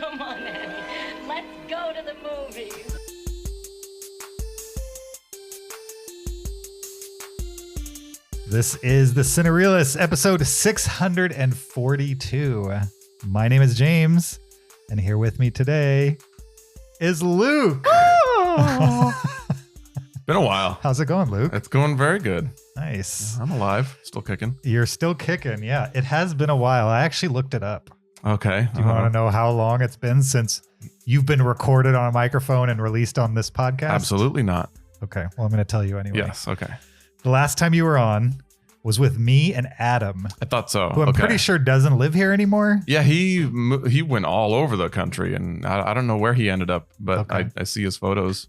Come on, Annie. Let's go to the movies. This is the Cinereelists, episode 642. My name is James, and here with me today is Luke. Been a while. How's it going, Luke? It's going very good. Nice. I'm alive, still kicking. You're still kicking. Yeah, it has been a while. I actually looked it up. Okay. Do you want to know how long it's been since you've been recorded on a microphone and released on this podcast? Absolutely not. Okay. Well, I'm going to tell you anyway. Yes. Okay. The last time you were on was with me and Adam, I thought so. who I'm pretty sure doesn't live here anymore. Yeah, he went all over the country, and I don't know where he ended up, but Okay. I see his photos.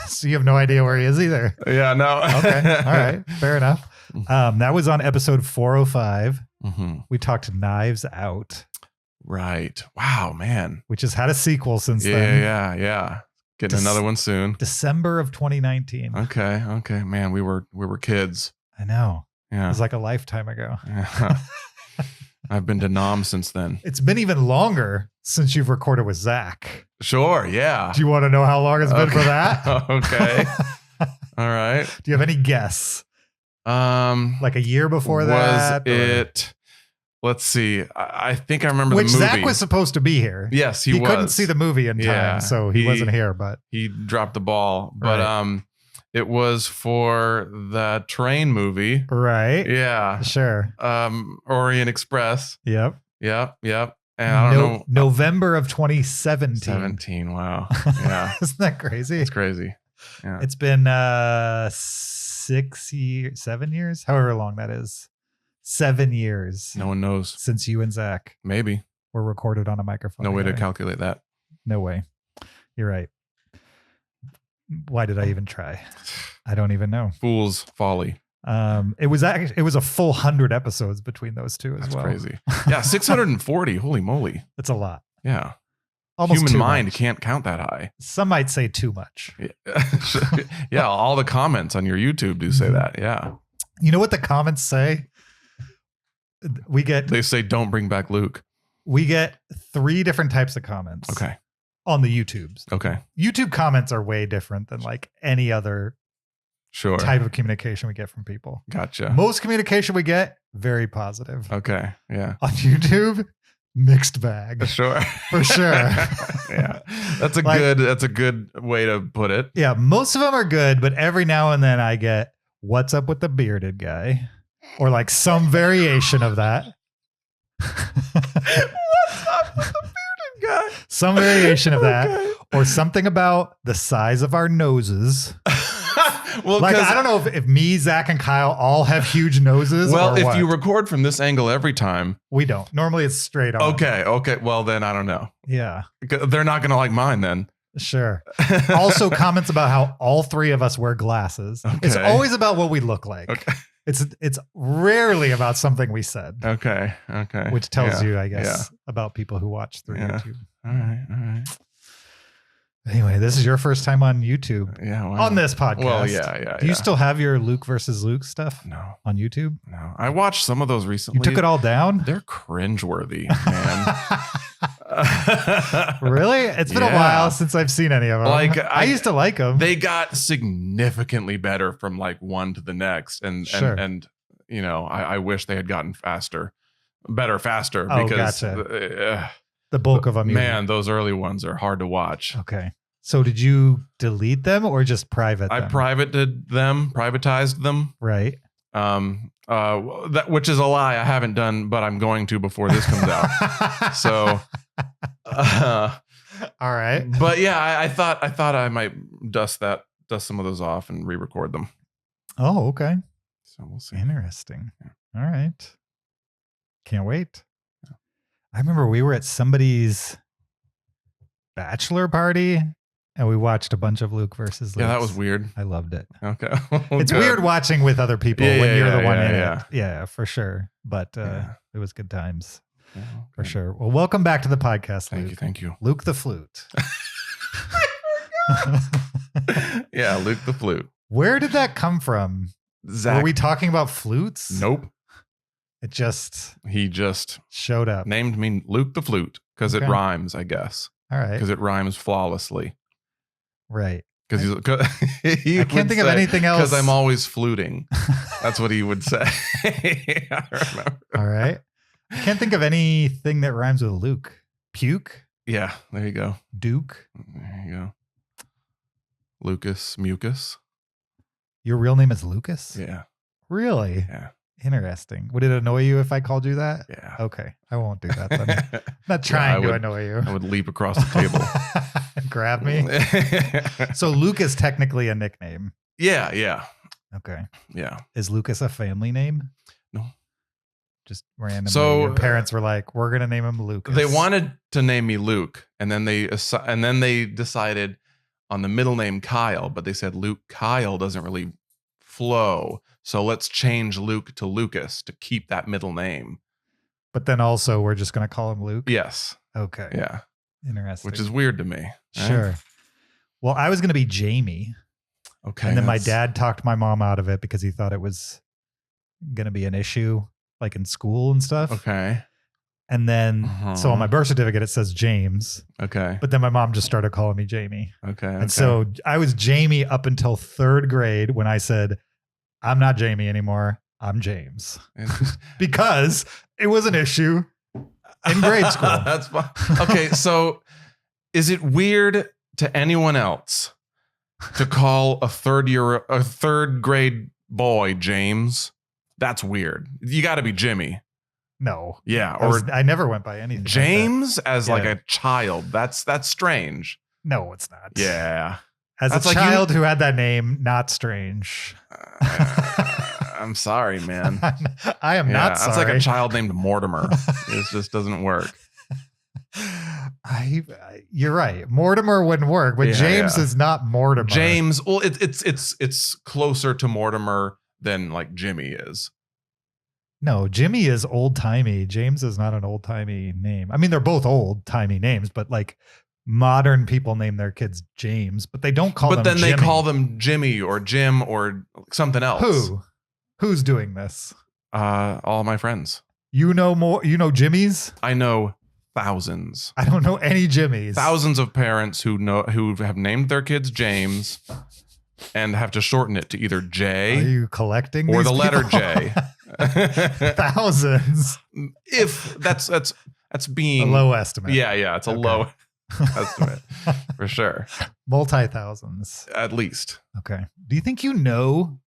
So you have no idea where he is either. Yeah. No. Okay. All right. Fair enough. That was on episode 405. Mm-hmm. We talked Knives Out, Right. Wow, man. which has had a sequel since Yeah. then. Yeah. Getting another one soon. December of 2019. Okay. Man, we were kids. I know. It Yeah. was like a lifetime ago. I've been to Nam since then. It's been even longer since you've recorded with Zach. Sure. Yeah. Do you want to know how long it's been for that? Okay. All right. Do you have any guess? Like a year before was that? it? Let's see. I think I remember Which the movie. Zach was supposed to be here. Yes, he was. couldn't see the movie in time, Yeah, so he wasn't here. But He dropped the ball, but Right. it was for the train movie. right, Yeah. sure, Orient Express. yep. Yep. And I don't know. November of 2017. 17. Wow. Yeah. Isn't that crazy? It's crazy. Yeah. It's been 7 years, however long that is. 7 years No one knows. since you and Zach Maybe. were recorded on a microphone. No way to together. calculate that. No way. You're right. Why did I even try? I don't even know. Fool's folly. It was a full 100 episodes between those two as That's well. crazy. Yeah. 640. Holy moly. That's a lot. Yeah. Almost Human too mind much. can't count that high. Some might say too much. Yeah, all the comments on your YouTube do say that. Yeah. You know what the comments say? We get They say don't bring back Luke. 3 different types of comments. Okay. On the YouTubes. Okay. YouTube comments are way different than like any other Sure. type of communication we get from people. Gotcha. Most communication we get, very positive. Okay. Yeah. On YouTube, mixed bag. Sure. For sure. Yeah. That's a Like- good way to put it. Yeah, most of them are good, but every now and then I get, what's up with the bearded guy? Or like some variation of that. What's up with the bearded guy? Some variation of that. Okay. Or something about the size of our noses. Well, Like, 'cause- I don't know if me, Zach, and Kyle all have huge noses. well, or if what. you record from this angle every time, We don't. Normally it's straight on. okay. Well, then I don't know. Yeah, They're not gonna like mine then. sure. Also, comments about how all 3 of us wear glasses. It's Okay. always about what we look like. Okay. It's rarely about something we said, Okay. which tells Yeah. you, I guess, about people who watch through Yeah. YouTube. All right. Anyway, this is your first time on YouTube Yeah. Wow. on this podcast. Well, yeah. Do you still have your Luke versus Luke stuff No. on YouTube? No. I watched some of those recently. You took it all down? They're cringeworthy, man. Really? It's been a Yeah. while since I've seen any of them. Like, I used to like them. They got significantly better from like one to the next, and Sure. and you know, I wish they had gotten faster, faster. Oh, Because gotcha. The bulk of them. you- man, those early ones are hard to watch. Okay. So did you delete them or just private I them? privatized them. Right. That which is a lie. I haven't done, but I'm going to before this comes out. So, all right. but yeah, I thought I might dust some of those off and re-record them. Oh, okay. So we'll see. Interesting. All right. Can't wait. I remember we were at somebody's bachelor party and we watched a bunch of Luke versus Luke. Yeah, that was weird. I loved it. Okay. It's Good. weird watching with other people Yeah, when yeah, you're the yeah, one yeah, in yeah. it. Yeah, for sure. But Yeah. it was good times Yeah, for okay. sure. Well, welcome back to the podcast, Luke. Thank you. Luke the Flute. Yeah, Luke the Flute. Where did that come from? Zach. Were we talking about flutes? Nope. He just showed up. named me Luke the Flute because it Okay. rhymes, I guess. All right. Because it rhymes flawlessly. Right. Because I can't think of anything else. Because I'm always fluting. That's what he would say. I remember. All right. I can't think of anything that rhymes with Luke. Puke? Yeah, there you go. Duke? There you go. Lucas, mucus. Your real name is Lucas? Yeah. Really? Yeah. Interesting. Would it annoy you if I called you that? Yeah. Okay. I won't do that then. I'm not trying to annoy you. I would leap across the table. And grab me. So Luke is technically a nickname. Yeah, yeah. Okay. Yeah. Is Lucas a family name? No. Just randomly. So your parents were like, we're gonna name him Lucas. They wanted to name me Luke, and then they decided on the middle name Kyle, but they said Luke Kyle doesn't really flow. So let's change Luke to Lucas to keep that middle name. But then also we're just gonna call him Luke? Yes. Okay. Yeah. Interesting. Which is weird to me. Right? Sure. Well, I was gonna be Jamie. Okay. And then my dad talked my mom out of it because he thought it was gonna be an issue, like in school and stuff. Okay. And then, so on my birth certificate, it says James. Okay. But then my mom just started calling me Jamie. Okay. And so I was Jamie up until 3rd grade when I said, I'm not Jamie anymore. I'm James. Because it was an issue in grade school. That's fine. Okay. So is it weird to anyone else to call a 3rd grade boy James? That's weird. You got to be Jimmy. No. Yeah. I never went by anything. James like as like a child. That's strange. No, it's not. Yeah. As That's a like child who had that name, not strange. I'm sorry, man. I am not sorry. That's like a child named Mortimer. It just doesn't work. You're right. Mortimer wouldn't work, but James is not Mortimer. James, well, it's closer to Mortimer than like Jimmy is. No, Jimmy is old timey. James is not an old timey name. I mean, they're both old timey names, but like modern people name their kids James, but they don't call them. But then Jimmy. they call them Jimmy or Jim or something else. Who's doing this? All my friends. You know more. You know Jimmys. I know thousands. I don't know any Jimmys. Thousands of parents who have named their kids James and have to shorten it to either J. Are you collecting or these the letter people? J? Thousands. If that's being a low estimate. Yeah, it's a low estimate for sure. Multi-thousands. At least. Okay. Do you think you know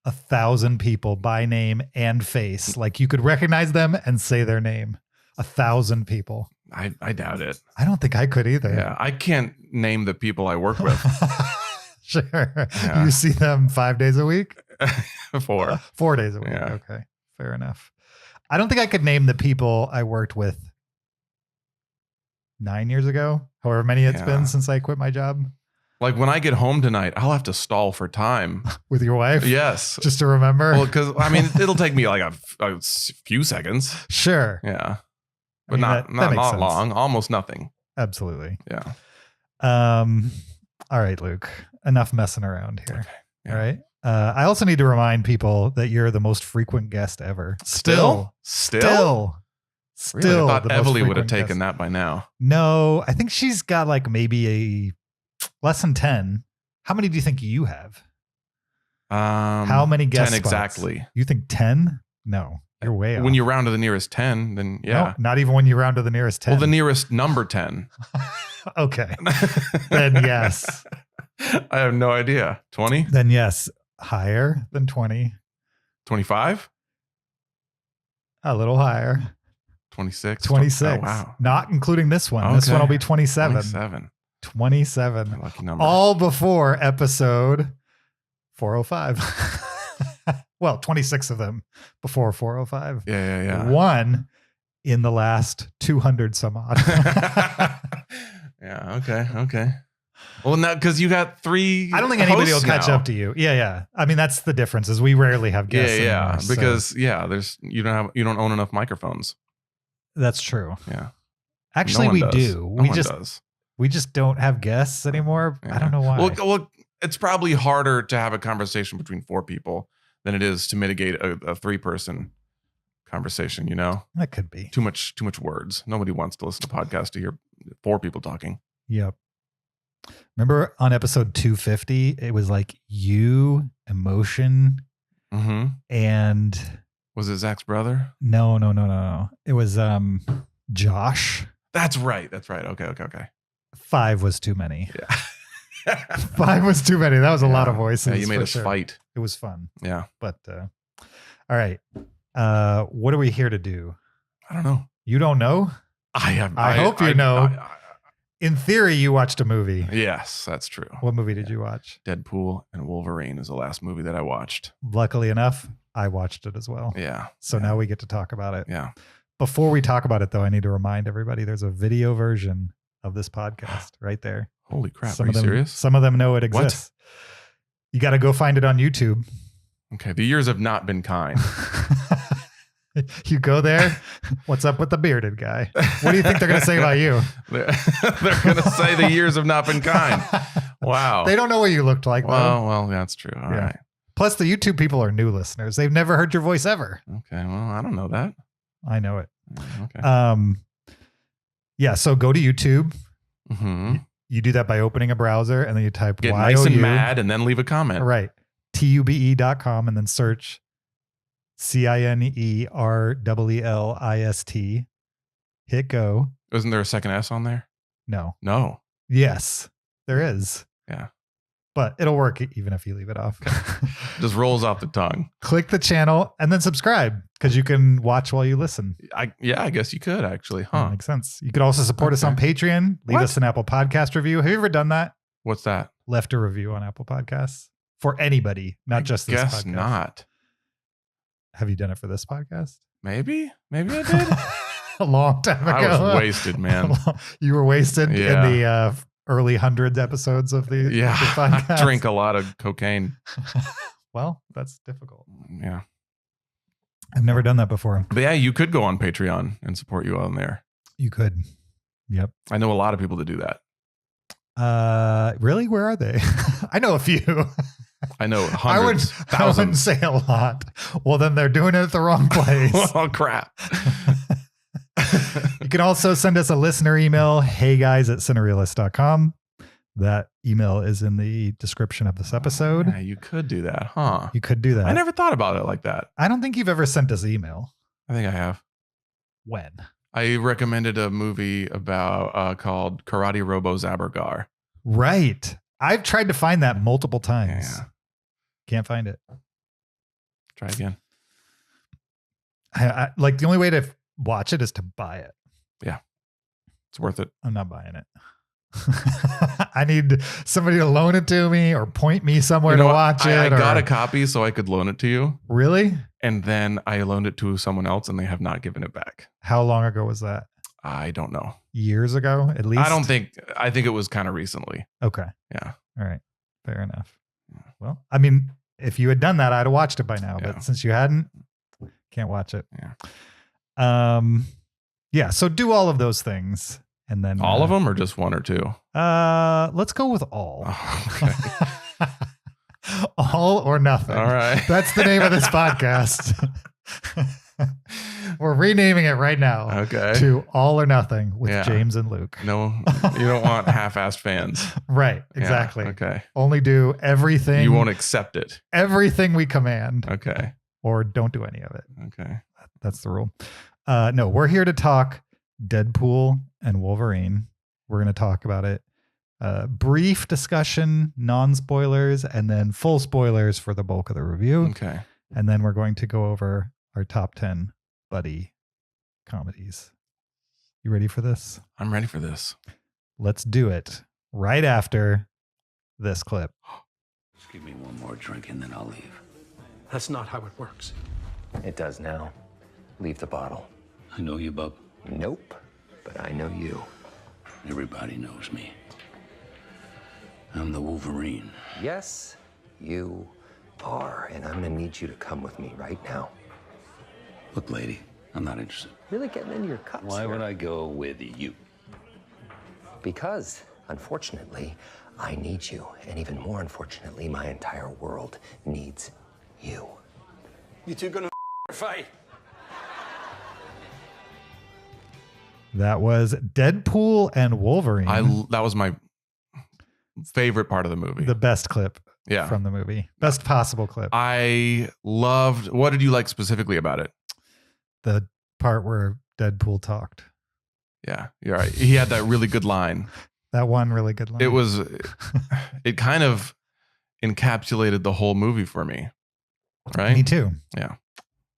1,000 people by name and face? Like you could recognize them and say their name. 1,000 people. I doubt it. I don't think I could either. Yeah, I can't name the people I work with. Sure. Yeah. You see them 5 days a week? 4. 4 days a week. Yeah. Okay. Fair enough. I don't think I could name the people I worked with 9 years ago, however many it's been since I quit my job. Like when I get home tonight, I'll have to stall for time. With your wife? Yes. Just to remember? Well, because I mean, it'll take me like a few seconds. Sure. Yeah. But I mean, not that makes sense. long, almost nothing. Absolutely. Yeah. All right, Luke. Enough messing around here. Okay. Yeah. All right. I also need to remind people that you're the most frequent guest ever. Still? Really? I thought Evely would have taken that by now. No, I think she's got like maybe a less than 10. How many do you think you have? How many guest 10 spots? exactly. You think 10? No, you're way off. When you round to the nearest 10, then yeah. No, not even when you round to the nearest 10. Well, the nearest number 10. Okay. Then yes. I have no idea. 20? Then yes. Higher than 20. 25? A little higher. 26? 26. Oh, wow. Not including this one. This one will be 27. 27. Lucky number. All before episode 405. Well, 26 of them before 405. Yeah. One in the last 200 some odd. Yeah. Okay. Well, now because you got 3. I don't think anybody will catch up to you. Yeah. I mean, that's the difference. Is we rarely have guests. Yeah. Anymore, because there's you don't own enough microphones. That's true. Yeah. Actually, we do. Does. We just don't have guests anymore. Yeah. I don't know why. Well, it's probably harder to have a conversation between 4 people than it is to mitigate a 3-person conversation, you know? That could be. Too much words. Nobody wants to listen to podcasts to hear 4 people talking. Yep. Remember on episode 250, it was like you, emotion, and was it Zach's brother? No. It was Josh. That's right. Okay. 5 was too many. Yeah. 5 was too many. That was a lot of voices. Yeah, you made us fight. It was fun. Yeah. But all right. What are we here to do? I don't know. You don't know? I hope you know. In theory, you watched a movie. Yes, that's true. What movie did you watch? Deadpool and Wolverine is the last movie that I watched. Luckily enough, I watched it as well. Yeah. So now we get to talk about it. Yeah. Before we talk about it, though, I need to remind everybody there's a video version of this podcast right there. Holy crap. Are you serious? Some of them know it exists. What? You got to go find it on YouTube. Okay. The years have not been kind. You go there. What's up with the bearded guy? What do you think they're going to say about you? They're going to say the years have not been kind. Wow. They don't know what you looked like. Well, that's true. All right. Plus, the YouTube people are new listeners. They've never heard your voice ever. Okay. Well, I don't know that. I know it. Okay. Yeah. So go to YouTube. Mm-hmm. You do that by opening a browser and then you type Get nice and mad and then leave a comment. Right. TUBE.com and then search CINEREELIST. Hit go. Isn't there a second S on there? No. Yes, there is. Yeah. But it'll work even if you leave it off. Just rolls off the tongue. Click the channel and then subscribe because you can watch while you listen. I guess you could actually. Huh. That makes sense. You could also support us on Patreon. Leave us an Apple Podcast review. Have you ever done that? What's that? Left a review on Apple Podcasts for anybody, not just this podcast. Guess not. Have you done it for this podcast? Maybe I did. A long time ago. I was wasted, man. You were wasted in the early hundreds episodes of the podcast. I drink a lot of cocaine. Well, that's difficult. Yeah. I've never done that before. But yeah, you could go on Patreon and support you on there. You could. Yep. I know a lot of people that do that. Really? Where are they? I know a few. I know hundreds, thousands. I wouldn't say a lot. Well, then they're doing it at the wrong place. Oh, crap. You can also send us a listener email, heyguys@cinereelists.com. That email is in the description of this episode. Yeah, you could do that, huh? You could do that. I never thought about it like that. I don't think you've ever sent us email. I think I have. When? I recommended a movie about called Karate Robo Zabergar. Right. I've tried to find that multiple times. Yeah. Can't find it. Try again. I like the only way to watch it is to buy it. Yeah. It's worth it. I'm not buying it. I need somebody to loan it to me or point me somewhere to watch it. I got a copy so I could loan it to you. Really? And then I loaned it to someone else and they have not given it back. How long ago was that? I don't know. Years ago, at least? I think it was kind of recently. Okay. Yeah. All right. Fair enough. Well, I mean, if you had done that, I'd have watched it by now. Yeah. But since you hadn't, can't watch it. Yeah. Yeah. So do all of those things. And then all of them or just one or two? Let's go with all. Oh, okay. All or nothing. All right. That's the name of this podcast. We're renaming it right now. Okay. To All or Nothing with James and Luke. No, you don't want half-assed fans. Right. Exactly. Yeah, okay. Only do everything. You won't accept it. Everything we command. Okay. Or don't do any of it. Okay. That's the rule. No, we're here to talk Deadpool and Wolverine. We're going to talk about it. Brief discussion, non-spoilers, and then full spoilers for the bulk of the review. Okay. And then we're going to go over our top 10 buddy comedies. You ready for this? I'm ready for this. Let's do it right after this clip. Just give me one more drink and then I'll leave. That's not how it works. It does now. Leave the bottle. I know you, bub. Nope, but I know you. Everybody knows me. I'm the Wolverine. Yes, you are, and I'm gonna need you to come with me right now. Look, lady, I'm not interested. Really getting into your cups Why here. would I go with you? Because, unfortunately, I need you, and even more unfortunately, my entire world needs you. You two gonna fight? That was Deadpool and Wolverine. That was my favorite part of the movie. The best clip Yeah. from the movie. Best possible clip. I loved. What did you like specifically about it? The part where Deadpool talked. Yeah, you're right. He had that really good line. That one really good line. It kind of encapsulated the whole movie for me. Right? Me too. Yeah.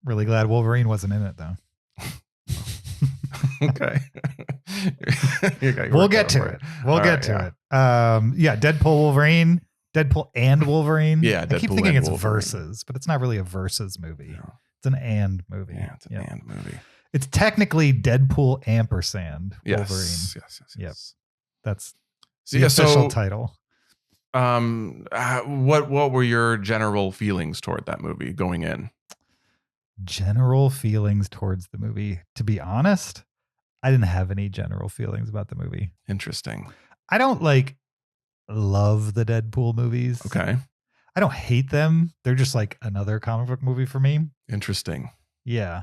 Really glad Wolverine wasn't in it though. Okay. We'll get to it. We'll get to it. Yeah, Deadpool Wolverine, Deadpool and Wolverine. Yeah, I keep Deadpool thinking and it's Wolverine. versus, but it's not really a versus movie. No. It's an and movie. Yeah, it's an and movie. It's technically Deadpool ampersand Yes. Wolverine. Yes. Yep. That's So, the yeah, official so title. what were your general feelings toward that movie going in? General feelings towards the movie. To be honest, I didn't have any general feelings about the movie. Interesting. I don't love the Deadpool movies. Okay. I don't hate them. They're just like another comic book movie for me. Interesting. Yeah.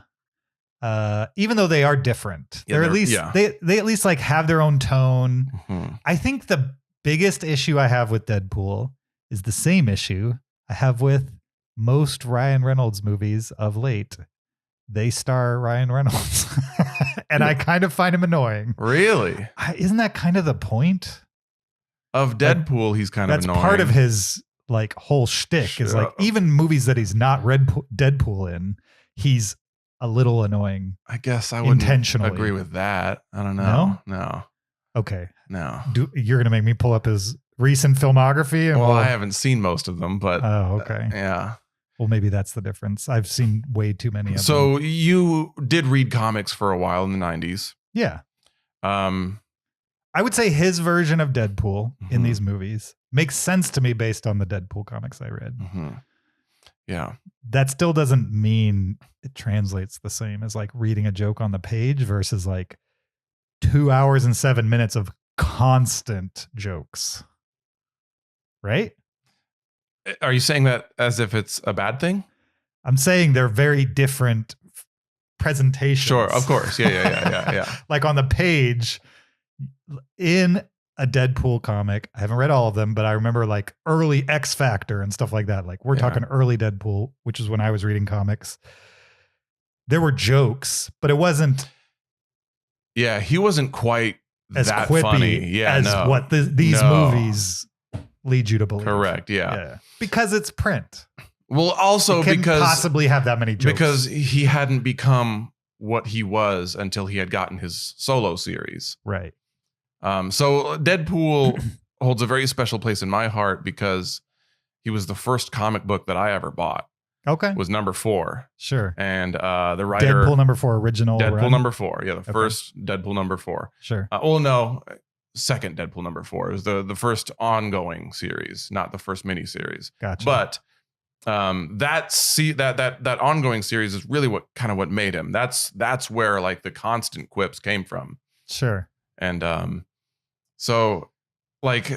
Even though they are different, Yeah, they're at least they at least like have their own tone. Mm-hmm. I think the biggest issue I have with Deadpool is the same issue I have with most Ryan Reynolds movies of late. They star Ryan Reynolds. And I kind of find him annoying. Really? Isn't that kind of the point? Of Deadpool, he's kind of That's annoying. part of his like whole shtick is like even movies that he's not Deadpool in, he's a little annoying. I guess I wouldn't intentionally agree with that. I don't know. No. Okay. No. You're going to make me pull up his recent filmography? And Well, I haven't seen most of them, but oh, okay. Yeah. Well, maybe that's the difference. I've seen way too many of them. So you did read comics for a while in the 90s. Yeah. Um, I would say his version of Deadpool in Mhm. these movies makes sense to me based on the Deadpool comics I read. mhm. Yeah. That still doesn't mean it translates the same as like reading a joke on the page versus like 2 hours and 7 minutes of constant jokes. Right? Are you saying that as if it's a bad thing? I'm saying they're very different presentations. Sure, of course. Yeah. Like on the page in a Deadpool comic, I haven't read all of them, but I remember like early X Factor and stuff like that. Like we're Yeah. talking early Deadpool, which is when I was reading comics. There were jokes, but it wasn't Yeah, he wasn't quite as that quippy funny. Yeah, as no. what these No. movies lead you to believe. Correct. Yeah. Because it's print. Well, also It can't because possibly have that many jokes. because he hadn't become what he was until he had gotten his solo series. Right. So Deadpool holds a very special place in my heart because he was the first comic book that I ever bought. Okay. Was number 4, Sure. and the writer Deadpool number 4 original. Deadpool run? number 4. Yeah, the Okay. first Deadpool number 4. Sure. No, second Deadpool number 4. It was the first ongoing series, not the first mini series. Gotcha. But that ongoing series is really what made him. That's where like the constant quips came from. Sure. And so like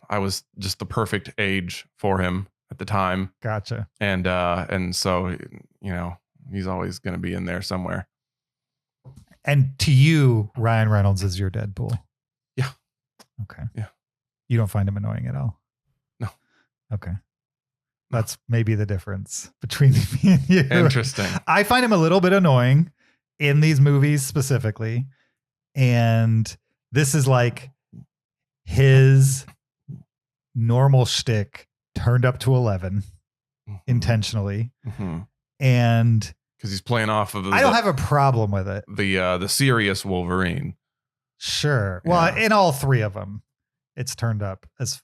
I was just the perfect age for him at the time. Gotcha. And so he's always going to be in there somewhere. And to you, Ryan Reynolds is your Deadpool. Yeah. Okay. Yeah. You don't find him annoying at all? No. Okay. That's maybe the difference between me and you. Interesting. I find him a little bit annoying in these movies specifically. And this is like his normal shtick turned up to 11 intentionally. Mm-hmm. And Because he's playing off of I don't have a problem with it. the serious Wolverine. Sure. Well, Yeah. in all 3 of them, it's turned up as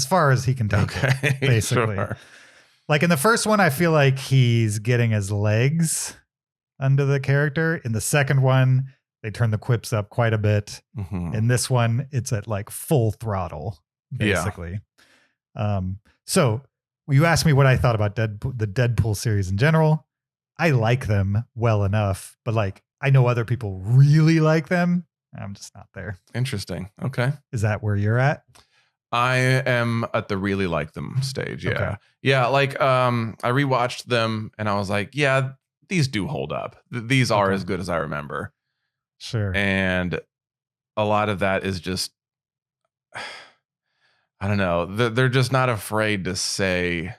far as he can take it, Okay. basically. Sure. Like in the first one, I feel like he's getting his legs under the character. In the second one, they turn the quips up quite a bit. Mhm. In this one, it's at like full throttle, basically. So you asked me what I thought about the Deadpool series in general. I like them well enough, but like I know other people really like them. I'm just not there. Interesting. Okay. Is that where you're at? I am at the really like them stage. Yeah. Okay. Yeah. Like, I rewatched them and I was like, yeah, these do hold up. These are Okay. as good as I remember. Sure. And a lot of that is just, I don't know. They're just not afraid to say,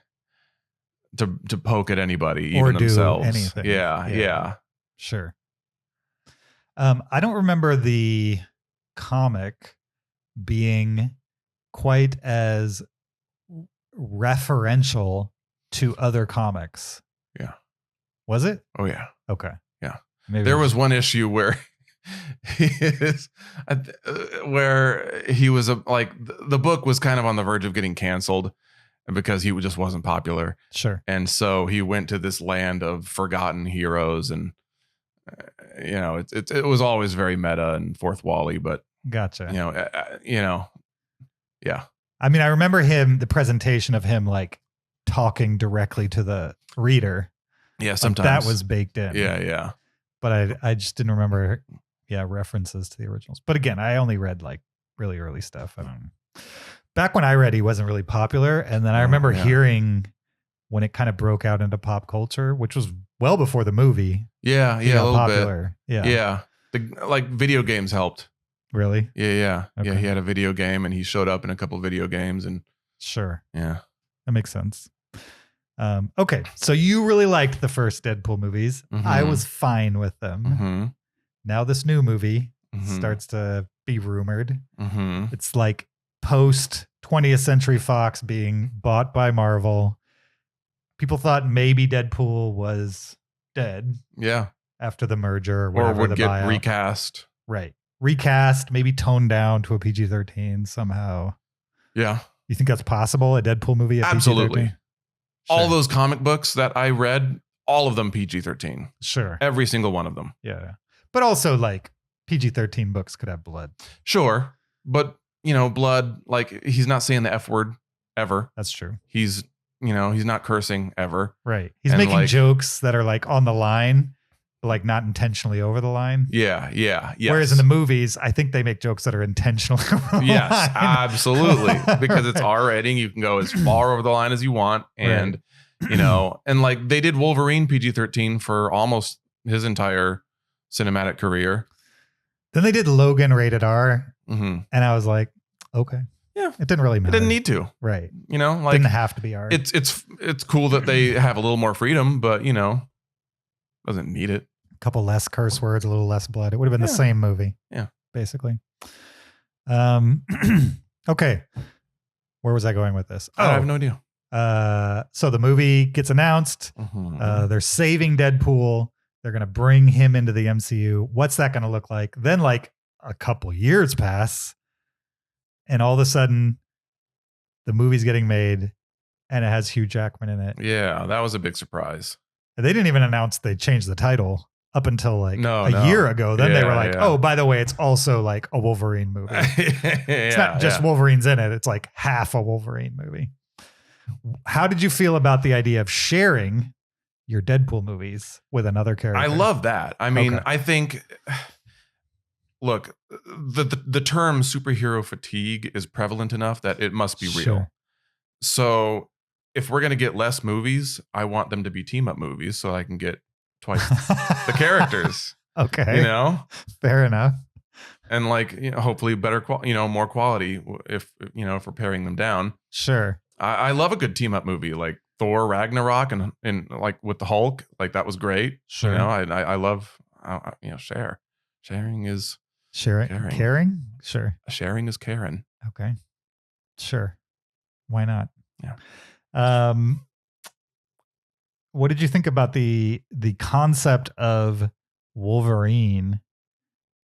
to poke at anybody, Or even do themselves. anything. Yeah. Sure. I don't remember the comic being quite as referential to other comics. Yeah. Was it? Oh yeah. Okay. Yeah. Maybe There was one issue where where he was like the book was kind of on the verge of getting canceled because he just wasn't popular. Sure. And so he went to this land of forgotten heroes, and it was always very meta and fourth wally, but Gotcha. Yeah. I mean, I remember the presentation of him like talking directly to the reader. Yeah, Like, sometimes that was baked in. Yeah. But I just didn't remember references to the originals. But again, I only read like really early stuff. I don't know. Back when I read, he wasn't really popular. And then I remember hearing when it kind of broke out into pop culture, which was well before the movie. Yeah, a little popular. bit. Yeah. Like video games helped. Really? Yeah. Okay. Yeah, he had a video game and he showed up in a couple of video games, and Sure. yeah. That makes sense. Okay. So you really liked the first Deadpool movies. Mhm. I was fine with them. Mm-hmm. Now this new movie Mhm. starts to be rumored. Mm-hmm. It's like post 20th Century Fox being bought by Marvel. People thought maybe Deadpool was dead Yeah. after the merger or Or whatever, would the get buyout. recast. Right. Recast, maybe toned down to a PG-13 somehow. Yeah. You think that's possible? A Deadpool movie at Absolutely. PG-13? All Sure. those comic books that I read, all of them PG-13. Sure. Every single one of them. Yeah. But also like PG-13 books could have blood. Sure. But, blood, like he's not saying the F word ever. That's true. He's not cursing ever. Right. He's And, making like- jokes that are like on the line, but like not intentionally over the line. Yeah. Yes. Whereas in the movies, I think they make jokes that are intentionally over the Yes, line. absolutely. Because it's Right. R rating. You can go as far over the line as you want. And, and like they did Wolverine PG-13 for almost his entire cinematic career. Then they did Logan rated R, Mm-hmm. and I was like, okay. Yeah. It didn't really It matter. didn't need to, Right. like Didn't have to be R. it's cool that they have a little more freedom, but doesn't need it. A couple less curse words, a little less blood. It would have been the Yeah. same movie. Yeah. Basically. Okay. Where was I going with this? I have no idea. So the movie gets announced. Mhm. They're saving Deadpool. They're going to bring him into the MCU. What's that going to look like? Then like a couple years pass, and all of a sudden the movie's getting made and it has Hugh Jackman in it. Yeah, that was a big surprise. And they didn't even announce they changed the title up until like No. a year ago. Then they were Yeah, like, yeah. oh, by the way, it's also like a Wolverine movie. It's not just Wolverine's in it. It's like half a Wolverine movie. How did you feel about the idea of sharing your Deadpool movies with another character? I love that. I mean, Okay. I think, look, the term superhero fatigue is prevalent enough that it must be real. Sure. So if we're going to get less movies, I want them to be team up movies so I can get twice the characters, Okay. Fair enough. and like, hopefully better, more quality if we're paring them down. Sure. I love a good team up movie like Thor Ragnarok and like with the Hulk, like that was great. Sure. I love, sharing is Sharing. Caring. Caring? Sure. sharing is Karen. Okay. Sure. Why not? Yeah. What did you think about the concept of Wolverine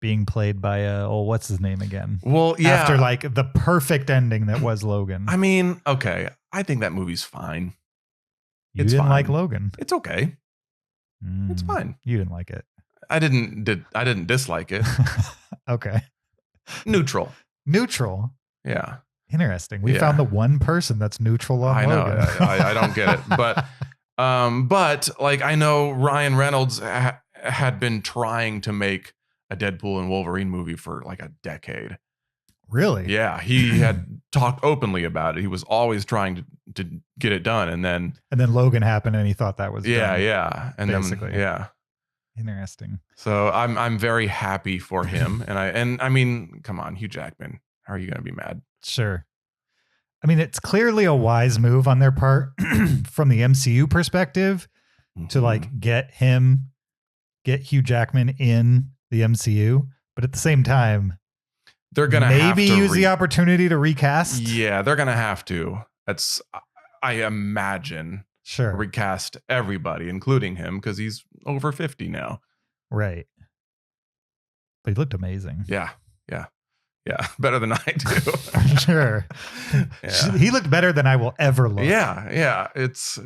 being played by what's his name again? Well, yeah. After like the perfect ending that was Logan. I mean, okay. I think that movie's fine. You it's didn't like fine. Logan. It's okay. It's Mm, fine. You didn't like it. I didn't dislike it. Okay. Neutral. Neutral. Yeah. Interesting. We Yeah. found the one person that's neutral on I know. Logan. I don't get it. But like I know Ryan Reynolds had been trying to make a Deadpool and Wolverine movie for like a decade. Really? Yeah, he had talked openly about it. He was always trying to get it done, and then And then Logan happened and he thought that was done. yeah, and basically. then yeah, Interesting. So I'm very happy for him. And I mean, come on, Hugh Jackman. How are you going to be mad? Sure. I mean, it's clearly a wise move on their part from the MCU perspective to like get Hugh Jackman in the MCU. But at the same time, they're going to maybe have to use the opportunity to recast. Yeah, they're going to have to. I imagine, Sure. recast everybody, including him, because he's over 50 now. Right. But he looked amazing. Yeah. Better than I do. Sure. Yeah. He looked better than I will ever look. Yeah. It's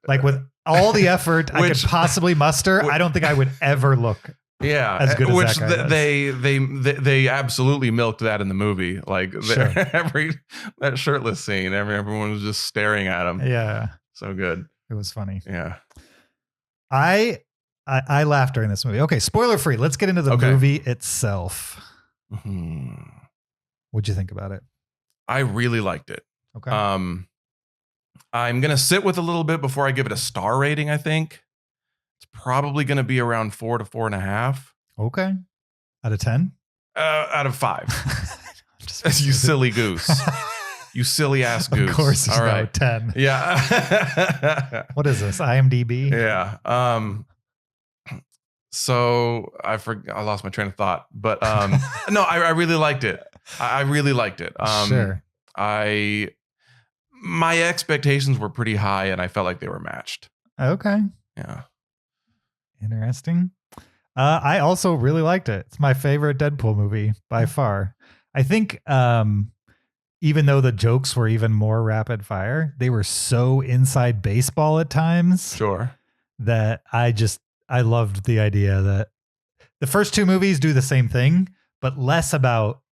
like with all the effort I could possibly muster, I don't think I would ever look as good as that guy does. They absolutely milked that in the movie. Like Sure. that shirtless scene, everyone was just staring at him. Yeah. So good. It was funny. Yeah. I laughed during this movie. Okay, spoiler free. Let's get into the movie itself. What'd you think about it? I really liked it. Okay. I'm gonna sit with a little bit before I give it a star rating. I think it's probably gonna be around 4 to 4.5. Okay. Out of 10? Out of 5. You silly goose. You silly ass goose. Of course, it's all right. no 10. Yeah. What is this? IMDb? Yeah. So I lost my train of thought, but no, I really liked it. I really liked it. Sure. My expectations were pretty high, and I felt like they were matched. Okay. Yeah. Interesting. I also really liked it. It's my favorite Deadpool movie by far. I think even though the jokes were even more rapid fire, they were so inside baseball at times. Sure. That I loved the idea that the first two movies do the same thing, but less about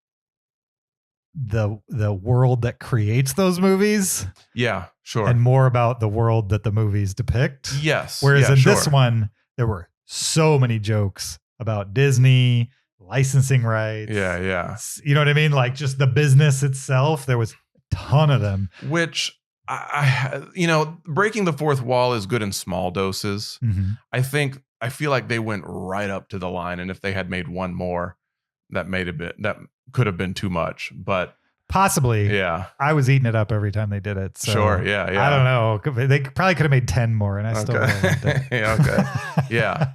the world that creates those movies. Yeah, sure. And more about the world that the movies depict. Yes. Whereas in sure. this one, there were so many jokes about Disney, licensing rights. Yeah. You know what I mean? Like just the business itself, there was a ton of them. Which I breaking the fourth wall is good in small doses. Mm-hmm. I feel like they went right up to the line, and if they had made one more, that could have been too much. But possibly, yeah, I was eating it up every time they did it. So sure, yeah. I don't know. They probably could have made 10 more, and I still would have loved it. Yeah, okay, yeah.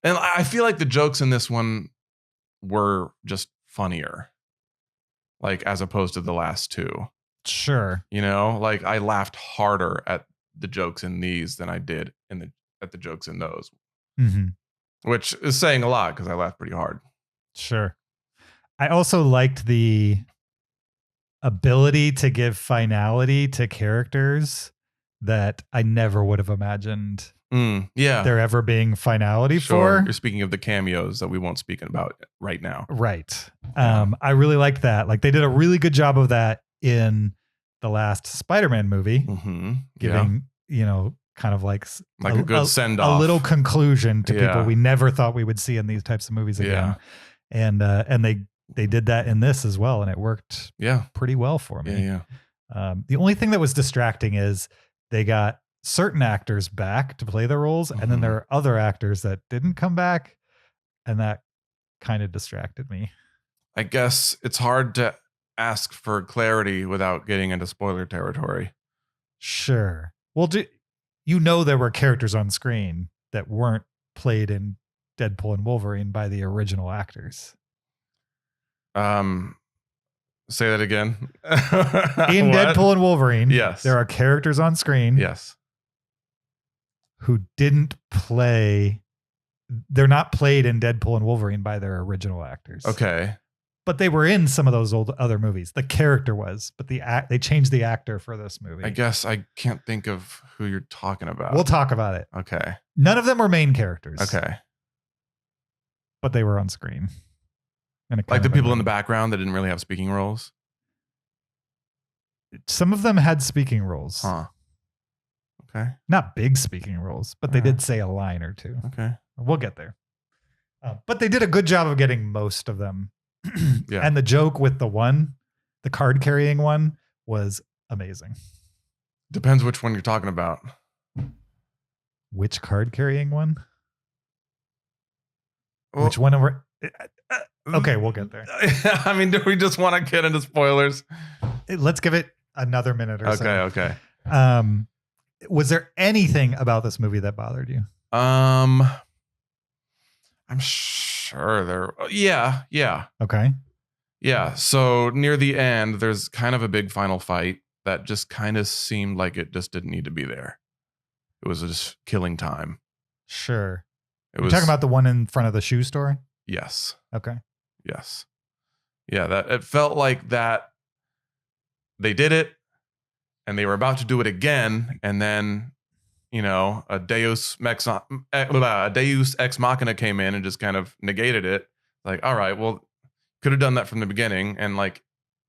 And I feel like the jokes in this one were just funnier, like as opposed to the last two. Sure. Like I laughed harder at the jokes in these than I did at the jokes in those. Mm-hmm. Which is saying a lot because I laughed pretty hard. Sure. I also liked the ability to give finality to characters that I never would have imagined there ever being finality for. You're speaking of the cameos that we won't speak about right now. Right. I really liked that. Like they did a really good job of that in the last Spider-Man movie, giving, kind of like a good send off, a little conclusion to people we never thought we would see in these types of movies again. And they did that in this as well, and it worked pretty well for me. The only thing that was distracting is they got certain actors back to play their roles, and then there are other actors that didn't come back, and that kind of distracted me. I guess it's hard to ask for clarity without getting into spoiler territory. Sure. Well, there were characters on screen that weren't played in Deadpool and Wolverine by the original actors. Say that again. In Deadpool and Wolverine, yes, there are characters on screen. Yes. Who didn't play. They're not played in Deadpool and Wolverine by their original actors. Okay. But they were in some of those old other movies. The character was, but they changed the actor for this movie. I guess I can't think of who you're talking about. We'll talk about it. Okay. None of them were main characters. Okay. But they were on screen. Like the people in the background that didn't really have speaking roles? Some of them had speaking roles. Huh. Okay. Not big speaking roles, but they did say a line or two. Okay. We'll get there. But they did a good job of getting most of them. Yeah. And the joke with the card carrying one was amazing. Depends which one you're talking about. Which card carrying one? Which one of our... Okay, we'll get there. I mean, do we just want to get into spoilers? Let's give it another minute or so. Okay. Was there anything about this movie that bothered you? I'm sure there. Yeah. Okay. Yeah. So near the end, there's kind of a big final fight that just kind of seemed like it just didn't need to be there. It was just killing time. Sure. It You're was talking about the one in front of the shoe store? Yes. Okay. Yes. Yeah. That it felt like that they did it and they were about to do it again. And then, a Deus Ex Machina came in and just kind of negated it. Like, all right, well, could have done that from the beginning. And like,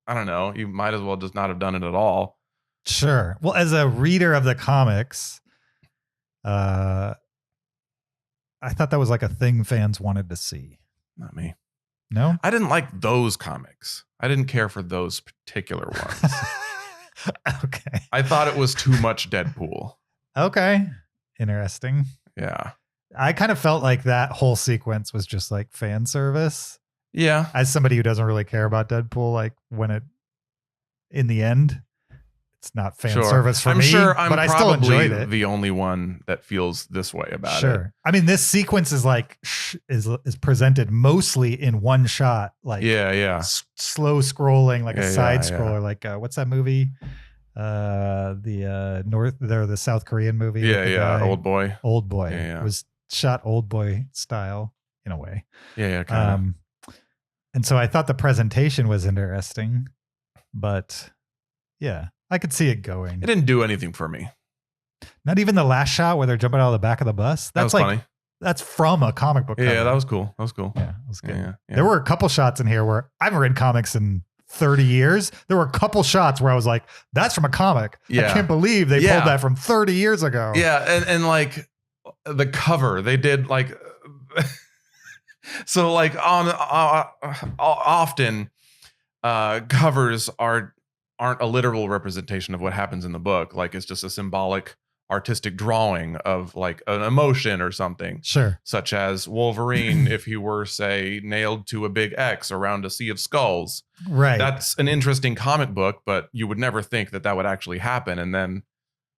I don't know, you might as well just not have done it at all. Sure. Well, as a reader of the comics, I thought that was like a thing fans wanted to see. Not me. No? I didn't like those comics. I didn't care for those particular ones. Okay. I thought it was too much Deadpool. Okay. Interesting. Yeah. I kind of felt like that whole sequence was just like fan service. Yeah. As somebody who doesn't really care about Deadpool, like in the end, it's not fan service for I'm me. sure I'm but I still enjoyed it. the only one that feels this way about it. Sure. I mean, this sequence is like is presented mostly in one shot, like Yeah. slow scrolling, like a side yeah. scroller. Like what's that movie? The South Korean movie. with the Yeah. guy. Old Boy. Old Boy. Yeah. It was shot Old Boy style in a way. Yeah. Kind of. And so I thought the presentation was interesting, but yeah, I could see it going. It didn't do anything for me. Not even the last shot where they're jumping out of the back of the bus. That That's was like funny. that's from a comic book. Yeah, cover. that was cool. That was cool. Yeah, it was good. Yeah. There were a couple shots in here where I haven't read comics in 30 years. There were a couple shots where I was like, that's from a comic. Yeah. I can't believe they Yeah. pulled that from 30 years ago. Yeah, and like the cover, they did like so like on often covers aren't a literal representation of what happens in the book. Like it's just a symbolic artistic drawing of like an emotion or something. Sure. Such as Wolverine if he were, say, nailed to a big X around a sea of skulls. Right. That's an interesting comic book, but you would never think that would actually happen. And then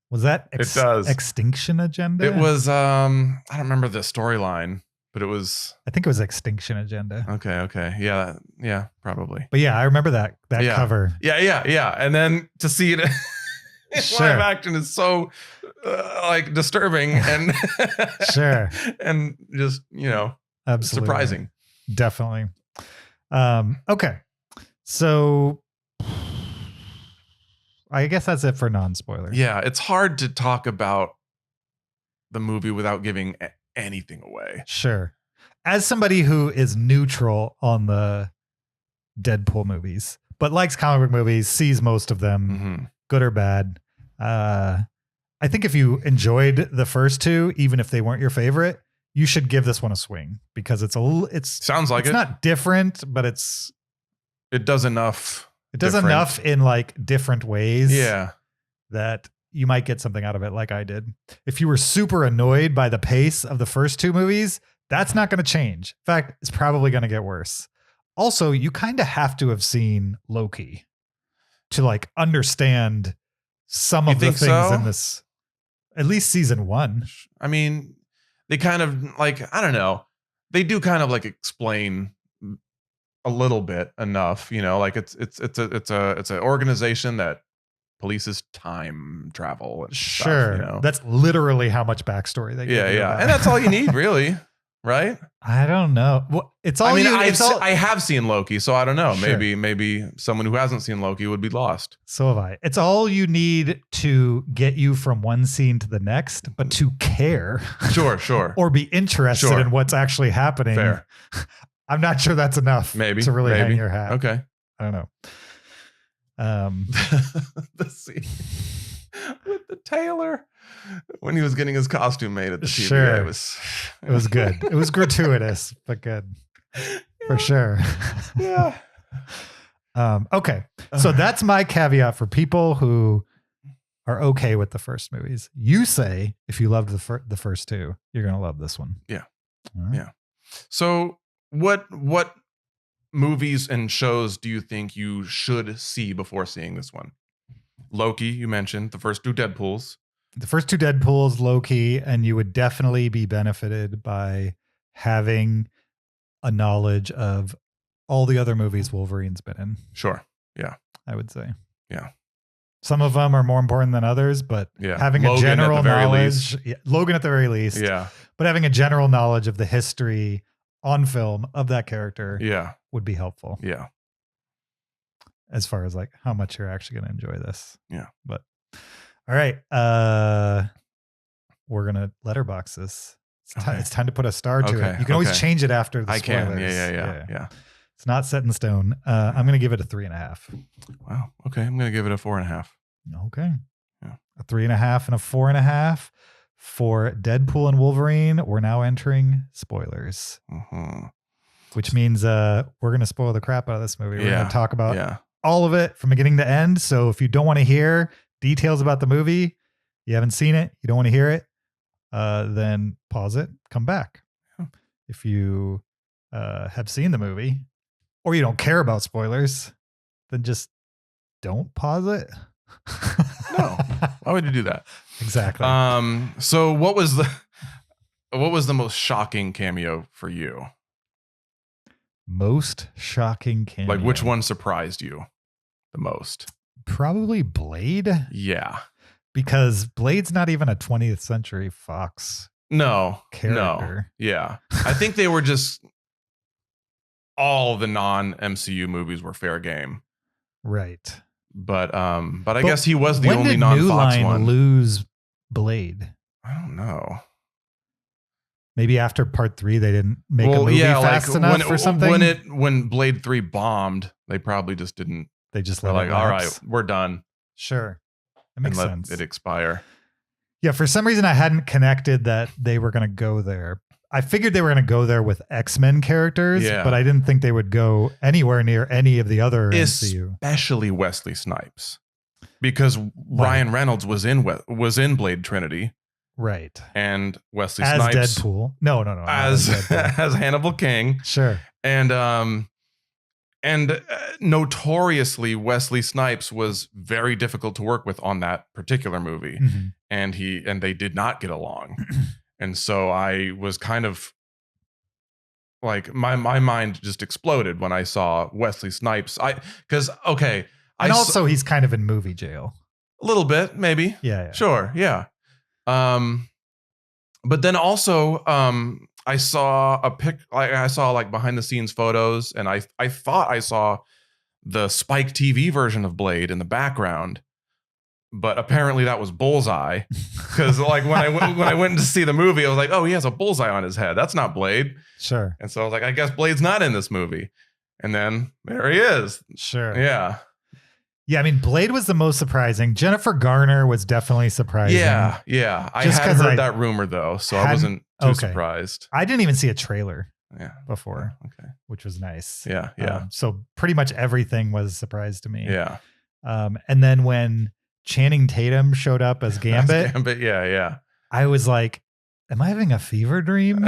Was that It does. Extinction Agenda? it was I don't remember the storyline, but it was I think it was Extinction Agenda. okay. Yeah, probably. But yeah, I remember that Yeah. cover. Yeah. And then to see it in Sure. live action is so like disturbing and Sure. and just Absolutely. surprising. Definitely. Okay. So I guess that's it for non-spoilers. Yeah, it's hard to talk about the movie without giving anything away. Sure. As somebody who is neutral on the Deadpool movies, but likes comic book movies, sees most of them, Mm-hmm. good or bad. I think if you enjoyed the first two, even if they weren't your favorite, you should give this one a swing because it's Sounds like it's it. not different, but it does enough. does different. enough in like different ways. Yeah. That you might get something out of it like I did. If you were super annoyed by the pace of the first two movies, that's not going to change. In fact, it's probably going to get worse. Also, you kind of have to have seen Loki to like understand some You of the think things so? in this, at least season one. I mean, they kind of like, I don't know. They do kind of like explain a little bit enough, like it's an organization that polices time travel and Sure. stuff, That's literally how much backstory they give you Yeah. about And it. that's all you need, really. Right? I don't know. Well, it's all I mean, I I have seen Loki, so I don't know. Sure. Maybe someone who hasn't seen Loki would be lost. So have I. It's all you need to get you from one scene to the next, but to care Sure. or be interested Sure. in what's actually happening. Fair. I'm not sure that's enough Maybe to really hang your hat. Okay. I don't know. The scene with the tailor when he was getting his costume made at the TVA. Sure. It was good. It was gratuitous, but good for sure. Yeah. Okay. So that's my caveat for people who are okay with the first movies. You say if you loved the first two, you're going to love this one. Yeah. All right. Yeah. So what movies and shows do you think you should see before seeing this one? Loki, you mentioned the first 2 Deadpools. The first 2 Deadpools, Loki, and you would definitely be benefited by having a knowledge of all the other movies Wolverine's been in. Sure. Yeah. I would say. Yeah. Some of them are more important than others, but having Logan a general at the very knowledge, least. Logan at the very least, Yeah. but having a general knowledge of the history on film of that character Yeah. would be helpful. Yeah. As far as like how much you're actually going to enjoy this. Yeah. But all right. We're going to letterbox this. It's time to put a star to it. You can always change it after the spoilers. I can. Yeah. It's not set in stone. I'm going to give it a 3.5. Wow. Okay. I'm going to give it a 4.5. Okay. Yeah. A 3.5 and a 4.5 for Deadpool and Wolverine. We're now entering spoilers, which means we're going to spoil the crap out of this movie. We're going to talk about all of it from beginning to end. So if you don't want to hear details about the movie, you haven't seen it, you don't want to hear it, then pause it, come back. If you have seen the movie or you don't care about spoilers, then just don't pause it. No. Why would you do that? Exactly. So what was the most shocking cameo for you? Most shocking cameo. Like which one surprised you the most? Probably Blade. Yeah. Because Blade's not even a 20th Century Fox character. No. Yeah. I think they were just all the non-MCU movies were fair game. Right. But I guess he was the only non-Fox one. Lose Blade? I don't know. Maybe after part 3 they didn't make a movie fast enough or something. When Blade 3 bombed, they probably just didn't. They just let it all right, we're done. Sure. That makes sense. Let it expire. Yeah, for some reason I hadn't connected that they were going to go there. I figured they were going to go there with X-Men characters, but I didn't think they would go anywhere near any of the other MCU. Especially Wesley Snipes. Because Ryan Reynolds was in Blade Trinity. Right. And Wesley as Snipes. As Deadpool. No. As Hannibal King. Sure. And notoriously Wesley Snipes was very difficult to work with on that particular movie. Mm-hmm. And they did not get along. And so I was kind of like my mind just exploded when I saw Wesley Snipes. Also he's kind of in movie jail. A little bit, maybe. Yeah. Sure. Yeah. But then also I saw I saw like behind the scenes photos, and I thought I saw the Spike TV version of Blade in the background. But apparently that was Bullseye, because like when I went to see the movie, I was like, oh, he has a bullseye on his head. That's not Blade. Sure. And so I was like, I guess Blade's not in this movie. And then there he is. Sure. Yeah. Yeah. I mean, Blade was the most surprising. Jennifer Garner was definitely surprising. Yeah. I had heard that rumor though, so I wasn't too surprised. I didn't even see a trailer before, which was nice. Yeah. So pretty much everything was a surprise to me. Yeah. And then when Channing Tatum showed up as Gambit. Yeah. I was like, am I having a fever dream?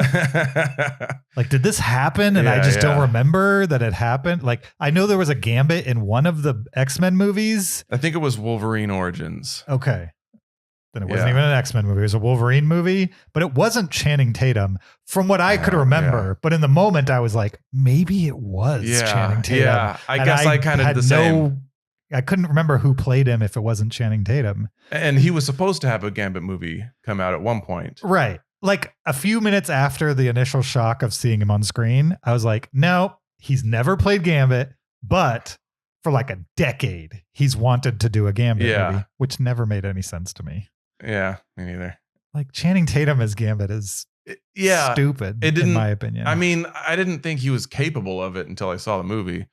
Like, did this happen? And I just don't remember that it happened. Like, I know there was a Gambit in one of the X-Men movies. I think it was Wolverine Origins. Okay. Then it wasn't even an X-Men movie. It was a Wolverine movie, but it wasn't Channing Tatum from what I could remember. Yeah. But in the moment I was like, maybe it was Channing Tatum. Yeah. I guess I kind of did the same. I couldn't remember who played him if it wasn't Channing Tatum. And he was supposed to have a Gambit movie come out at one point. Right. Like a few minutes after the initial shock of seeing him on screen, I was like, no, he's never played Gambit, but for like a decade, he's wanted to do a Gambit movie, which never made any sense to me. Yeah, me neither. Like Channing Tatum as Gambit is stupid, in my opinion. I mean, I didn't think he was capable of it until I saw the movie.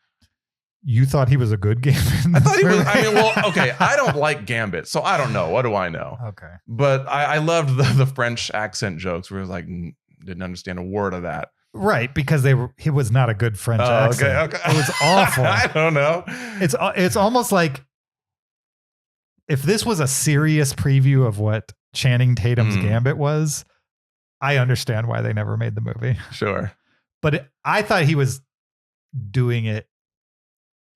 You thought he was a good Gambit? I thought he was. I mean, well, okay. I don't like Gambit, so I don't know. What do I know? Okay. But I loved the French accent jokes where it was like, didn't understand a word of that. Right, because he was not a good French accent. Okay. It was awful. I don't know. It's almost like if this was a serious preview of what Channing Tatum's Gambit was, I understand why they never made the movie. Sure. But I thought he was doing it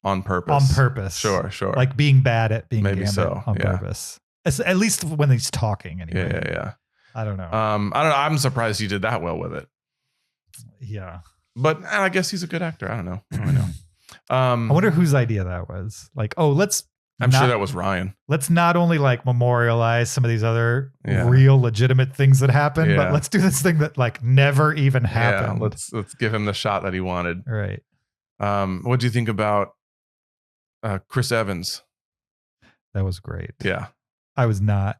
On purpose. on purpose. Sure. Like being bad at being Maybe Gambit so, on yeah. purpose. At least when he's talking anyway. Yeah. I don't know. I don't know. I'm surprised he did that well with it. Yeah. But I guess he's a good actor. I don't know. I don't know. I wonder whose idea that was. Like, I'm sure that was Ryan. let's not only like memorialize some of these other Yeah. real legitimate things that happened, Yeah. but let's do this thing that like never even happened. Yeah, let's give him the shot that he wanted. Right. What do you think about Chris Evans? That was great. Yeah. I was not.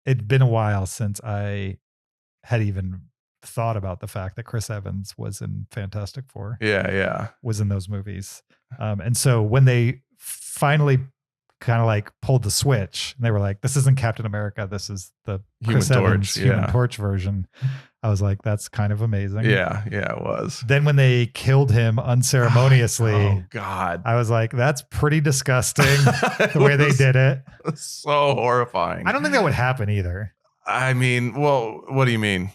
It'd been a while since I had even thought about the fact that Chris Evans was in Fantastic Four, Yeah. was in those movies. And so when they finally kind of like pulled the switch and they were like, this isn't Captain America, this is the Chris Human Evans Torch, Human yeah. Torch version. I was like, that's kind of amazing. Yeah, it was. Then when they killed him unceremoniously, Oh God. I was like, that's pretty disgusting the way they did it. So horrifying. I don't think that would happen either. I mean, well, what do you mean?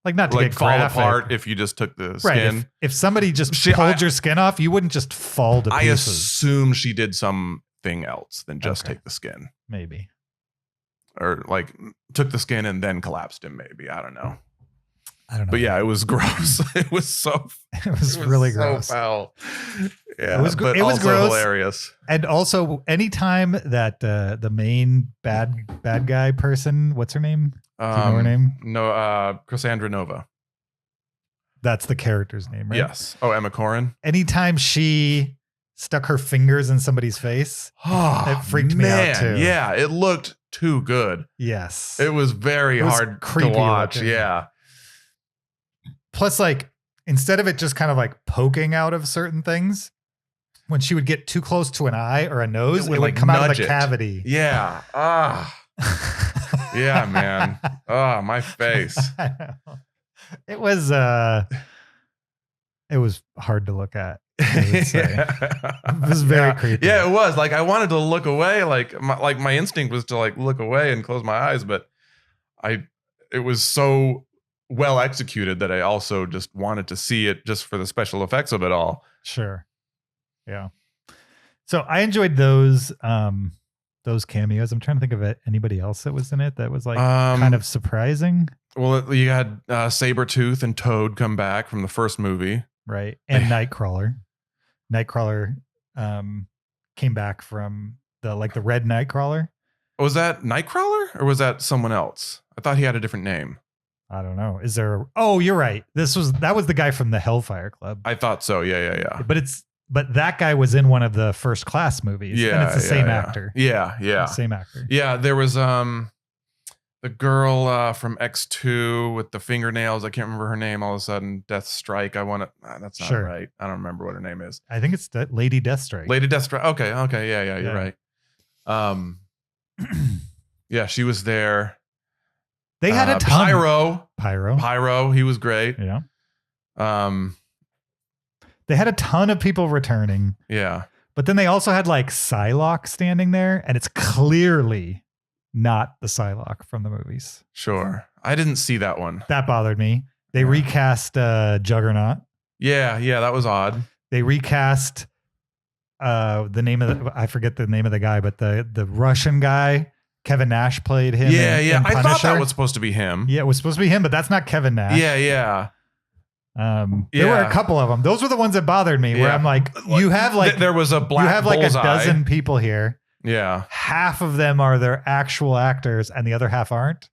Like not to Like get fall graphic. apart if you just took the Right. skin? If somebody just She- pulled I- your skin off, you wouldn't just fall to I pieces. assume she did something else than just Okay. take the skin. Maybe. Or like took the skin and then collapsed him, maybe. I don't know. I don't know. But yeah, it was gross. It was so it was really so gross. foul. Yeah, It was but it was also gross. hilarious. And also, anytime that the main bad guy person, what's her name? Do you know her name? No, Cassandra Nova. That's the character's name, right? Yes. Oh, Emma Corrin. Anytime she stuck her fingers in somebody's face, it freaked me out too. Yeah, it looked too good. Yes. It was very It was hard to creepy watch. looking. Yeah. Plus, like, instead of it just kind of like poking out of certain things, when she would get too close to an eye or a nose, it would like come out of nudge the it. cavity. Yeah. Yeah, man. My face. I know. It was hard to look at. I would say. It was very creepy. Yeah, it was. Like I wanted to look away. Like my instinct was to like look away and close my eyes, but it was so well executed that I also just wanted to see it just for the special effects of it all. Sure. Yeah. So I enjoyed those cameos. I'm trying to think of anybody else that was in it that was like kind of surprising. Well, you had Sabretooth and Toad come back from the first movie. Right. And Nightcrawler. Nightcrawler came back from the red Nightcrawler. Was that Nightcrawler or was that someone else? I thought he had a different name. I don't know. Is there Oh, you're right. That was the guy from the Hellfire Club. I thought so. Yeah. But that guy was in one of the First Class movies. Yeah. And it's the same yeah. actor. Yeah. Same actor. Yeah, there was the girl from X2 with the fingernails. I can't remember her name. All of a sudden, Deathstrike. That's not Sure. right. I don't remember what her name is. I think it's Lady Deathstrike. Lady Deathstrike. Okay. Yeah, you're Yeah. right. Yeah, she was there. They had a ton. Pyro. He was great. Yeah. Um, They had a ton of people returning. yeah. But then they also had like Psylocke standing there, and it's clearly not the Psylocke from the movies. Sure. I didn't see that one. That bothered me. They recast Juggernaut. Yeah, that was odd. They recast I forget the name of the guy, but the Russian guy, Kevin Nash played him. Yeah. in I thought Punisher. that was supposed to be him. Yeah, it was supposed to be him, but that's not Kevin Nash. Yeah. There were a couple of them. Those were the ones that bothered me. Where Yeah. I'm like, you have like there was a black you have like bullseye. a dozen people here. Yeah. Half of them are their actual actors, and the other half aren't.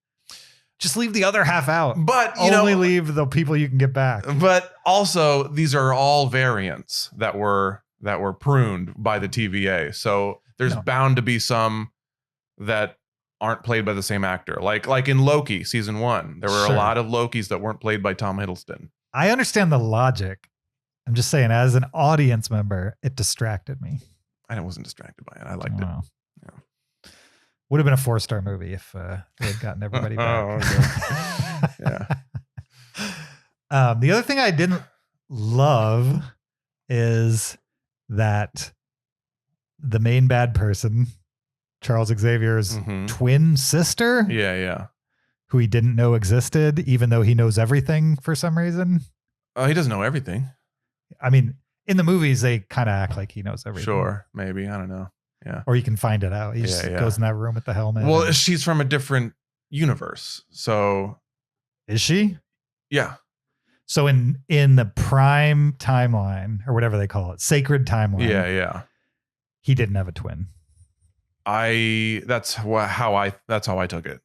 Just leave the other half out. But only leave the people you can get back. But also, these are all variants that were pruned by the TVA. So there's bound to be some that aren't played by the same actor. Like in Loki season 1, there were a lot of Lokis that weren't played by Tom Hiddleston. I understand the logic. I'm just saying, as an audience member, it distracted me. I wasn't distracted by it. I liked it. Yeah. Would have been a 4-star movie if they had gotten everybody back. Okay. Yeah. The other thing I didn't love is that the main bad person, Charles Xavier's twin sister, Yeah. who he didn't know existed, even though he knows everything for some reason. He doesn't know everything. I mean, in the movies, they kind of act like he knows everything. Sure, maybe. I don't know. Yeah. Or you can find it out. He just goes in that room with the helmet. Well, she's from a different universe. So. Is she? Yeah. So in the prime timeline, or whatever they call it, sacred timeline. Yeah. He didn't have a twin. That's how I took it.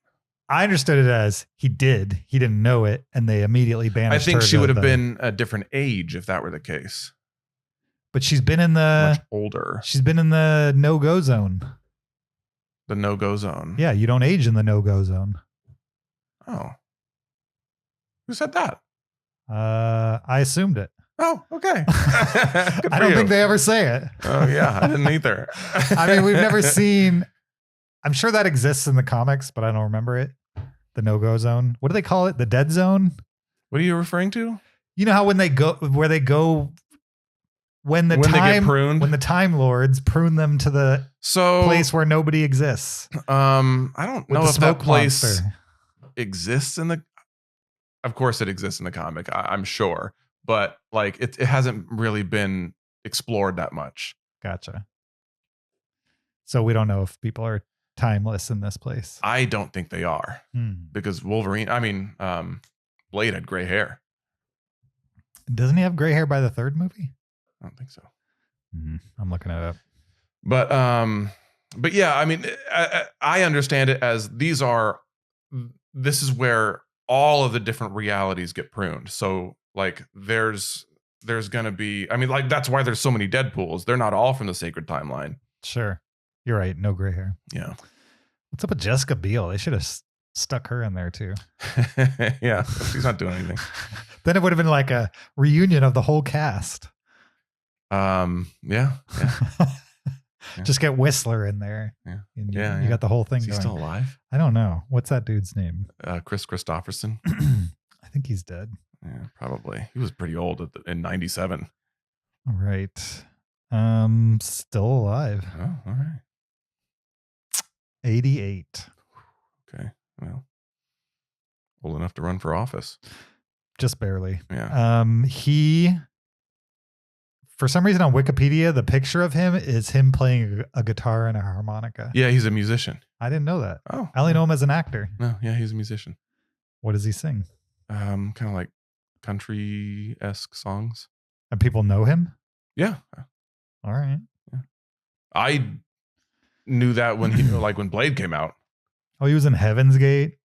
I understood it as he didn't know it, and they immediately banished her. I think she would have been a different age if that were the case. But she's been in the much older. She's been in the no-go zone. The no-go zone. Yeah, you don't age in the no-go zone. Oh. Who said that? I assumed it. Oh, okay. I don't think they ever say it. Oh, yeah. I didn't either. I mean, we've never seen. I'm sure that exists in the comics, but I don't remember it. The no-go zone. What do they call it? The dead zone? What are you referring to? You know how when they go when they get pruned, when the Time Lords prune them to the place where nobody exists. I don't know if that place exists in the. Of course, it exists in the comic. I'm sure, but like it hasn't really been explored that much. Gotcha. So we don't know if people are timeless in this place. I don't think they are because Wolverine. I mean, Blade had gray hair. Doesn't he have gray hair by the third movie? I don't think so. I'm looking it up. But yeah, I mean, I understand it as this is where all of the different realities get pruned. So like there's going to be, I mean, like that's why there's so many Deadpools. They're not all from the sacred timeline. Sure. You're right. No gray hair. Yeah. What's up with Jessica Biel? They should have stuck her in there too. Yeah. She's not doing anything. Then it would have been like a reunion of the whole cast. Yeah. Just get Whistler in there. Yeah. You got the whole thing Is he going. still alive? I don't know. What's that dude's name? Chris Christopherson. I think he's dead. Yeah, probably. He was pretty old in 97. All right. Still alive. Oh, all right. 88. Okay. Well, old enough to run for office. Just barely. Yeah. He, for some reason on Wikipedia, the picture of him is him playing a guitar and a harmonica. Yeah, he's a musician. I didn't know that. Oh. I only know him as an actor. No, yeah, he's a musician. What does he sing? Kind of like country-esque songs. And people know him? Yeah. All right. Yeah. I knew that when when Blade came out. Oh, he was in Heaven's Gate.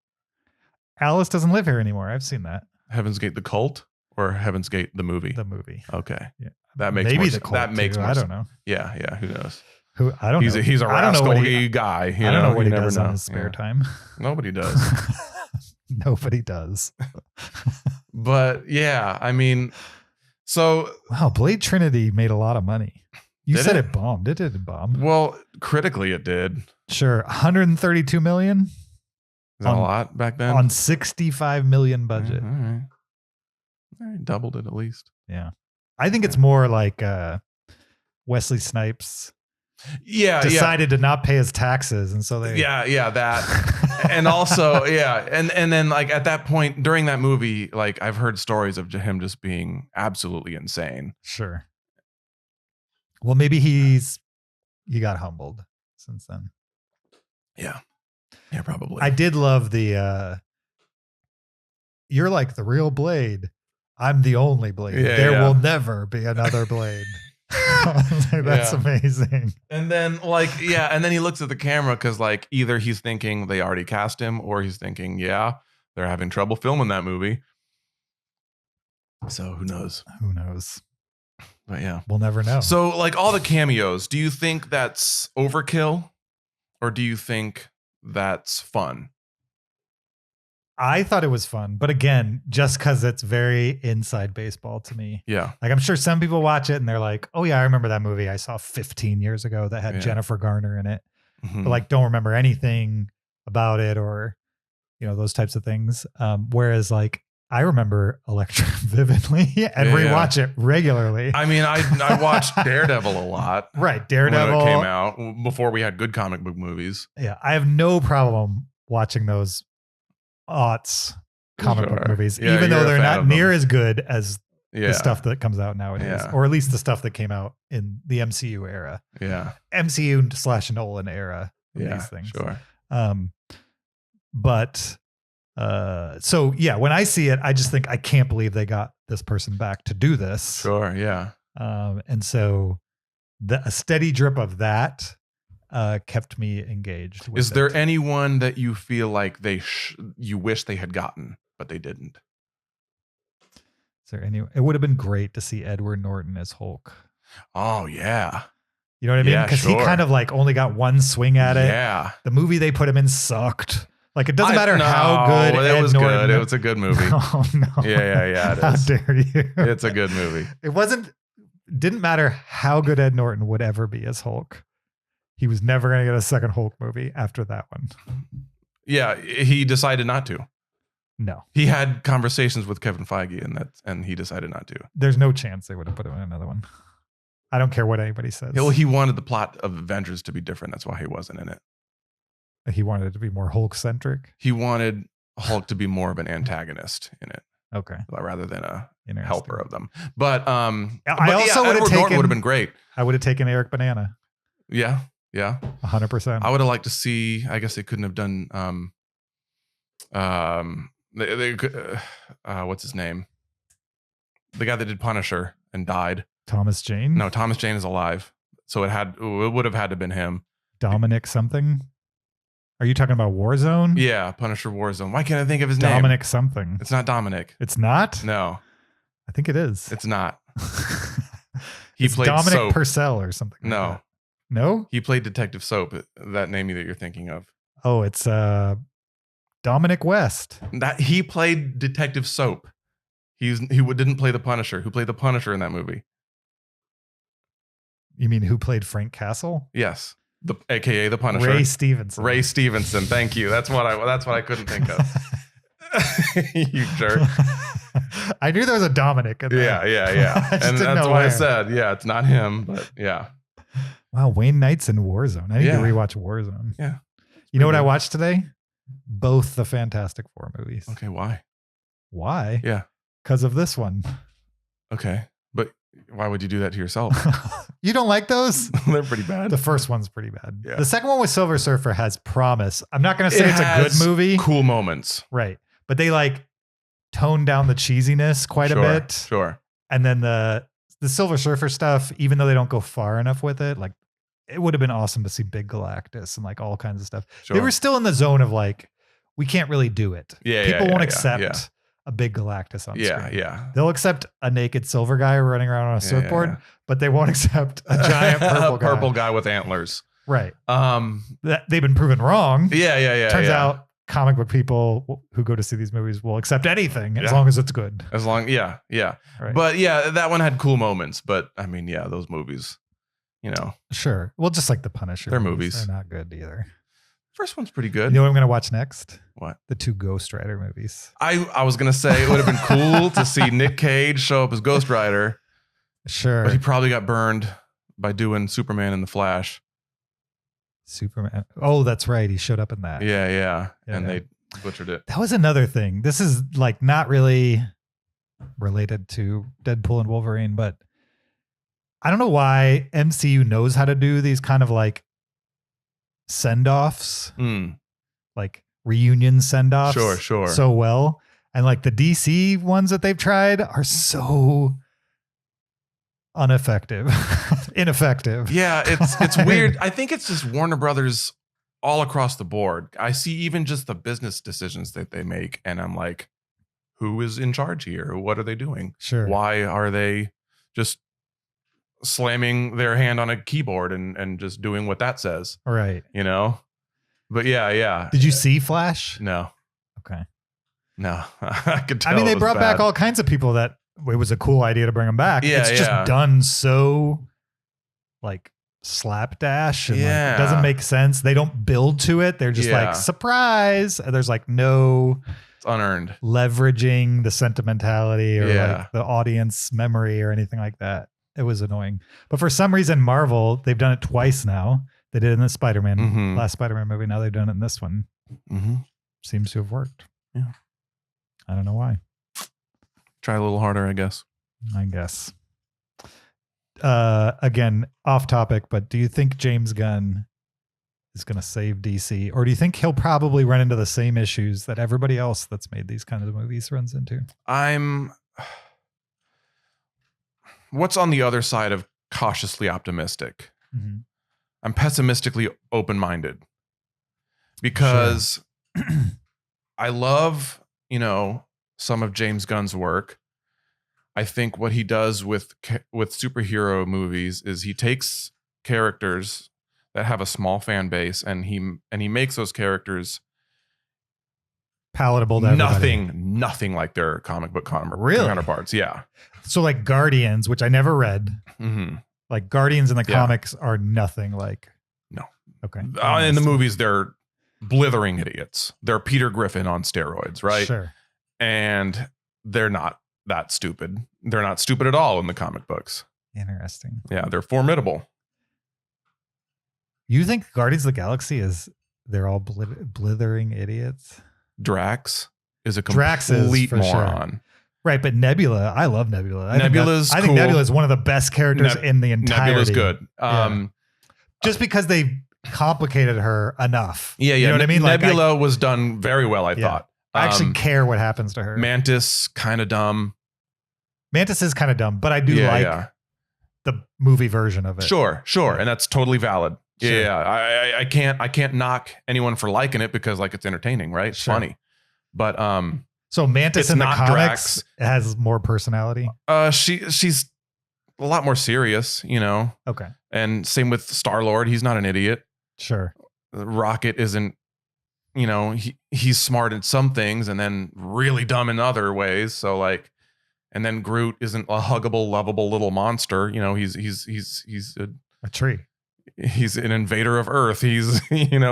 Alice doesn't live here anymore. I've seen that. Heaven's Gate the cult or Heaven's Gate the movie? The movie. Okay. Yeah. That makes maybe more the cult that makes too. more I don't know. Yeah, who knows? Who I don't know. He's a rascal guy. I don't know what he does on his spare time. Nobody does. Nobody does. But yeah, I mean, so wow, Blade Trinity made a lot of money. You Did said it? it bombed. It didn't bomb. Well, critically it did. Sure. 132 million Is that a lot back then? on 65 million budget. All right. Doubled it at least. Yeah. I think it's more like Wesley Snipes decided to not pay his taxes. And so they. Yeah, that. And also, and then like at that point during that movie, like I've heard stories of him just being absolutely insane. Sure. Well, maybe he got humbled since then. Yeah. Yeah, probably. I did love the you're like the real Blade. I'm the only Blade. There will never be another Blade. That's amazing. And then and then he looks at the camera because like either he's thinking they already cast him or he's thinking, they're having trouble filming that movie. So who knows? Who knows? But yeah. We'll never know. So like all the cameos, do you think that's overkill or do you think that's fun? I thought it was fun, but again, just because it's very inside baseball to me. Yeah. Like I'm sure some people watch it and they're like, oh yeah, I remember that movie I saw 15 years ago that had Jennifer Garner in it, but like don't remember anything about it or, those types of things. Whereas like I remember Elektra vividly and rewatch it regularly. I mean, I watched Daredevil a lot. Right. Daredevil when it came out before we had good comic book movies. Yeah. I have no problem watching those aughts comic book movies, even though they're not near as good as Yeah. the stuff that comes out nowadays, Yeah. or at least the stuff that came out in the MCU era, Yeah. MCU / Nolan era of Yeah. these things. Sure. But so yeah, when I see it, I just think I can't believe they got this person back to do this. Sure. Yeah. And so a steady drip of that kept me engaged. With Is there it. anyone that you feel like you wish they had gotten, but they didn't? Is there any? It would have been great to see Edward Norton as Hulk. Oh yeah. You know what I mean? Yeah, Because he sure. kind of like only got one swing at it. Yeah. The movie they put him in sucked. Like it doesn't matter how good it was Norton. good. It was a good movie. Oh no. Yeah. It How is. dare you? It's a good movie. It didn't matter how good Ed Norton would ever be as Hulk. He was never going to get a second Hulk movie after that one. Yeah, he decided not to. No. He had conversations with Kevin Feige, and he decided not to. There's no chance they would have put him in another one. I don't care what anybody says. He wanted the plot of Avengers to be different. That's why he wasn't in it. He wanted it to be more Hulk-centric. He wanted Hulk to be more of an antagonist in it, Okay. rather than a Interesting. helper of them. But I also would have Edward Norton taken- would have been great. I would have taken Eric Banana. Yeah. 100%. I would have liked to see. I guess they couldn't have done. They could. What's his name? The guy that did Punisher and died. Thomas Jane? No, Thomas Jane is alive. So it would have had to been him. Dominic something? Are you talking about Warzone? Yeah, Punisher Warzone. Why can't I think of his name? Dominic something. It's not Dominic. It's not? No, I think it is. it's not. He It's played Dominic Soap. Purcell or something. like No. that. No? He played Detective Soap. That name that you're thinking of. Oh, it's Dominic West. That he played Detective Soap. Didn't play the Punisher. Who played the Punisher in that movie? You mean who played Frank Castle? Yes, AKA the Punisher. Ray Stevenson. Ray Stevenson. Thank you. That's what I couldn't think of. You jerk. I knew there was a Dominic in there. Yeah. I just And didn't that's know why I where. said, yeah, it's not him, but yeah. Wow, Wayne Knight's in Warzone. I need to Yeah. rewatch Warzone. Yeah. You know what I good. watched today? Both the Fantastic Four movies. Okay, why? Why? Yeah. Because of this one. Okay. But why would you do that to yourself? You don't like those? They're pretty bad. The first one's pretty bad. Yeah. The second one with Silver Surfer has promise. I'm not going to say It it's a has good movie. Cool moments. Right. But they like tone down the cheesiness quite Sure, a bit. Sure. And then the Silver Surfer stuff, even though they don't go far enough with it, like it would have been awesome to see Big Galactus and like all kinds of stuff. Sure. They were still in the zone of like, we can't really do it. Yeah, People yeah, won't yeah, accept yeah. a Big Galactus on Yeah, screen. yeah. They'll accept a naked silver guy running around on a Yeah, surfboard, yeah. but they won't accept a giant purple A guy. purple guy with antlers. Right. Yeah. They've been proven wrong. Yeah. Turns yeah. out comic book people who go to see these movies will accept anything as Yeah. long as it's good. As long, yeah. Right. But yeah, that one had cool moments. But I mean, yeah, those movies, Sure. Well, just like the Punisher. They're movies. They're not good either. first one's pretty You good. know what I'm going to watch next? What? The 2 Ghost Rider movies. I was gonna say it would have been cool to see Nick Cage show up as Ghost Rider, Sure. but he probably got burned by doing Superman and the Flash. Superman. Oh, that's right. He showed up in that. Yeah. And Yeah. they butchered it. That was another thing. This is like not really related to Deadpool and Wolverine, but I don't know why MCU knows how to do these kind of like send-offs, like reunion send-offs. Sure. So well. And like the DC ones that they've tried are so ineffective. Yeah, it's weird. I think it's just Warner Brothers all across the board. I see even just the business decisions that they make, and I'm like, who is in charge here? What are they doing? Sure. Why are they just slamming their hand on a keyboard and just doing what that says? Right. But yeah. Did you see Flash? No. Okay. No. I could tell. I mean, they it was brought back bad. all kinds of people that it was a cool idea to bring them back. Yeah, it's just yeah. done so like slapdash and like, Yeah. it doesn't make sense. They don't build to it. They're just Yeah. like surprise. And there's like no It's unearned. leveraging the sentimentality or Yeah. like the audience memory or anything like that. It was annoying. But for some reason, Marvel, they've done it twice now. They did it in the Spider-Man, Mhm. last Spider-Man movie. Now they've done it in this one. Mm-hmm. Seems to have worked. Yeah. I don't know why. Try a little harder, I guess. I guess. Again, off topic, but do you think James Gunn is going to save DC, or do you think he'll probably run into the same issues that everybody else that's made these kinds of movies runs into? What's on the other side of cautiously optimistic? Mm-hmm. I'm pessimistically open-minded because I love, some of James Gunn's work. I think what he does with superhero movies is he takes characters that have a small fan base and he makes those characters palatable to everybody. Nothing like their comic book Really? counterparts. Yeah. So like Guardians, which I never read, like Guardians in the comics are nothing like. No. Okay. In the movies, they're blithering idiots. They're Peter Griffin on steroids, right? Sure. And they're not that stupid. They're not stupid at all in the comic books. Interesting. Yeah, they're formidable. You think Guardians of the Galaxy they're all blithering idiots? Drax is a Drax is, complete for moron. Sure. Right, but Nebula, I love Nebula. I Nebula's think Nebula is one of the best characters in the entirety. Nebula's good. Just because they complicated her enough. Yeah. You know what I mean? Nebula was done very well, I thought. I actually care what happens to her. Mantis, kind of dumb. Mantis is kind of dumb, but I do like the movie version of it. Sure. And that's totally valid. Sure. Yeah. I can't knock anyone for liking it because like it's entertaining, right? It's funny. But so Mantis in the comics Drax. has more personality. She's a lot more serious, Okay. And same with Star-Lord. He's not an idiot. Sure. Rocket isn't, he's smart in some things and then really dumb in other ways. So like, and then Groot isn't a huggable, lovable little monster. He's A tree. He's an invader of Earth. He's,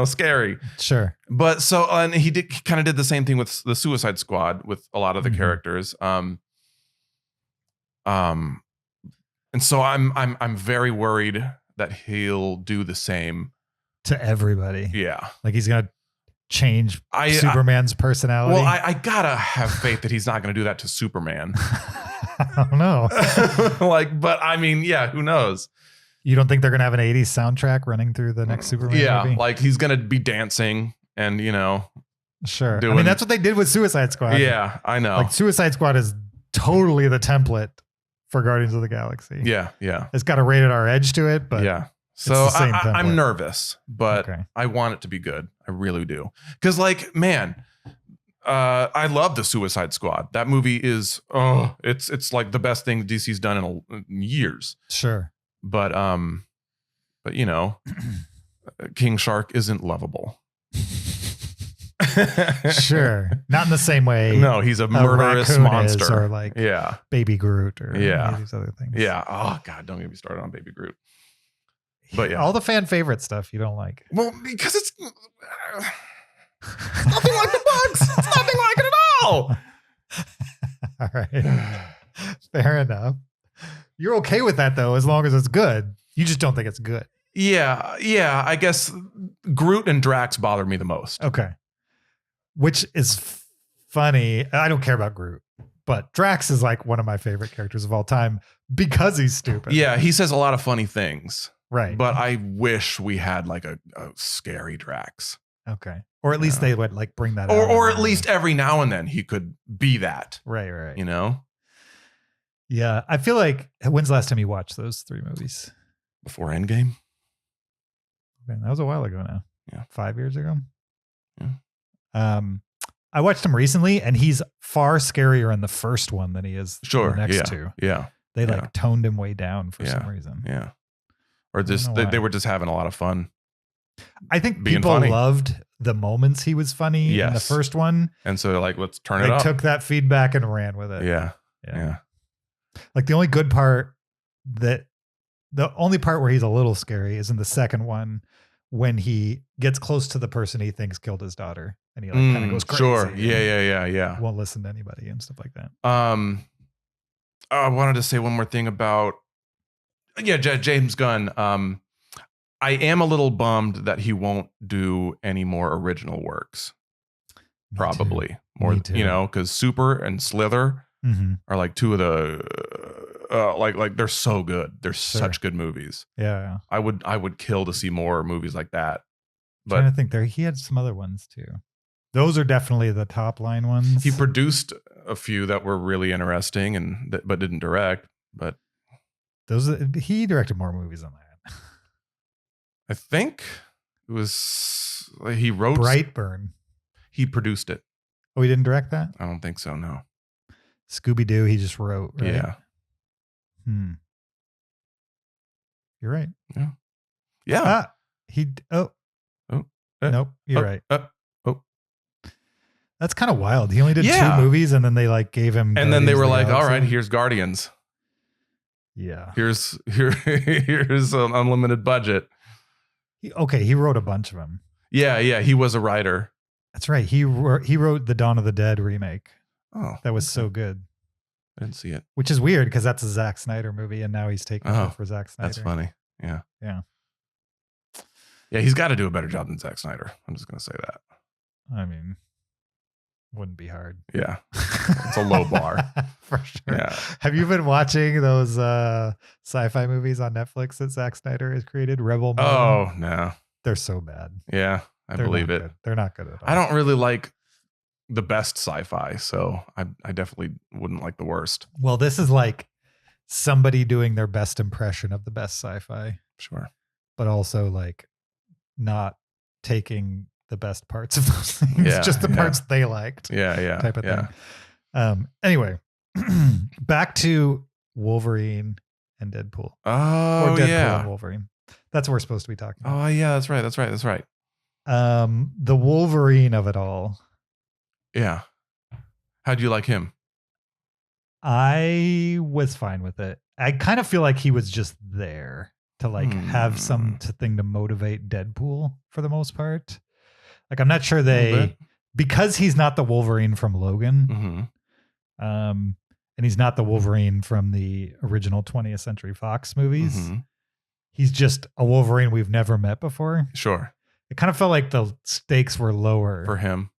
scary. Sure. But so, and he kind of did the same thing with the Suicide Squad with a lot of the characters. And so I'm very worried that he'll do the same to everybody. Yeah. Like he's going to change Superman's personality. Well, I gotta have faith that he's not going to do that to Superman. I don't know. But I mean, yeah, who knows? You don't think they're going to have an 80s soundtrack running through the next Superman movie? Yeah, like he's going to be dancing and, Sure. I mean, that's what they did with Suicide Squad. Yeah, I know. Like Suicide Squad is totally the template for Guardians of the Galaxy. Yeah. It's got a rated R edge to it, but yeah. So I'm nervous, but I want it to be good. I really do. Because like, man, I love the Suicide Squad. That movie is, it's like the best thing DC's done in years. Sure. But King Shark isn't lovable. Sure. Not in the same way. No, he's a murderous monster. Or like Baby Groot or any of these other things. Yeah. Oh God, don't get me started on Baby Groot. But yeah. All the fan favorite stuff you don't like. Well, because it's nothing like the books. It's nothing like it at all. All right. Fair enough. You're okay with that though, as long as it's good. You just don't think it's good. Yeah. I guess Groot and Drax bother me the most. Okay. Which is funny. I don't care about Groot, but Drax is like one of my favorite characters of all time because he's stupid. Yeah, he says a lot of funny things. Right. But I wish we had like a scary Drax. Okay. Or at least they would like bring that or at least every now and then he could be that. Right. Yeah. I feel like, when's the last time you watched those 3 movies? Before Endgame? Man, that was a while ago now. Yeah. 5 years ago. Yeah. I watched him recently and he's far scarier in the first one than he is in the next 2. Yeah. They like toned him way down for some reason. Yeah. Or just they were just having a lot of fun. I think people loved the moments he was funny in the first one. And so like, let's turn it up. They took that feedback and ran with it. Yeah. Like the only good part the only part where he's a little scary is in the second one when he gets close to the person he thinks killed his daughter and he like kind of goes crazy. Sure. Yeah. Won't listen to anybody and stuff like that. I wanted to say one more thing about James Gunn. I am a little bummed that he won't do any more original works. Probably more, because Super and Slither Mm-hmm. are like two of the like they're so good. They're such good movies. Yeah. I would kill to see more movies like that. Trying But to think, he had some other ones too. Those are definitely the top line ones. he produced a few that were really interesting but didn't direct. But he directed more movies than that. I think it was he wrote Brightburn. He produced it. Oh, he didn't direct that? I don't think so. No. Scooby-Doo, he just wrote, right? Yeah. You're right. Yeah. Yeah. Nope. You're right. Oh. That's kind of wild. He only did Yeah. 2 movies and then they like gave him. And then they Guardians were of the like, all Galaxy. right, here's Guardians. Yeah. Here's an unlimited budget. He wrote a bunch of them. Yeah. He was a writer. That's right. He wrote the Dawn of the Dead remake. Oh, That was okay. so good. I didn't see it. Which is weird because that's a Zack Snyder movie and now he's taking over for Zack Snyder. That's funny. Yeah. Yeah. Yeah, he's got to do a better job than Zack Snyder. I'm just going to say that. I mean, wouldn't be hard. Yeah. It's a low bar. For sure. Yeah. Have you been watching those sci-fi movies on Netflix that Zack Snyder has created? Rebel Moon? Oh, no. They're so bad. Yeah, I They're believe not it. good. They're not good at all. I don't really like the best sci-fi, so I definitely wouldn't like the worst. Well, this is like somebody doing their best impression of the best sci-fi, Sure. but also like not taking the best parts of those things, Yeah, just the yeah. parts they liked. Yeah. Type of yeah. thing. Anyway, back to Wolverine and Deadpool. Oh, Or Deadpool yeah. and Wolverine. That's what we're supposed to be talking about. Oh, yeah. That's right. The Wolverine of it all. Yeah. How'd you like him? I was fine with it. I kind of feel like he was just there to like have something to motivate Deadpool for the most part. Like, I'm not sure because he's not the Wolverine from Logan. Mm-hmm. And he's not the Wolverine from the original 20th Century Fox movies. Mm-hmm. He's just a Wolverine we've never met before. Sure. It kind of felt like the stakes were lower For him.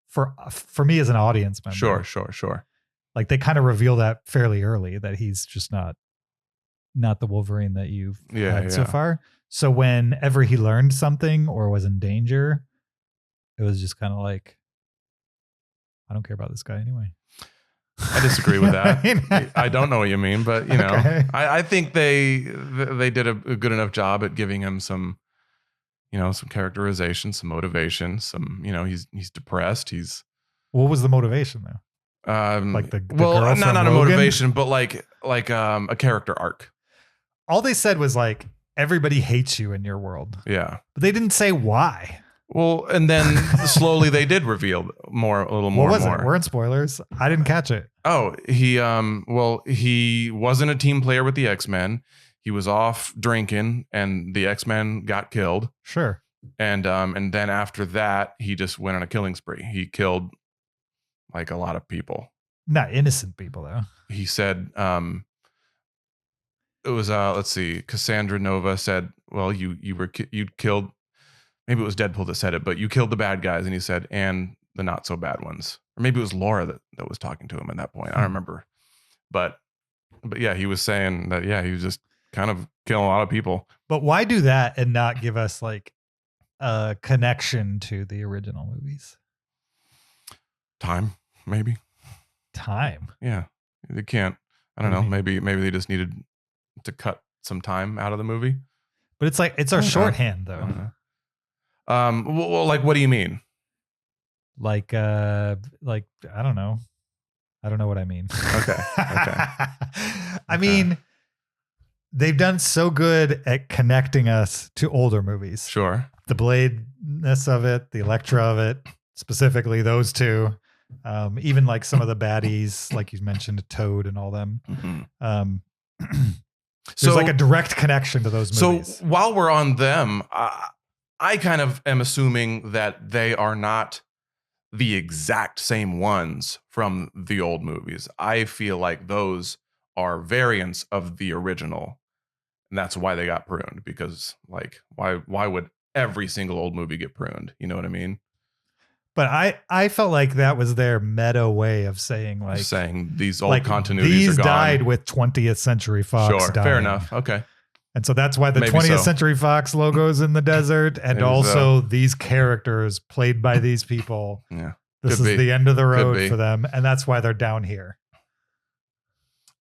for me as an audience member. Sure. Like they kind of reveal that fairly early that he's just not the Wolverine that you've had so far. So whenever he learned something or was in danger, it was just kind of like, I don't care about this guy anyway. I disagree with that. I mean- I don't know what you mean, but you know, Okay. I think they did a good enough job at giving him some, some characterization, some motivation, some, he's depressed. He's What was the motivation though? Like the girl not from a Logan? motivation, but like a character arc. All they said was like, everybody hates you in your world, Yeah. but they didn't say why. Well, and then slowly they did reveal a little more. What was and more. it? Weren't spoilers. I didn't catch it. Oh, he wasn't a team player with the X-Men. He was off drinking, and the X-Men got killed. Sure. And then after that, he just went on a killing spree. He killed like a lot of people. Not innocent people though. He said, it was let's see, Cassandra Nova said, well, you killed. Maybe it was Deadpool that said it, but you killed the bad guys, and he said, and the not so bad ones. Or maybe it was Laura that was talking to him at that point. I don't remember. But yeah, he was saying that, yeah, he was just kind of killing a lot of people. But why do that and not give us like a connection to the original movies? Time, maybe. Time. Yeah. They can't. I don't know. Maybe they just needed to cut some time out of the movie. But it's like it's our shorthand I though. don't know. Well, like, what do you mean? Like I don't know. I don't know what I mean. Okay. I mean, they've done so good at connecting us to older movies. Sure. The Blade-ness of it, the Elektra of it, specifically those two. Even like some of the baddies, like you mentioned, Toad and all them. Mm-hmm. There's like a direct connection to those movies. So while we're on them, I kind of am assuming that they are not the exact same ones from the old movies. I feel like those are variants of the original, and that's why they got pruned. Because like, why would every single old movie get pruned? You know what I mean? But I felt like that was their meta way of saying like saying these old like continuities these are gone. died with 20th Century Fox. Sure, dying. fair enough. Okay. And so that's why the Maybe 20th so. Century Fox logo's in the desert, and Maybe also these characters played by these people. Yeah. This Could is be. the end of the Could road be. for them, and that's why they're down here.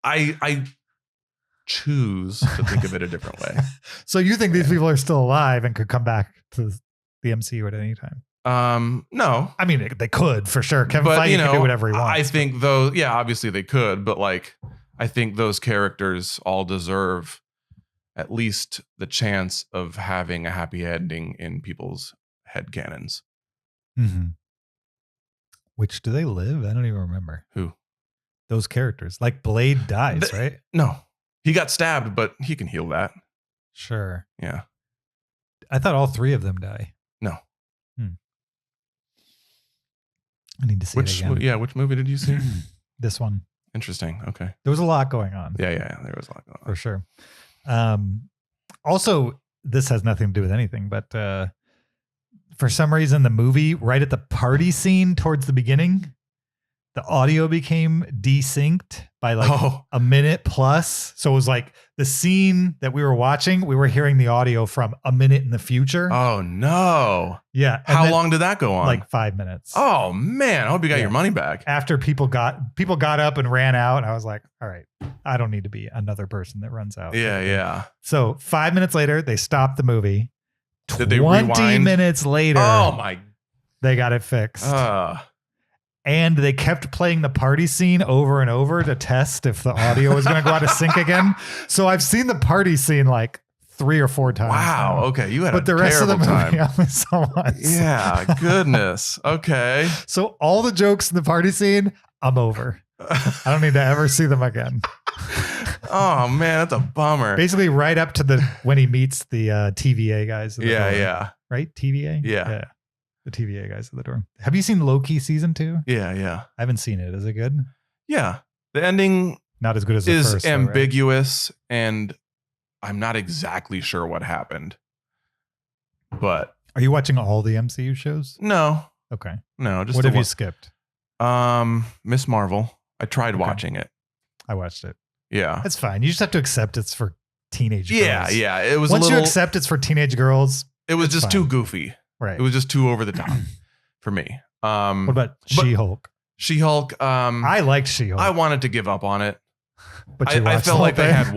I choose to think of it a different way. So you think these people are still alive and could come back to the MCU at any time? No. I mean, they could for sure. Kevin But Feige you know, can do whatever he wants. I think though, yeah, obviously they could, but like I think those characters all deserve at least the chance of having a happy ending in people's head canons. Mhm. Which do they live? I don't even remember. Who? Those characters. Like Blade dies, right? No. He got stabbed, but he can heal that. Sure. Yeah. I thought all three of them die. No. I need to see it again. Which movie did you see? This one. Interesting. Okay. There was a lot going on. Yeah, there was a lot going on. For sure. Also, this has nothing to do with anything, but for some reason, the movie, right at the party scene towards the beginning, the audio became desynced by like a minute plus. So it was like the scene that we were watching, we were hearing the audio from a minute in the future. Oh no. Yeah. How long did that go on? Like 5 minutes. Oh man, I hope you got your money back. After people got up and ran out, I was like, all right, I don't need to be another person that runs out. Yeah. So 5 minutes later, they stopped the movie. Did they 20 rewind? minutes later, Oh my. they got it fixed. And they kept playing the party scene over and over to test if the audio was going to go out of sync again. So I've seen the party scene like 3 or 4 times. Wow. now. Okay. You had But a the rest of the terrible movie time. I only saw once. Yeah. Goodness. Okay. So all the jokes in the party scene, I'm over. I don't need to ever see them again. Oh man, that's a bummer. Basically, right up to when he meets the TVA guys. At the door. Yeah. Right? TVA? Yeah. The TVA guys at the door. Have you seen Loki season 2? Yeah. I haven't seen it. Is it good? Yeah. The ending Not as good as the is first. though, right? ambiguous, and I'm not exactly sure what happened. But Are you watching all the MCU shows? no, Okay. just What the have you one- skipped? Miss Marvel. I tried Okay. watching it. I watched it. Yeah. That's fine. You just have to accept it's for teenage Yeah. girls. It was Once a little. you accept it's for teenage girls, it was it's just fine. too goofy. right. It was just too over the top for me. What about but- She-Hulk? She-Hulk. I liked She-Hulk. I wanted to give up on it. but you I watched felt the like whole they thing?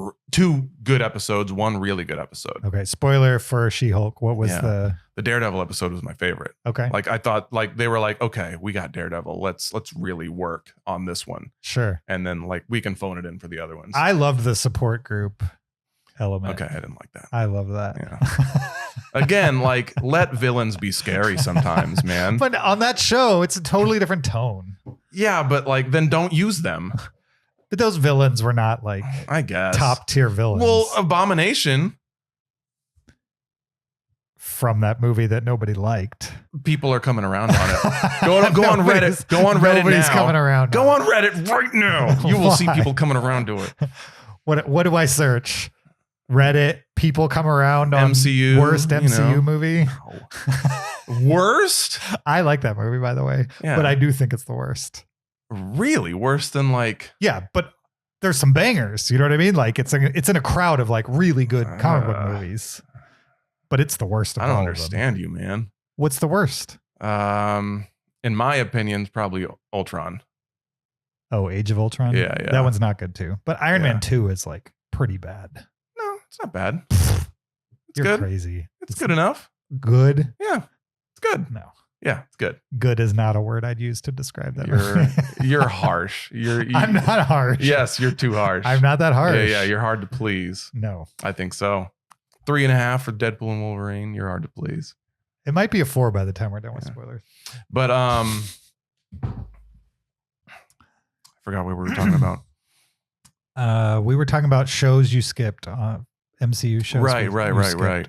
had two good episodes, one really good episode. Okay. Spoiler for She-Hulk. What was Yeah. The Daredevil episode was my favorite. Okay. Like I thought, like they were like, okay, we got Daredevil. Let's really work on this one, Sure. and then like we can phone it in for the other ones. I loved the support group element. Okay, I didn't like that. I love that. Yeah. Again, like let villains be scary sometimes, man. But on that show, it's a totally different tone. Yeah, but like then don't use them. But those villains were not like I guess top tier villains. Well, Abomination. From that movie that nobody liked. People are coming around on it. Go on Nobody's- Reddit. Go on Reddit Nobody's now. coming around. Go on Reddit right now. You will see Why? people coming around to it. What do I search? Reddit. People come around on MCU, worst you MCU know. movie. Worst? I like that movie, by the way, Yeah. but I do think it's the worst. Really worse than like Yeah, but there's some bangers. You know what I mean? Like it's in a crowd of like really good comic book movies, but it's the worst. Of I don't all of them. understand you, man. What's the worst? In my opinion, it's probably Ultron. Oh, Age of Ultron. Yeah. That one's not good too. But Iron Yeah. Man 2 is like pretty bad. No, it's not bad. It's You're good. crazy. It's good enough. Good? Yeah, it's good. No. Yeah, it's good. Good is not a word I'd use to describe that movie. You're harsh. I'm not harsh. Yes, you're too harsh. I'm not that harsh. Yeah, you're hard to please. No. I think so. 3.5 for Deadpool and Wolverine. You're hard to please. It might be a 4 by the time we're done with Yeah. spoilers. But I forgot what we were talking about. We were talking about shows you skipped. MCU shows. Right.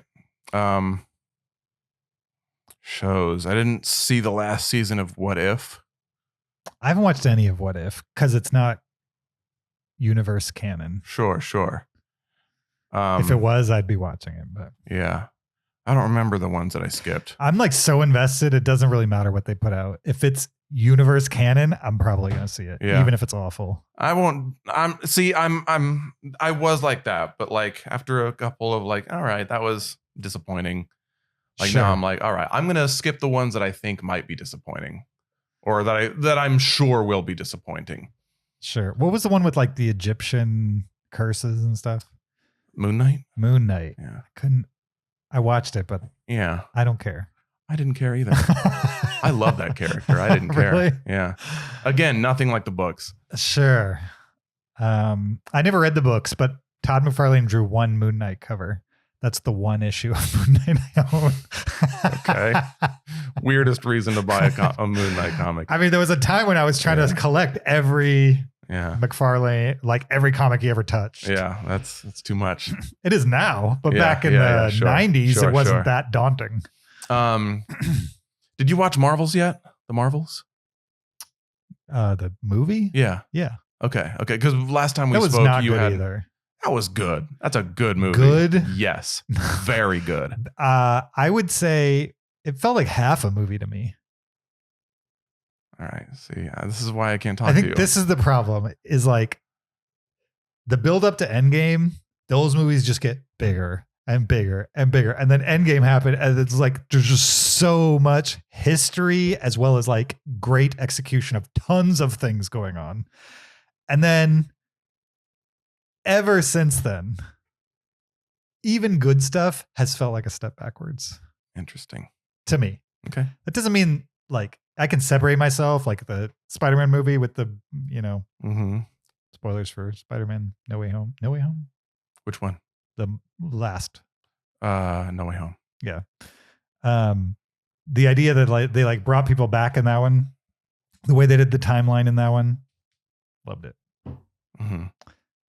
Shows. I didn't see the last season of What If. I haven't watched any of What If because it's not universe canon. Sure. If it was, I'd be watching it. But Yeah. I don't remember the ones that I skipped. I'm like so invested, it doesn't really matter what they put out. If it's universe canon, I'm probably gonna see it, Yeah. even if it's awful. I won't. I was like that, but like after a couple of like, all right, that was disappointing. Like Sure. now I'm like, all right, I'm gonna skip the ones that I think might be disappointing, or that I'm sure will be disappointing. Sure. What was the one with like the Egyptian curses and stuff? Moon Knight. Moon Knight. Yeah. I watched it, but Yeah. I don't care. I didn't care either. I love that character. I didn't care. Really? Yeah. Again, nothing like the books. Sure. I never read the books, but Todd McFarlane drew one Moon Knight cover. That's the one issue of Moon Knight I own. Okay. Weirdest reason to buy a Moon Knight comic. I mean, there was a time when I was trying to collect every Yeah. McFarlane, like every comic he ever touched. Yeah. That's too much. It is now, but Yeah, back in yeah, the yeah, sure. 90s, Sure, it wasn't sure. that daunting. Did you watch Marvels yet? The Marvels? The movie? Yeah. Yeah. Okay. Okay. Because last time we That was spoke, not you good had either. that was good. That's a good movie. Good? Yes. Very good. I would say it felt like half a movie to me. All right. See, this is why I can't talk I to you. think this is the problem is like the build up to Endgame, those movies just get bigger and bigger and bigger. And then Endgame happened and it's like there's just so much history as well as like great execution of tons of things going on. And then ever since then, even good stuff has felt like a step backwards Interesting. to me. Okay. That doesn't mean like I can separate myself, like the Spider-Man movie with the, Mm-hmm. spoilers for Spider-Man No Way Home. No Way Home? Which one? The last. No Way Home. Yeah. The idea that like they like brought people back in that one, the way they did the timeline in that one, loved it. Mm-hmm.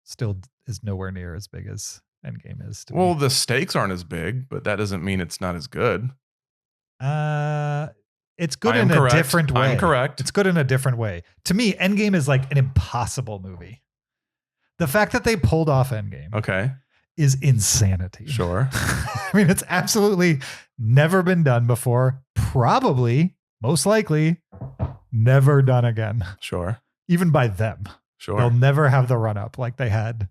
Still is nowhere near as big as Endgame is. To Well, me. the stakes aren't as big, but that doesn't mean it's not as good. It's good I am in correct. a different way. I'm correct. It's good in a different way. To me, Endgame is like an impossible movie. The fact that they pulled off Endgame Okay. is insanity. Sure. I mean, it's absolutely never been done before. Probably, most likely, never done again, Sure. even by them. Sure. They'll never have the run up like they had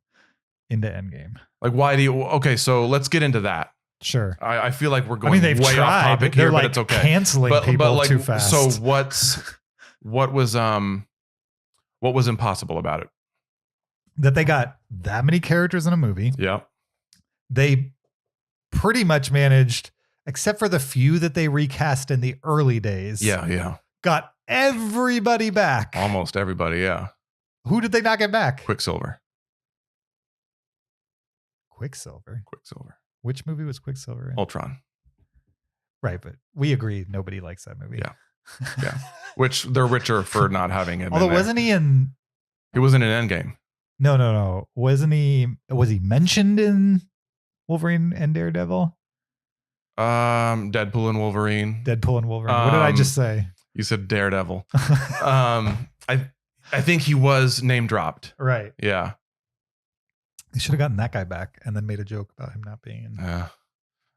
into Endgame. Like, why do you? Okay, so let's get into that. Sure. I feel like we're I going mean, they've way tried. off topic They're here, like but it's okay. canceling people like, too fast. So what was impossible about it? That they got that many characters in a movie. Yeah. They pretty much managed, except for the few that they recast in the early days. Yeah. Yeah. Got everybody back. Almost everybody. Yeah. Who did they not get back? Quicksilver. Quicksilver. Which movie was Quicksilver in? Ultron. Right, but we agree nobody likes that movie. Yeah. Yeah. Which they're richer for not having him. Although in there. wasn't he in? He wasn't in Endgame. No. Wasn't he? Was he mentioned in Wolverine and Daredevil? Deadpool and Wolverine. Deadpool and Wolverine. What did I just say? You said Daredevil. I think he was name dropped. Right. Yeah. They should have gotten that guy back and then made a joke about him not being in.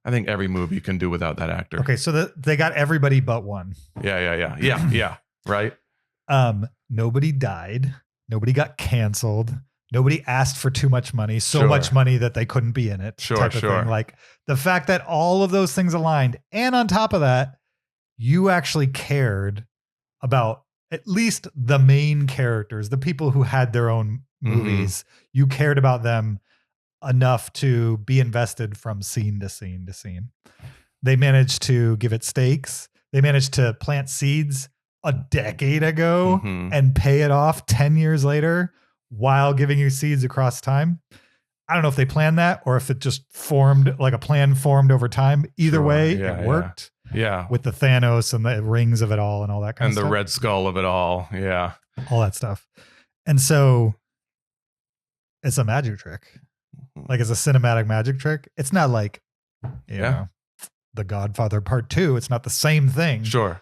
I think every movie can do without that actor. Okay, so they got everybody but one. Yeah. Right. Nobody died. Nobody got canceled. Nobody asked for too much money. So Sure. much money that they couldn't be in it. Sure, type of sure. thing. Like the fact that all of those things aligned, and on top of that, you actually cared about at least the main characters, the people who had their own movies. You cared about them enough to be invested from scene to scene to scene. They managed to give it stakes. They managed to plant seeds a decade ago Mhm. and pay it off 10 years later while giving you seeds across time. I don't know if they planned that or if it just formed, like a plan formed over time. Either Sure. way, Yeah, it worked Yeah. with the Thanos and the rings of it all and all that kind And of the stuff. Red Skull of it all. Yeah. All that stuff. And so it's a magic trick. Like it's a cinematic magic trick. It's not like, you know, The Godfather Part 2. It's not the same thing, Sure.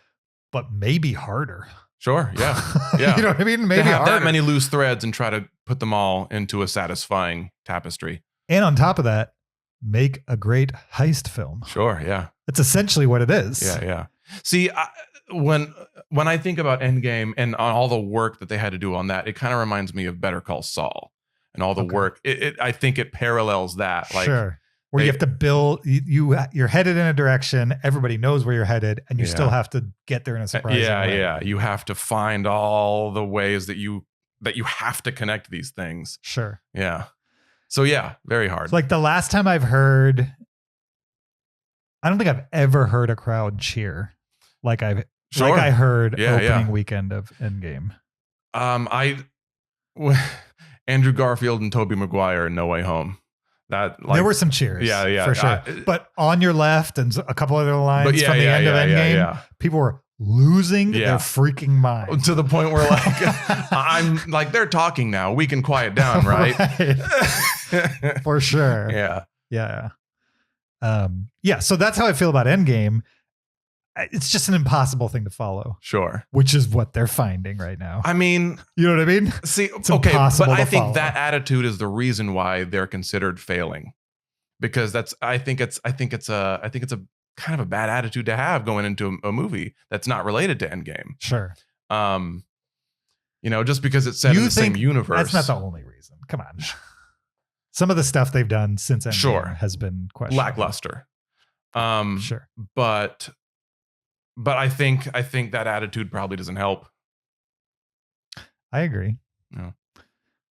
but maybe harder. Sure. Yeah. Yeah. You know what I mean? To Maybe have harder. that many loose threads and try to put them all into a satisfying tapestry. And on top of that, make a great heist film. Sure. Yeah. That's essentially what it is. Yeah. Yeah. See, when I think about Endgame and on all the work that they had to do on that, it kind of reminds me of Better Call Saul and all the work. I think it parallels that. Like, sure. Where you have to build, you're headed in a direction. Everybody knows where you're headed, and you still have to get there in a surprising way. Yeah. You have to find all the ways that you have to connect these things. Sure. Yeah. So yeah, very hard. So like the last time I've heard, I don't think I've ever heard a crowd cheer like I heard opening weekend of Endgame. Andrew Garfield and Tobey Maguire in No Way Home. That there were some cheers. Yeah, for sure. But on your left and a couple other lines from the end of Endgame, people were losing their freaking mind to the point where like I'm like, they're talking now. We can quiet down, right? For sure. Yeah. So that's how I feel about Endgame. It's just an impossible thing to follow. Sure. Which is what they're finding right now. I mean, you know what I mean? See, it's okay, but I think follow. that attitude is the reason why they're considered failing, because I think it's a kind of a bad attitude to have going into a movie that's not related to Endgame. Sure. Just because it's set in the same universe. That's not the only reason. Come on. Some of the stuff they've done since Endgame has been questionable. Lackluster. Sure. But I think that attitude probably doesn't help. I agree. No.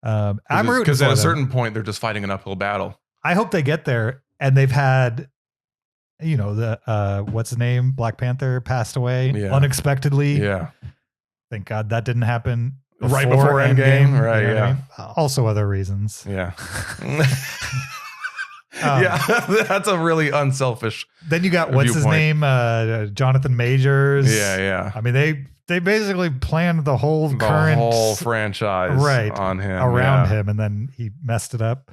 I'm rooting because for at a them. certain point they're just fighting an uphill battle. I hope they get there, and they've had, the what's the name? Black Panther passed away unexpectedly. Yeah. Thank God that didn't happen right before Endgame. Right. You know yeah. I mean? Also other reasons. Yeah. That's a really unselfish. Then you got what's his name, Jonathan Majors. Yeah. I mean, they basically planned the whole franchise on him around him, and then he messed it up.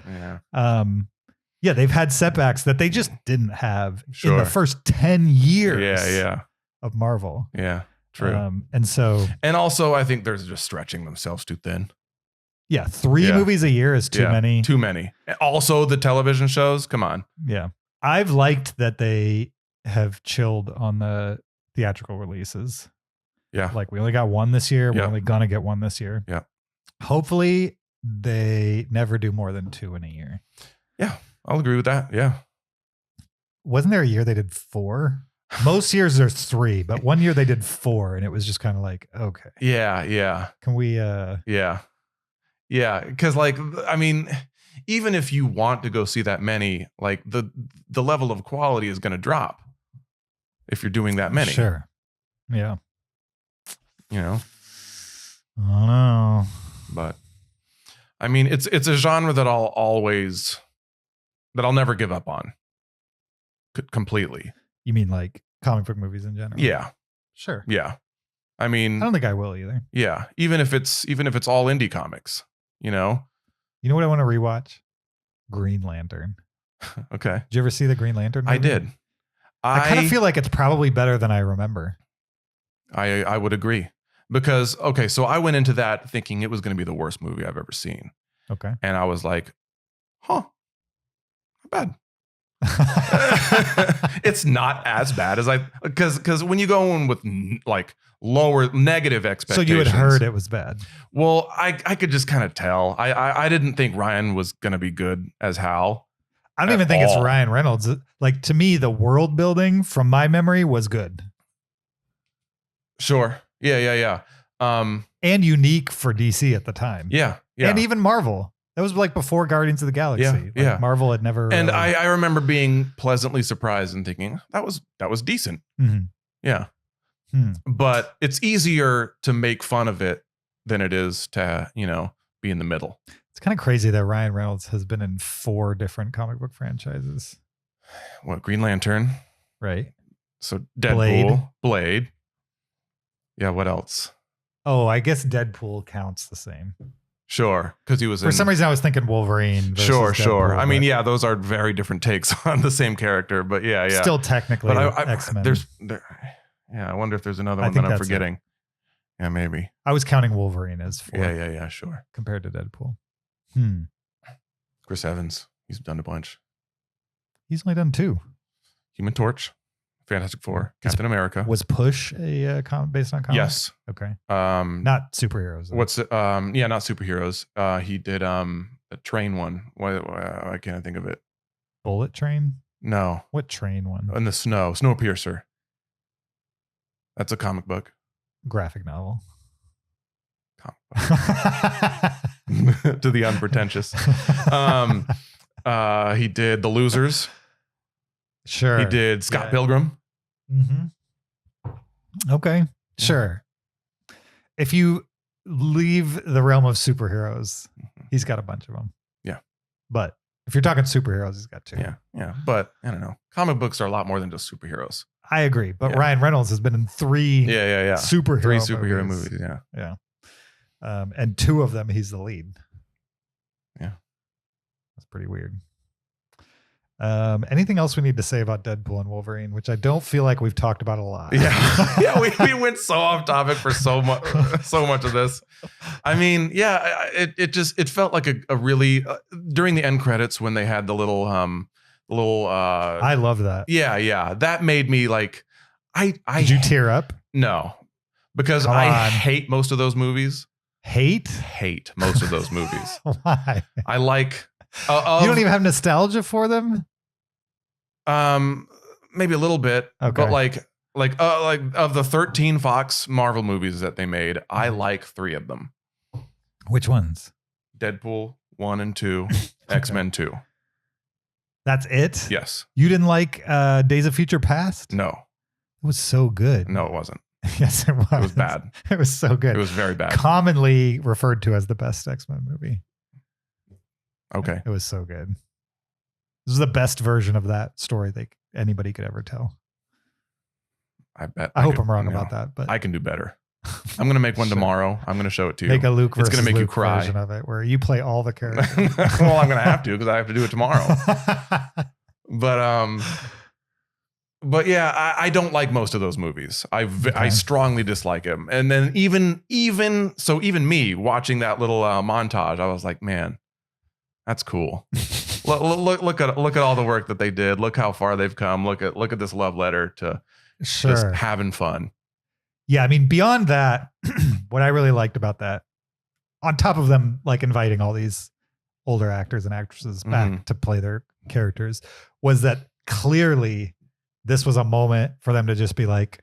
Yeah. They've had setbacks that they just didn't have in the first 10 years. Of Marvel. Yeah, true. And also I think they're just stretching themselves too thin. Yeah, 3 movies a year is too many. Too many. Also, the television shows. Come on. Yeah. I've liked that they have chilled on the theatrical releases. Yeah. Like we only got one this year. We're only going to get one this year. Yeah. Hopefully they never do more than 2 in a year. Yeah. I'll agree with that. Yeah. Wasn't there a year they did 4? Most years there's 3, but one year they did 4, and it was just kind of like, okay. Yeah. Can we Yeah, because even if you want to go see that many, like the level of quality is going to drop if you're doing that many. Sure. Yeah. I don't know. But I mean, it's a genre that I'll never give up on completely. You mean like comic book movies in general? Yeah. Sure. Yeah. I mean, I don't think I will either. Yeah. Even if it's all indie comics. You know what I want to rewatch? Green Lantern. Okay. Did you ever see the Green Lantern movie? I did. I kind of feel like it's probably better than I remember. I would agree. Because, so I went into that thinking it was going to be the worst movie I've ever seen. Okay. And I was like, not bad. It's not as bad as because when you go in with like lower negative expectations. So you had heard it was bad. Well, I could just kind of tell. I didn't think Ryan was going to be good as Hal. I don't even think it's Ryan Reynolds. Like, to me, the world building from my memory was good. Sure. Yeah. And unique for DC at the time. Yeah. And even Marvel. That was like before Guardians of the Galaxy. Yeah. Marvel had never. And I remember being pleasantly surprised and thinking that was decent. Mm-hmm. Yeah. But it's easier to make fun of it than it is to, be in the middle. It's kind of crazy that Ryan Reynolds has been in 4 different comic book franchises. What, Green Lantern? Right. So Deadpool, Blade. Yeah, what else? Oh, I guess Deadpool counts the same. Sure, because he was for some reason I was thinking Wolverine. Sure. Deadpool, I mean, yeah, those are very different takes on the same character, but yeah. Still technically X-Men. I wonder if there's another one that I'm forgetting. Yeah, maybe. I was counting Wolverine as 4. Yeah, sure. Compared to Deadpool. Chris Evans, he's done a bunch. He's only done 2. Human Torch, Fantastic Four, Captain America. Was Push a based on comics? Yes. Okay. Um, Not superheroes. Though. what's it? Yeah, not superheroes. He did a train one. Why can't I think of it? Bullet Train? No, What train one? in the snow, Snowpiercer. That's a comic book. Graphic novel. To the unpretentious. He did The Losers. Sure. He did Scott Yeah. Pilgrim. Mm-hmm. Okay. Sure. If you leave the realm of superheroes, he's got a bunch of them. Yeah. But if you're talking superheroes, he's got 2. Yeah. But I don't know. Comic books are a lot more than just superheroes. I agree. But Yeah. Ryan Reynolds has been in 3 Yeah. superhero 3 superhero movies. Yeah. Yeah. And 2 of them, he's the lead. Yeah. That's pretty weird. Anything else we need to say about Deadpool and Wolverine, which I don't feel like we've talked about a lot. Yeah. We went so off topic for so much of this. I mean, yeah, it felt like a really during the end credits when they had the little I love that. yeah, that made me like Did you tear up? No. Because Come I on. hate most of those movies. Hate Most of those movies. Why? I like You don't even have nostalgia for them? maybe a little bit, Okay. but like of the 13 Fox Marvel movies that they made, I like 3 of them. Which ones? Deadpool 1 and 2, X-Men 2. That's it? Yes. You didn't like Days of Future Past? No. It was so good. No, it wasn't. Yes, it was. It was bad. It was so good. It was very bad. Commonly referred to as the best X-Men movie. Okay. It was so good. This is the best version of that story anybody could ever tell. I bet. I hope could- I'm wrong no. about that, but I can do better. I'm going to make one Sure. tomorrow. I'm going to show it to you. make a Luke It's versus gonna make you Luke cry. version of it where you play all the characters. Well, I'm going to have to because I have to do it tomorrow. But yeah, I don't like most of those movies. I Okay. strongly dislike them. And then even me watching that little montage, I was like, man, that's cool. look at all the work that they did. Look how far they've come. Look at this love letter to Sure. just having fun. Yeah, I mean, beyond that, what I really liked about that, on top of them like inviting all these older actors and actresses back Mhm. to play their characters, was that clearly this was a moment for them to just be like,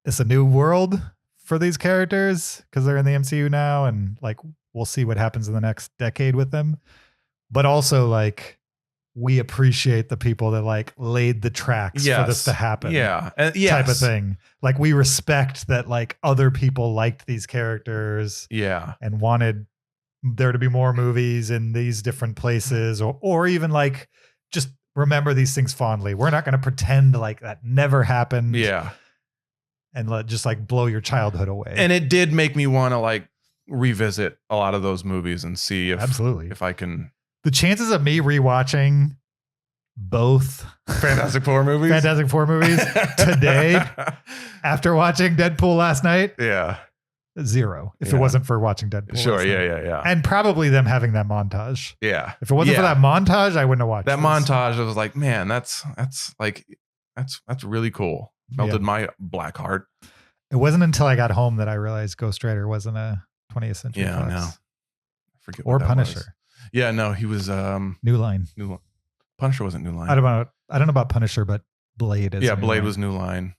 it's a new world for these characters because they're in the MCU now, and like we'll see what happens in the next decade with them. But also like we appreciate the people that like laid the tracks for this to happen. Yeah. Type of thing. Like we respect that like other people liked these characters Yeah. and wanted there to be more movies in these different places, or even like just remember these things fondly. We're not going to pretend like that never happened. Yeah. And just like blow your childhood away. And it did make me want to like revisit a lot of those movies and see Absolutely. if I can. The chances of me rewatching both Fantastic Four movies today after watching Deadpool last night, Yeah. 0. If Yeah. it wasn't for watching Deadpool. Sure. last night. Yeah. And probably them having that montage. Yeah. If it wasn't for that montage, I wouldn't have watched That this. montage, I was like, man, that's really cool. Melted my black heart. It wasn't until I got home that I realized Ghost Rider wasn't a 20th Century Yeah, Fox. no. I forget Or what that Punisher. was. Yeah, no, he was New Line. New Line. Punisher wasn't New Line. I don't know about Punisher, but Blade is. Yeah, New Blade Line. was New Line.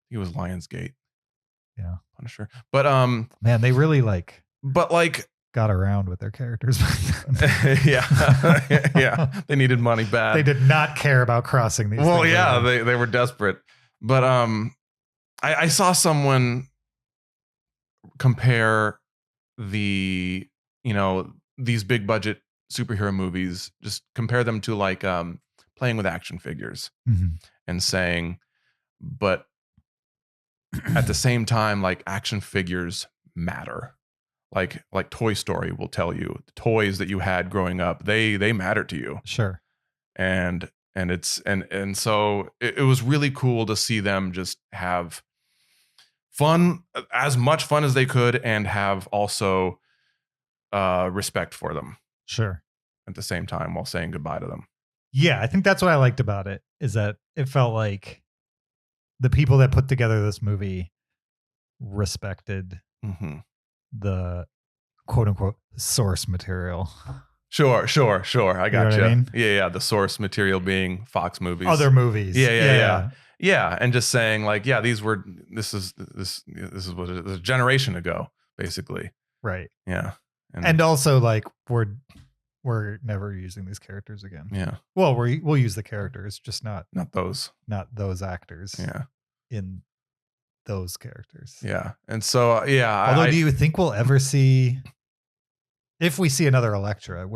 He was Lionsgate. Yeah. Punisher. But Man, they really like like got around with their characters back then. yeah. They needed money bad. They did not care about crossing these. Well, things yeah, over. they were desperate. But I saw someone compare the, these big budget superhero movies, just compare them to like playing with action figures Mhm. and saying, but at the same time, like action figures matter. Like Toy Story will tell you the toys that you had growing up, they matter to you. Sure. And so it was really cool to see them just have fun, as much fun as they could, and have also respect for them. Sure. at the same time while saying goodbye to them. Yeah, I think that's what I liked about it, is that it felt like the people that put together this movie respected Mm-hmm. the quote unquote source material. Sure. I You know what gotcha. I mean? Yeah. The source material being Fox movies. Other movies. Yeah, and just saying like, yeah, this is what it is, a generation ago, basically. Right. Yeah, And also like we're never using these characters again. yeah, Well, we'll use the characters, just not those. those actors. Yeah, In those characters. yeah, and so yeah. Although, do you think we'll ever see, if we see another Elektra,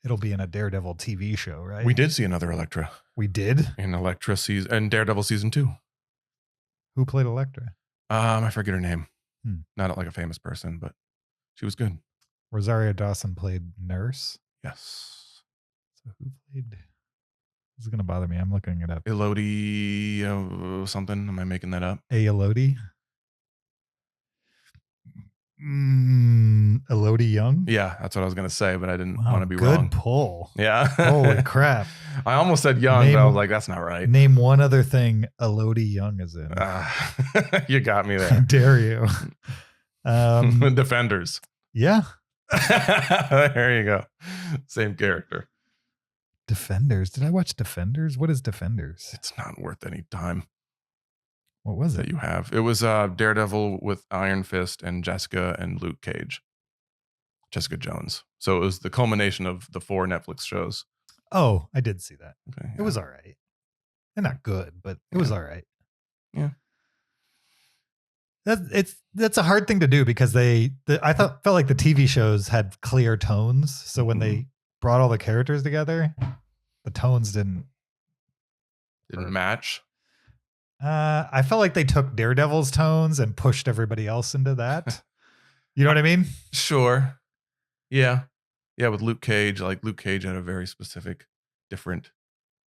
it'll be in a Daredevil TV show, right? we did see another Elektra We did. in Elektra season and Daredevil season 2. Who played Elektra? I forget her name. Hmm. Not like a famous person, but she was good. Rosario Dawson played Nurse. Yes. So who played? This is gonna bother me. I'm looking it up. Elodie something. Am I making that up? Elodie. Elodie Young. Yeah, that's what I was gonna say, but I didn't Wow, want to be good wrong. pull. Yeah. Holy crap! I almost said young, but I was like, that's not right. Name one other thing Elodie Young is in. You got me How there. dare you? Defenders. Yeah. There you go. Same character. Defenders. Did I watch Defenders? What is Defenders? It's not worth any time What was that it? you have. It was Daredevil with Iron Fist and Jessica and Luke Cage. Jessica Jones. So it was the culmination of the 4 Netflix shows. Oh, I did see that. Okay, It was all right. They're not good, but it was all right. Yeah. That's a hard thing to do because I felt like the TV shows had clear tones. So when they brought all the characters together, the tones didn't match. I felt like they took Daredevil's tones and pushed everybody else into that. You know what I mean? Sure. Yeah. Yeah, with Luke Cage, like Luke Cage had a very specific, different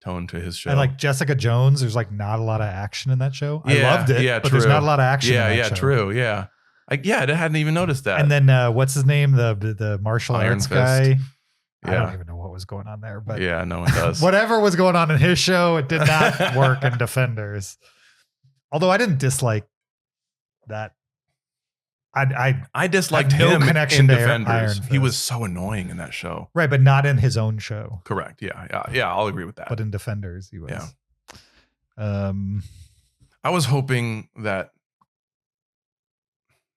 tone to his show. And like Jessica Jones, there's like not a lot of action in that show. I Yeah, loved it, yeah, but there's true. not a lot of action. Yeah, in that yeah, show. true. Yeah. I hadn't even noticed that. And then what's his name? The martial Iron arts Fist. guy. I Yeah. don't even know what was going on there, but Yeah, no one does. whatever was going on in his show, it did not work in Defenders. Although I didn't dislike that. I disliked have no him connection in to Iron Defenders. He was Fist. so annoying in that show. Right, but not in his own show. Correct. Yeah. I'll agree with that. But in Defenders, he was. Yeah. I was hoping that.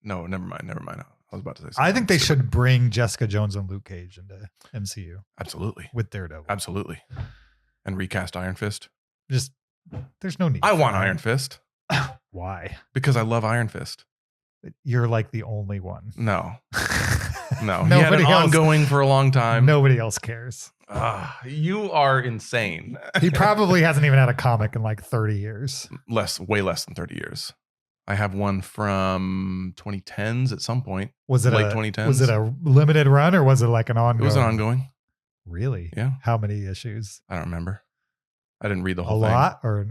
No, never mind. I was about to say something. I think they stupid. should bring Jessica Jones and Luke Cage into MCU Absolutely. with Daredevil. Absolutely. And recast Iron Fist. Just there's no need. I for want that. Iron Fist Why? because I love Iron Fist. You're like the only one. No. No. He had Nobody an else. ongoing for a long time. Nobody else cares. You are insane. He probably hasn't even had a comic in like 30 years. Way less than 30 years. I have one from 2010s at some point. Was it Late a 2010s. Was it a limited run or was it like an ongoing? It was an ongoing. Really? Yeah. How many issues? I don't remember. I didn't read the A whole thing. lot? Or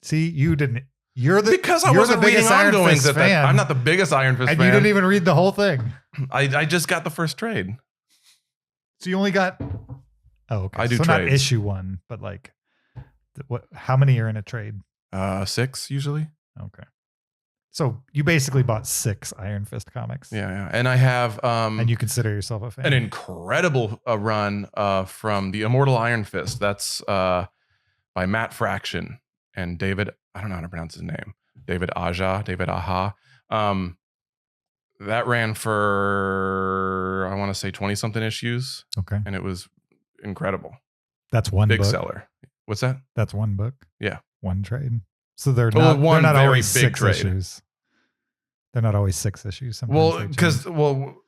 see, you didn't. You're the Because I you're wasn't the biggest reading Iron ongoings Fist at that. fan, I'm not the biggest Iron Fist and fan. you didn't even read the whole thing. I just got the first trade. So you only got. Oh, okay. I do so not trades. issue one, but like, what? How many are in a trade? 6 usually. Okay. So you basically bought 6 Iron Fist comics. Yeah. And I have And you consider yourself a fan. an incredible run from the Immortal Iron Fist. That's by Matt Fraction and David. I don't know how to pronounce his name. David Aja. That ran for, I want to say 20 something issues. Okay. And it was incredible. That's one Big book. seller. What's that? That's one book. Yeah. One trade. So they're Well, not, one they're not very always big 6 trade. issues. They're not always 6 issues. Sometimes Well, they change. because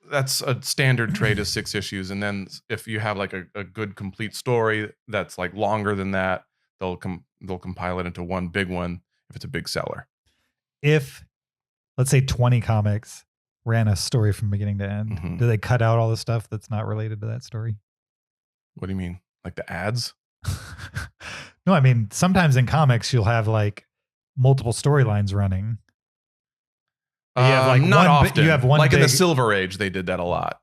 that's a standard trade is 6 issues, and then if you have like a good complete story that's like longer than that, they'll compile it into one big one if it's a big seller. If let's say 20 comics ran a story from beginning to end, Mhm. do they cut out all the stuff that's not related to that story? What do you mean? Like the ads? No, I mean sometimes in comics you'll have like multiple storylines running. You have like not one often. you have one like in the big- Silver Age, they did that a lot.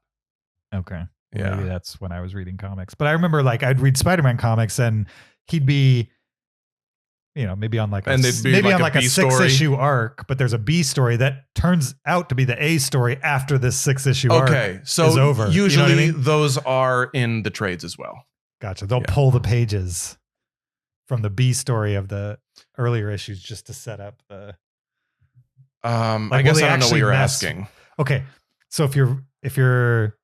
Okay. Yeah. Maybe that's when I was reading comics. But I remember like I'd read Spider-Man comics and he'd be, maybe on like And they'd be like a B story. 6-issue arc, but there's a B story that turns out to be the A story after this 6-issue arc so is over. Usually You know what I mean? those are in the trades as well. Gotcha. They'll pull the pages from the B story of the earlier issues just to set up the. I guess I don't know what you're asking. Okay, so if you're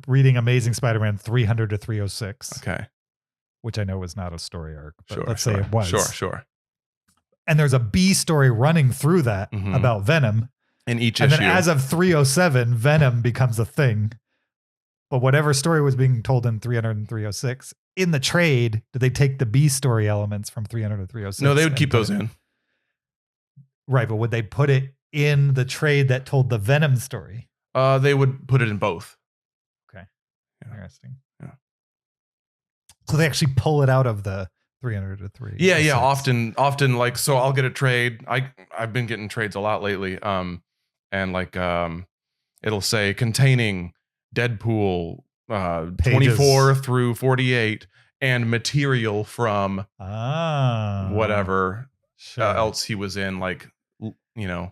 reading Amazing Spider-Man 300 to 306, Okay. which I know was not a story arc, but Sure. let's say it was. Sure. And there's a B story running through that Mhm. about Venom. In each And issue. then as of 307, Venom becomes a thing. But whatever story was being told in 300 and 306, in the trade, did they take the B story elements from 300 to 306? No, they would and keep put those it- in. Right, but would they put it in the trade that told the Venom story? They would put it in both. Okay. Yeah. Interesting. Yeah. So they actually pull it out of the 300 to 3. Yeah. Often like, so I'll get a trade. I've been getting trades a lot lately. And like, it'll say containing Deadpool, 24 through 48 and material from whatever else he was in, like,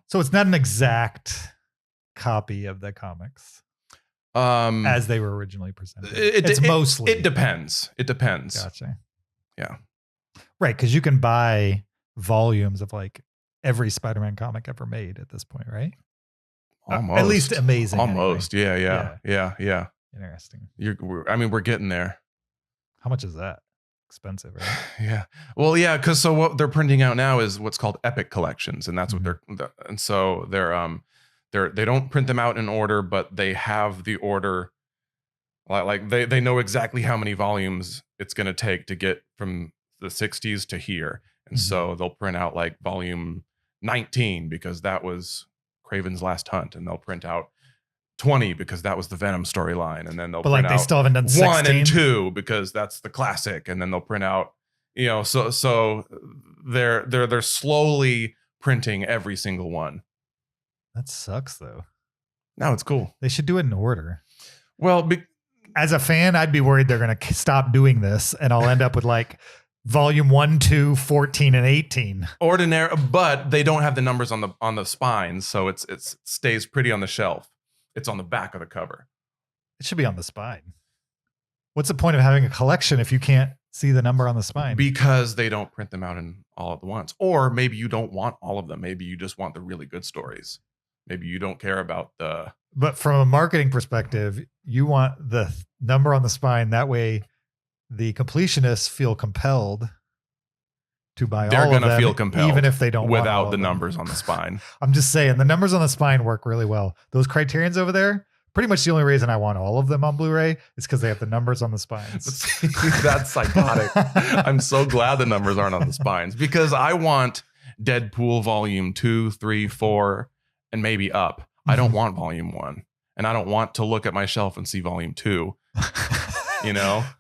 So it's not an exact copy of the comics as they were originally presented. It's mostly. It depends. Gotcha. Yeah. Right, because you can buy volumes of like every Spider-Man comic ever made at this point, right? Almost. At least Amazing. Almost. Anyway. Yeah. Interesting. We're getting there. How much is that? Expensive, right? Yeah. Well, yeah, because so what they're printing out now is what's called epic collections, and that's what they don't print them out in order, but they have the order. Like they know exactly how many volumes it's going to take to get from the 60s to here, and so they'll print out like volume 19 because that was Craven's Last Hunt, and they'll print out 20 because that was the Venom storyline, and then they'll print they out still haven't done 16? 1 and 2 because that's the classic, and then they'll print out, so they're slowly printing every single one. That sucks though. No, it's cool. They should do it in order. Well, as a fan, I'd be worried they're going to stop doing this and I'll end up with like volume 1, 2, 14, and 18. Ordinary, but they don't have the numbers on the spines, so it stays pretty on the shelf. It's on the back of the cover. It should be on the spine. What's the point of having a collection if you can't see the number on the spine? Because they don't print them out in all at once. Or maybe you don't want all of them. Maybe you just want the really good stories. Maybe you don't care about the... But from a marketing perspective, you want the number on the spine. That way the completionists feel compelled to buy all of them. They're going to feel compelled. Even if they don't want all without of the them. numbers on the spine. I'm just saying the numbers on the spine work really well. Those criterions over there, pretty much the only reason I want all of them on Blu-ray is because they have the numbers on the spines. That's psychotic. I'm so glad the numbers aren't on the spines because I want Deadpool volume 2, 3, 4, and maybe up. I don't want volume 1, and I don't want to look at my shelf and see volume 2.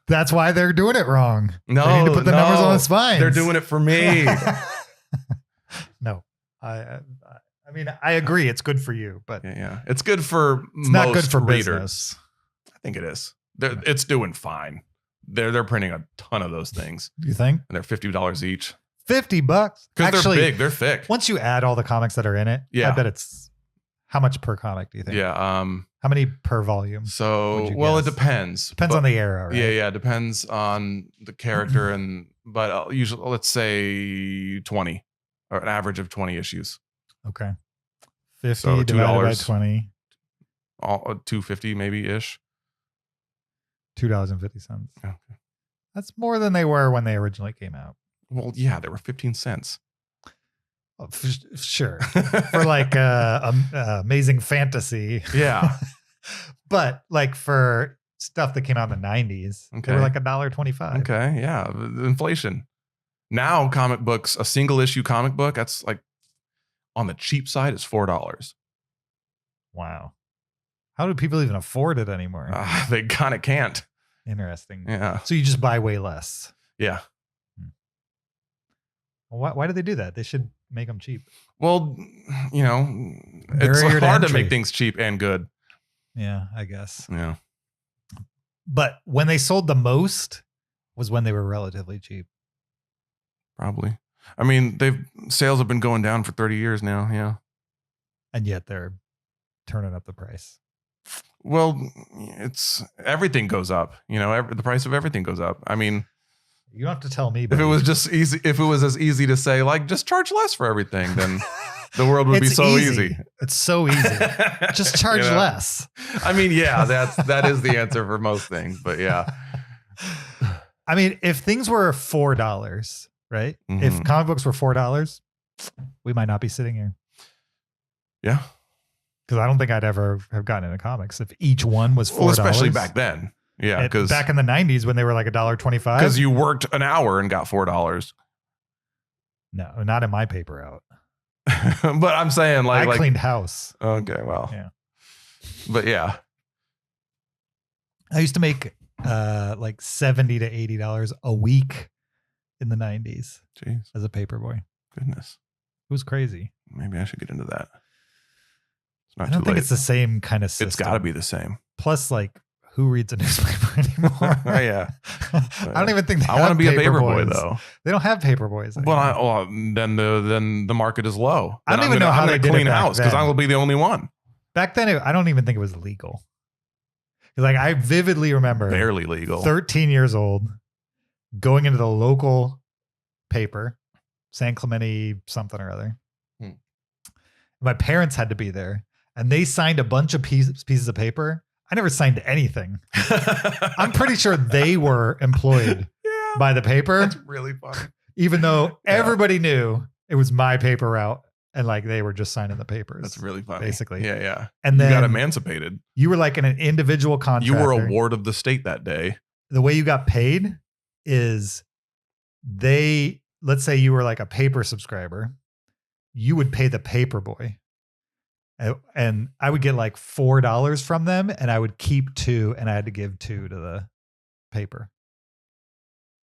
That's why they're doing it wrong. No, they need to put the numbers on the spines. They're doing it for me. No, I mean, I agree. It's good for you, but yeah. It's good for it's most not good for readers. business. I think it is. It's doing fine. They're printing a ton of those things. Do you think? And they're $50 each. $50? Because they're big. They're thick. Once you add all the comics that are in it, I bet it's how much per comic do you think? Yeah. How many per volume? So, it depends. Depends on the era, right? Yeah. Depends on the character but usually let's say 20 or an average of 20 issues. Okay. 50 so divided by 20. $2.50 maybe ish. $2.50. Okay. That's more than they were when they originally came out. Well, yeah, they were 15 cents. Oh, sure. For like amazing fantasy. Yeah. But like for stuff that came out in the 90s, they were like $1.25. Okay. Yeah. Inflation. Now comic books, a single issue comic book, that's like on the cheap side is $4. Wow. How do people even afford it anymore? They kind of can't. Interesting. Yeah. So you just buy way less. Yeah. Well, why do they do that? They should make them cheap. Well, it's Barrier to hard to entry. make things cheap and good. Yeah, I guess. Yeah. But when they sold the most was when they were relatively cheap. Probably. I mean, sales have been going down for 30 years now. Yeah. And yet they're turning up the price. Well, everything goes up. The price of everything goes up. I mean, you don't have to tell me. If buddy. it was just easy, if it was as easy to say like just charge less for everything, then the world would be so easy. It's so easy. Just charge less. I mean, yeah, that is the answer for most things. But yeah, I mean, if things were $4, right? Mhm. If comic books were $4, we might not be sitting here. Yeah. Because I don't think I'd ever have gotten into comics if each one was $4. Well, especially back then. Yeah, because back in the 90s when they were like $1.25. Because you worked an hour and got $4. No, not in my paper out. But I'm saying I cleaned house. Okay, well. Yeah. But yeah. I used to make like $70 to $80 a week in the 90s. Jeez. As a paper boy. Goodness. It was crazy. Maybe I should get into that. It's not I don't too think late. it's the same kind of system. It's got to be the same. Plus, like, who reads a newspaper anymore? Yeah. I don't even think I want to be a paper boy though. They don't have paper boys. Well, then the market is low. I don't even know how they did clean it back house because then. I will be the only one. Back then, I don't even think it was legal. Like, I vividly remember Barely legal. 13 years old, going into the local paper, San Clemente something or other. My parents had to be there, and they signed a bunch of pieces of paper. I never signed anything. I'm pretty sure they were employed by the paper. That's really funny. Even though everybody knew it was my paper route, and like they were just signing the papers. That's really funny. Basically. Yeah, yeah. And then you got emancipated. You were like an individual contractor. You were a ward of the state that day. The way you got paid is let's say you were like a paper subscriber, you would pay the paper boy. And I would get like $4 from them, and I would keep $2, and I had to give $2 to the paper,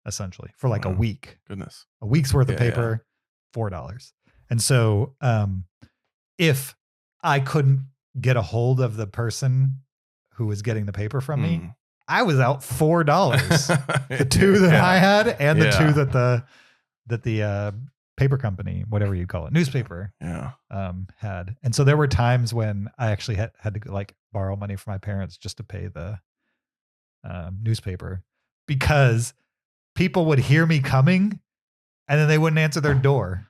essentially, for like a week. Goodness. A week's worth of paper, $4. And so if I couldn't get a hold of the person who was getting the paper from me, I was out $4. The $2 that I had and the $2 that the paper company, whatever you call it, newspaper, had. And so there were times when I actually had to like borrow money from my parents just to pay the newspaper, because people would hear me coming and then they wouldn't answer their door.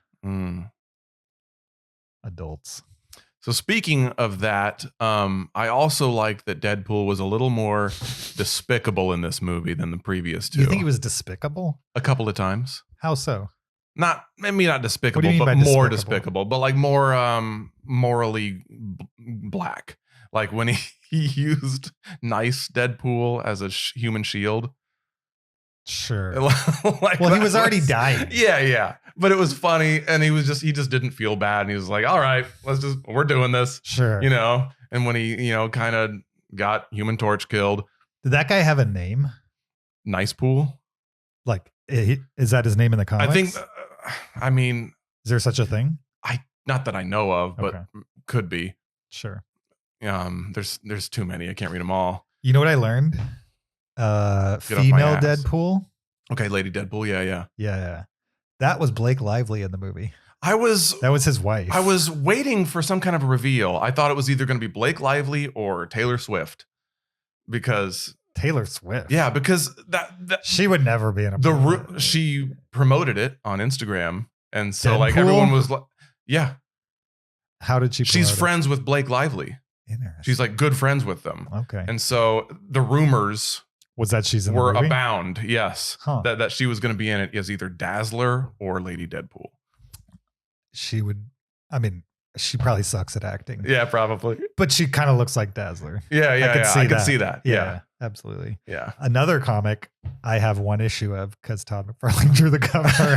Adults. So speaking of that, I also like that Deadpool was a little more despicable in this movie than the previous two. You think he was despicable? A couple of times. How so? Maybe not despicable, What do you but mean by more despicable? despicable, but like more morally black. Like when he used nice Deadpool as a human shield. Sure. Like, well, he was already dying. Yeah. But it was funny, and he just didn't feel bad, and he was like, all right, we're doing this. Sure. And when he, kind of got Human Torch killed. Did that guy have a name? Nice Pool? Like, is that his name in the comics? I think, I mean. Is there such a thing? Not that I know of, but could be. Sure. There's too many. I can't read them all. You know what I learned? Female Deadpool. Okay, Lady Deadpool. Yeah. That was Blake Lively in the movie. That was his wife. I was waiting for some kind of a reveal. I thought it was either going to be Blake Lively or Taylor Swift, because Taylor Swift. Yeah, because that she would never be in a. She promoted it on Instagram, and so Deadpool? like everyone was like, yeah. How did she? She's friends with Blake Lively. She's like good friends with them. Okay. And so the rumors was that she's in were the movie? abound. Yes, that she was going to be in it as either Dazzler or Lady Deadpool. She would. I mean, she probably sucks at acting. Yeah, probably. But she kind of looks like Dazzler. Yeah. I could see that. Yeah, absolutely. Yeah. Another comic I have one issue of because Todd McFarlane drew the cover.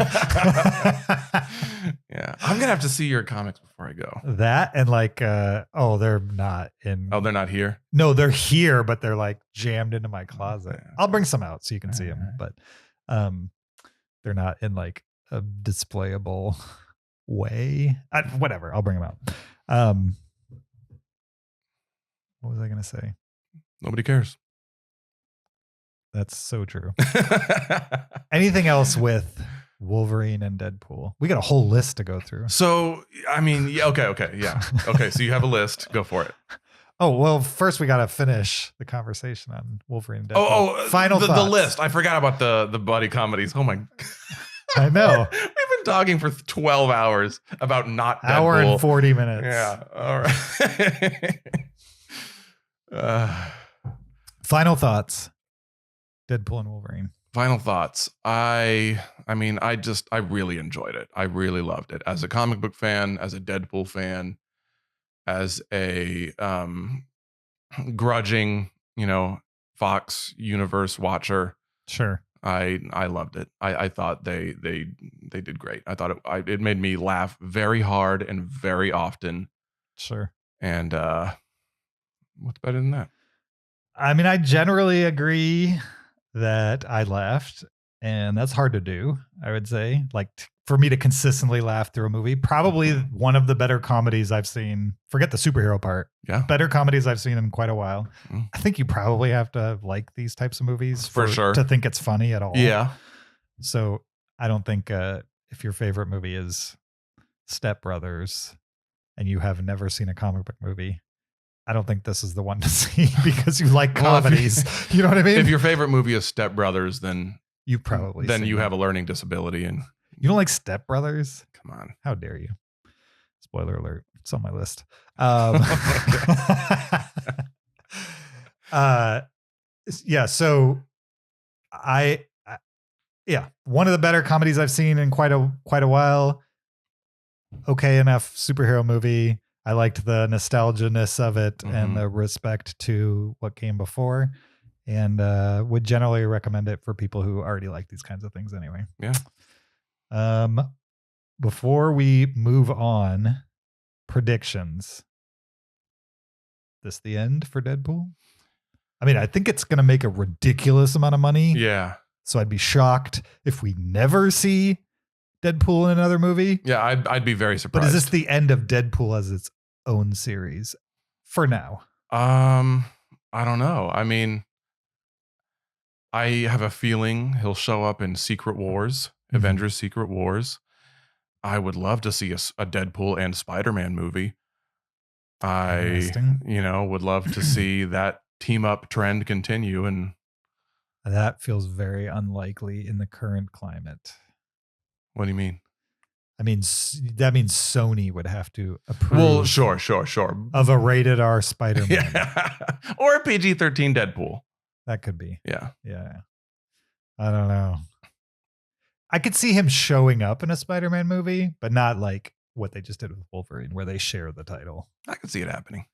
Yeah, I'm gonna have to see your comics before I go. That and like, they're not in. Oh, they're not here? No, they're here, but they're like jammed into my closet. Okay. I'll bring some out so you can see them, but they're not in like a displayable way. Whatever, I'll bring them out. What was I gonna say? Nobody cares. That's so true. Anything else with Wolverine and Deadpool? We got a whole list to go through. So, I mean, yeah, okay, yeah. Okay, so you have a list. Go for it. Oh, well, first we got to finish the conversation on Wolverine and Deadpool. Final the thoughts. list. I forgot about the buddy comedies. Oh my. I know. We've been talking for 12 hours about not Deadpool. Hour and 40 minutes. Yeah. All right. Final thoughts. Deadpool and Wolverine. Final thoughts. I really enjoyed it. I really loved it. As a comic book fan, as a Deadpool fan, as a grudging, Fox universe watcher. Sure. I loved it. I thought they did great. I thought it made me laugh very hard and very often. Sure. And what's better than that? I mean, I generally agree that I laughed, and that's hard to do, I would say. Like, for me to consistently laugh through a movie, probably one of the better comedies I've seen. Forget the superhero part. Yeah. Better comedies I've seen in quite a while. Mm. I think you probably have to like these types of movies For sure. to think it's funny at all. Yeah. So I don't think if your favorite movie is Step Brothers and you have never seen a comic book movie, I don't think this is the one to see because you like comedies. You know what I mean? If your favorite movie is Step Brothers, then you probably have a learning disability. And you don't like Step Brothers? Come on. How dare you? Spoiler alert. It's on my list. Yeah. So one of the better comedies I've seen in quite a while. Okay enough superhero movie. I liked the nostalgia-ness of it and the respect to what came before, and would generally recommend it for people who already like these kinds of things anyway. Yeah. Before we move on, predictions. This the end for Deadpool? I mean, I think it's going to make a ridiculous amount of money. Yeah. So I'd be shocked if we never see Deadpool in another movie. Yeah, I'd be very surprised. But is this the end of Deadpool as its own series for now? I don't know. I mean, I have a feeling he'll show up in Secret Wars, Avengers Secret Wars. I would love to see a Deadpool and Spider-Man movie. I would love to see that team up trend continue, and that feels very unlikely in the current climate. What do you mean? I mean, that means Sony would have to approve. Well, sure. Of a rated R Spider-Man. Yeah. Or a PG-13 Deadpool. That could be. Yeah. Yeah. I don't know. I could see him showing up in a Spider-Man movie, but not like what they just did with Wolverine, where they share the title. I could see it happening.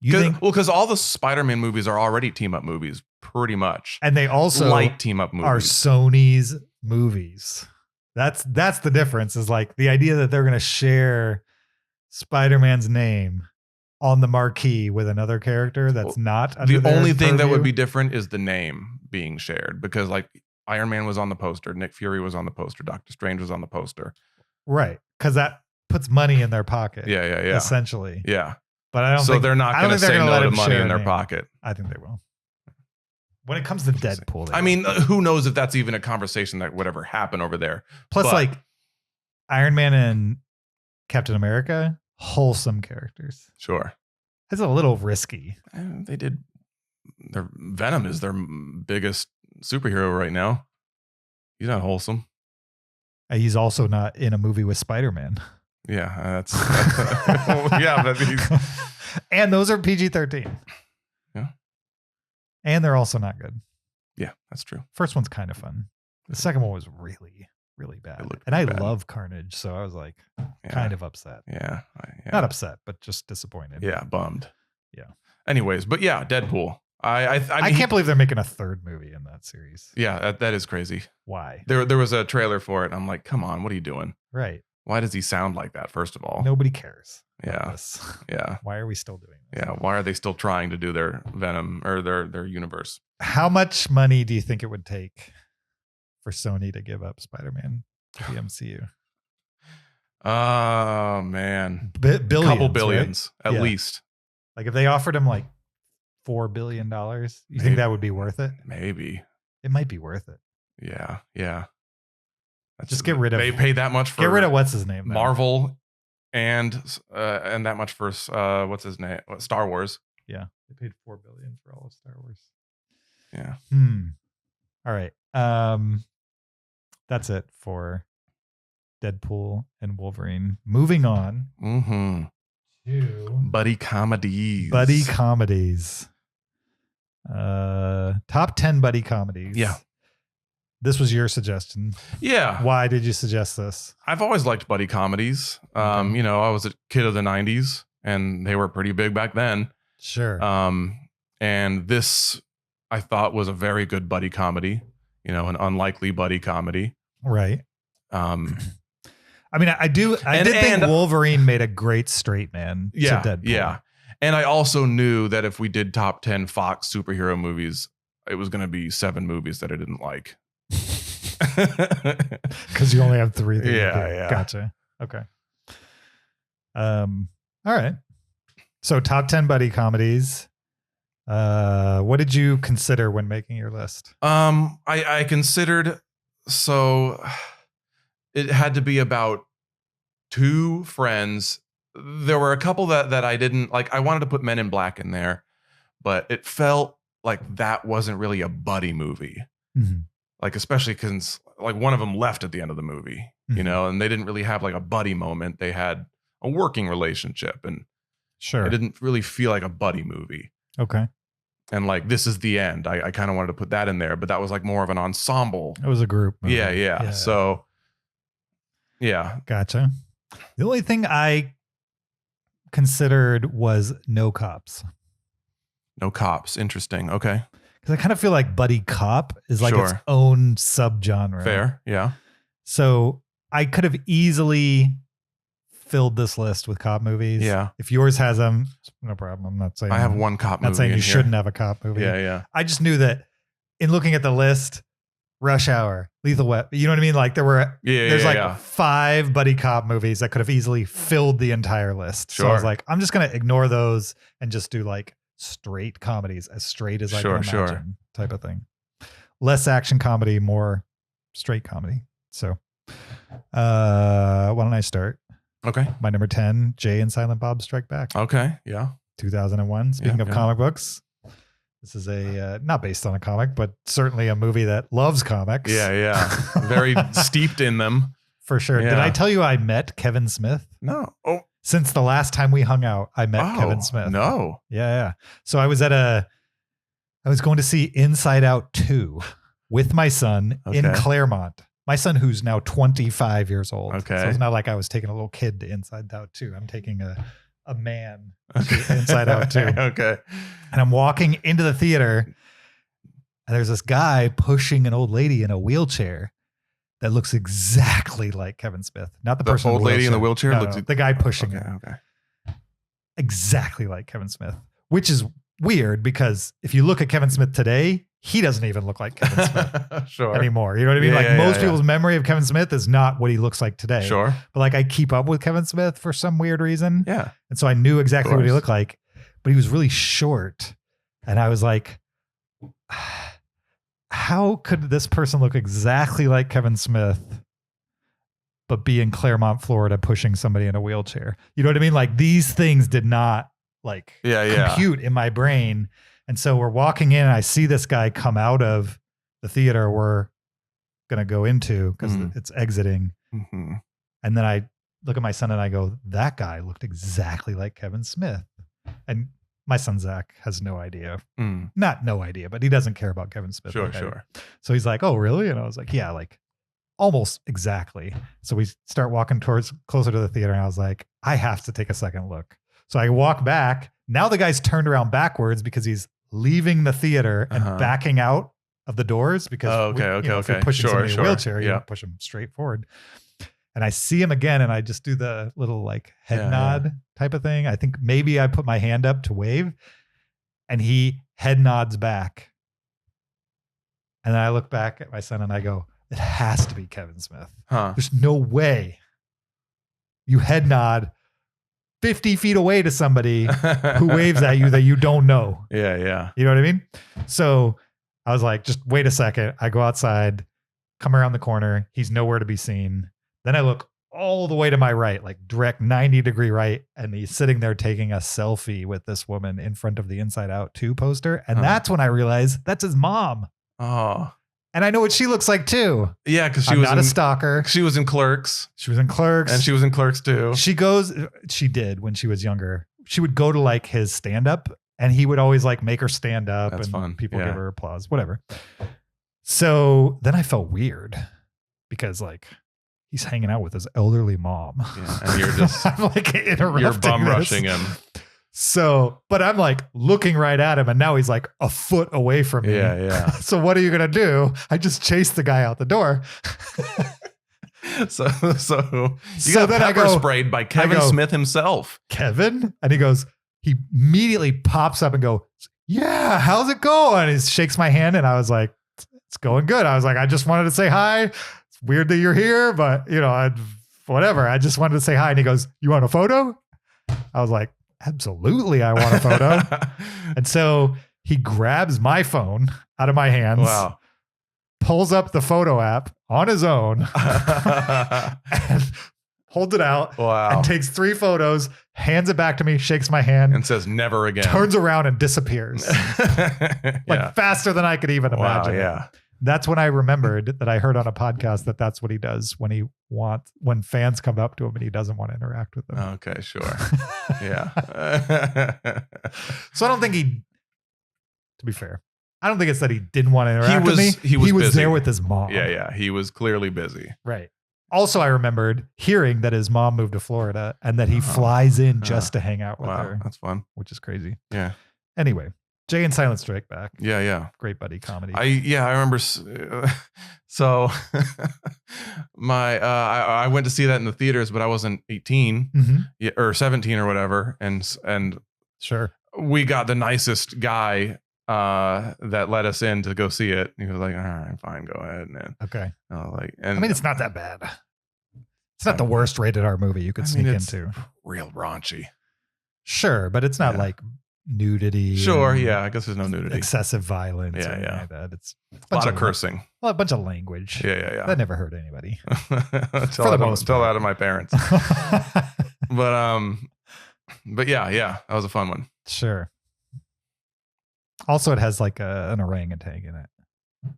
You think? Well, because all the Spider-Man movies are already team-up movies, pretty much. And they also light team-up movies. Are Sony's movies. That's the difference, is like the idea that they're going to share Spider-Man's name on the marquee with another character that's not under the only thing that purview. would be different is the name being shared, because like Iron Man was on the poster, Nick Fury was on the poster, Doctor Strange was on the poster. Right. Because that puts money in their pocket. Yeah. Essentially. Yeah. But I don't think they're not going to say no to money in their pocket. I think they will. When it comes to Deadpool, I mean, who knows if that's even a conversation that would ever happen over there. Plus, like Iron Man and Captain America, wholesome characters. Sure. It's a little risky. They did. Their Venom is their biggest superhero right now. He's not wholesome. He's also not in a movie with Spider-Man. Yeah, that's yeah. But and those are PG-13. Yeah. And they're also not good. Yeah, that's true. First one's kind of fun. The second one was really, really bad. And I love Carnage, so I was like kind of upset. Yeah. Not upset, but just disappointed. Yeah, bummed. Yeah. Anyways, but yeah, Deadpool. I mean, I can't believe they're making a third movie in that series. Yeah, that is crazy. Why? There was a trailer for it. I'm like, come on, what are you doing? Right. Why does he sound like that, first of all? Nobody cares. Yeah. Yeah. Why are we still doing this? Yeah. Why are they still trying to do their Venom or their universe? How much money do you think it would take for Sony to give up Spider-Man to the MCU? Oh, man. Billions, couple billions, right? at least. Like if they offered him like $4 billion. You Maybe. think that would be worth it? Maybe. It might be worth it. Yeah. Yeah. Just get rid of. They pay that much for Get rid of what's his name? then. Marvel and that much for what's his name? Star Wars. Yeah, they paid $4 billion for all of Star Wars. Yeah. All right. That's it for Deadpool and Wolverine. Moving on to Buddy comedies. buddy comedies. Top 10 buddy comedies. Yeah. This was your suggestion. Yeah. Why did you suggest this? I've always liked buddy comedies. Okay. You know, I was a kid of the 90s and they were pretty big back then. Sure. And this I thought was a very good buddy comedy, you know, an unlikely buddy comedy. Right. I mean, I did think Wolverine made a great straight man to Deadpool. Yeah. And I also knew that if we did top 10 Fox superhero movies, it was going to be 7 movies that I didn't like. Because you only have 3. Yeah. Gotcha. Okay. All right. So top 10 buddy comedies. What did you consider when making your list? I considered, so it had to be about 2 friends. There were a couple that I didn't like. I wanted to put Men in Black in there, but it felt like that wasn't really a buddy movie. Mm-hmm. Like, especially because like one of them left at the end of the movie, you know, and they didn't really have like a buddy moment. They had a working relationship, and sure, it didn't really feel like a buddy movie. Okay. And like, this is the end. I kind of wanted to put that in there, but that was like more of an ensemble. It was a group movie. Yeah. So, yeah. Gotcha. The only thing I considered was No Cops. No Cops. Interesting. Okay. Because I kind of feel like buddy cop is like its Sure. own subgenre. Fair. Yeah. So I could have easily filled this list with cop movies. Yeah. If yours has them, no problem. I'm not saying I have one cop movie. Not saying in you here. shouldn't have a cop movie. Yeah. I just knew that in looking at the list, Rush Hour, Lethal Weapon, you know what I mean? Like there's like 5 buddy cop movies that could have easily filled the entire list. So I was Sure. like, I'm just going to ignore those and just do like straight comedies, as straight as I can imagine, type of thing. Less action comedy, more straight comedy. So why don't I start? Okay. My number 10, Jay and Silent Bob Strike Back. Okay. Yeah. 2001. Speaking of comic books, this is a not based on a comic, but certainly a movie that loves comics. Yeah. Very steeped in them. For sure. Yeah. Did I tell you I met Kevin Smith? No. Oh. Since the last time we hung out, I met Kevin Smith. No. Yeah. So I was going to see Inside Out 2 with my son in Claremont. My son, who's now 25 years old. Okay. So it's not like I was taking a little kid to Inside Out 2. I'm taking a man to Inside Out 2. Okay. And I'm walking into the theater, and there's this guy pushing an old lady in a wheelchair that looks exactly like Kevin Smith. Not the person old lady in the wheelchair? No, looks the guy pushing her. Okay. Exactly like Kevin Smith, which is weird because if you look at Kevin Smith today, he doesn't even look like Kevin Smith Sure. anymore. You know what I mean? Yeah, Most people's memory of Kevin Smith is not what he looks like today. Sure. But like I keep up with Kevin Smith for some weird reason. Yeah. And so I knew exactly what he looked like, but he was really short. And I was like, how could this person look exactly like Kevin Smith, but be in Claremont, Florida, pushing somebody in a wheelchair? You know what I mean? Like these things did not compute in my brain. And so we're walking in and I see this guy come out of the theater we're going to go into because it's exiting. Mm-hmm. And then I look at my son and I go, that guy looked exactly like Kevin Smith. And my son, Zach, has no idea. Not no idea, but he doesn't care about Kevin Smith. Sure. So he's like, oh, really? And I was like, yeah, like almost exactly. So we start walking closer to the theater. And I was like, I have to take a second look. So I walk back. Now the guy's turned around backwards because he's leaving the theater and backing out of the doors because if you're pushing somebody in a wheelchair, you don't push them straight forward. And I see him again and I just do the little like head nod type of thing. I think maybe I put my hand up to wave and he head nods back. And then I look back at my son and I go, it has to be Kevin Smith. There's no way you head nod 50 feet away to somebody who waves at you that you don't know. Yeah, yeah. You know what I mean? So I was like, just wait a second. I go outside, come around the corner. He's nowhere to be seen. Then I look all the way to my right, like direct 90-degree right. And he's sitting there taking a selfie with this woman in front of the Inside Out 2 poster. And that's when I realized that's his mom. Oh. And I know what she looks like too. Yeah, because I'm not a stalker. She was in Clerks. She was in Clerks. And she was in Clerks too. She did when she was younger. She would go to like his stand-up and he would always like make her stand up. That's and fun. People Yeah. give her applause, whatever. So then I felt weird because like he's hanging out with his elderly mom. Yeah, and you're just I'm like interrupting. you're bum this. rushing him. So, but I'm like looking right at him and now he's like a foot away from me. Yeah, yeah. So what are you going to do? I just chased the guy out the door. So you So got then I pepper go- sprayed by Kevin go- Smith himself. Kevin? And he immediately pops up and goes, yeah, how's it going? He shakes my hand and I was like, it's going good. I was like, I just wanted to say hi. It's weird that you're here, but whatever. I just wanted to say hi. And he goes, you want a photo? I was like, absolutely. I want a photo. And so he grabs my phone out of my hands, Wow. pulls up the photo app on his own and holds it out Wow. and takes 3 photos, hands it back to me, shakes my hand, And says never again. turns around and disappears Yeah. like faster than I could even Wow, imagine. yeah. That's when I remembered that I heard on a podcast that that's what he does when fans come up to him and he doesn't want to interact with them. Okay, sure. Yeah. So I don't think to be fair, I don't think it's that he didn't want to interact with me. He was busy. there with his mom. Yeah. He was clearly busy. Right. Also, I remembered hearing that his mom moved to Florida and that he flies in just to hang out with Wow, her, that's fun. which is crazy. Yeah. Anyway, Jay and Silent Strike Back. Yeah. Great buddy comedy. I remember. So I went to see that in the theaters, but I wasn't 18 Mhm. or 17 or whatever, and Sure. we got the nicest guy that let us in to go see it. He was like, "All right, fine, go ahead." And Okay. and I mean, it's not that bad. It's not the worst rated R movie you could sneak it's into. real raunchy. Sure, but it's not Yeah. like nudity. Sure, and yeah. I guess there's no nudity. excessive violence. Yeah, or anything yeah. like that. It's A lot of cursing. Well, a bunch of language. Yeah. That never hurt anybody. Tell the most tell part. that to my parents. But yeah, that was a fun one. Sure. Also, it has like an orangutan in it. I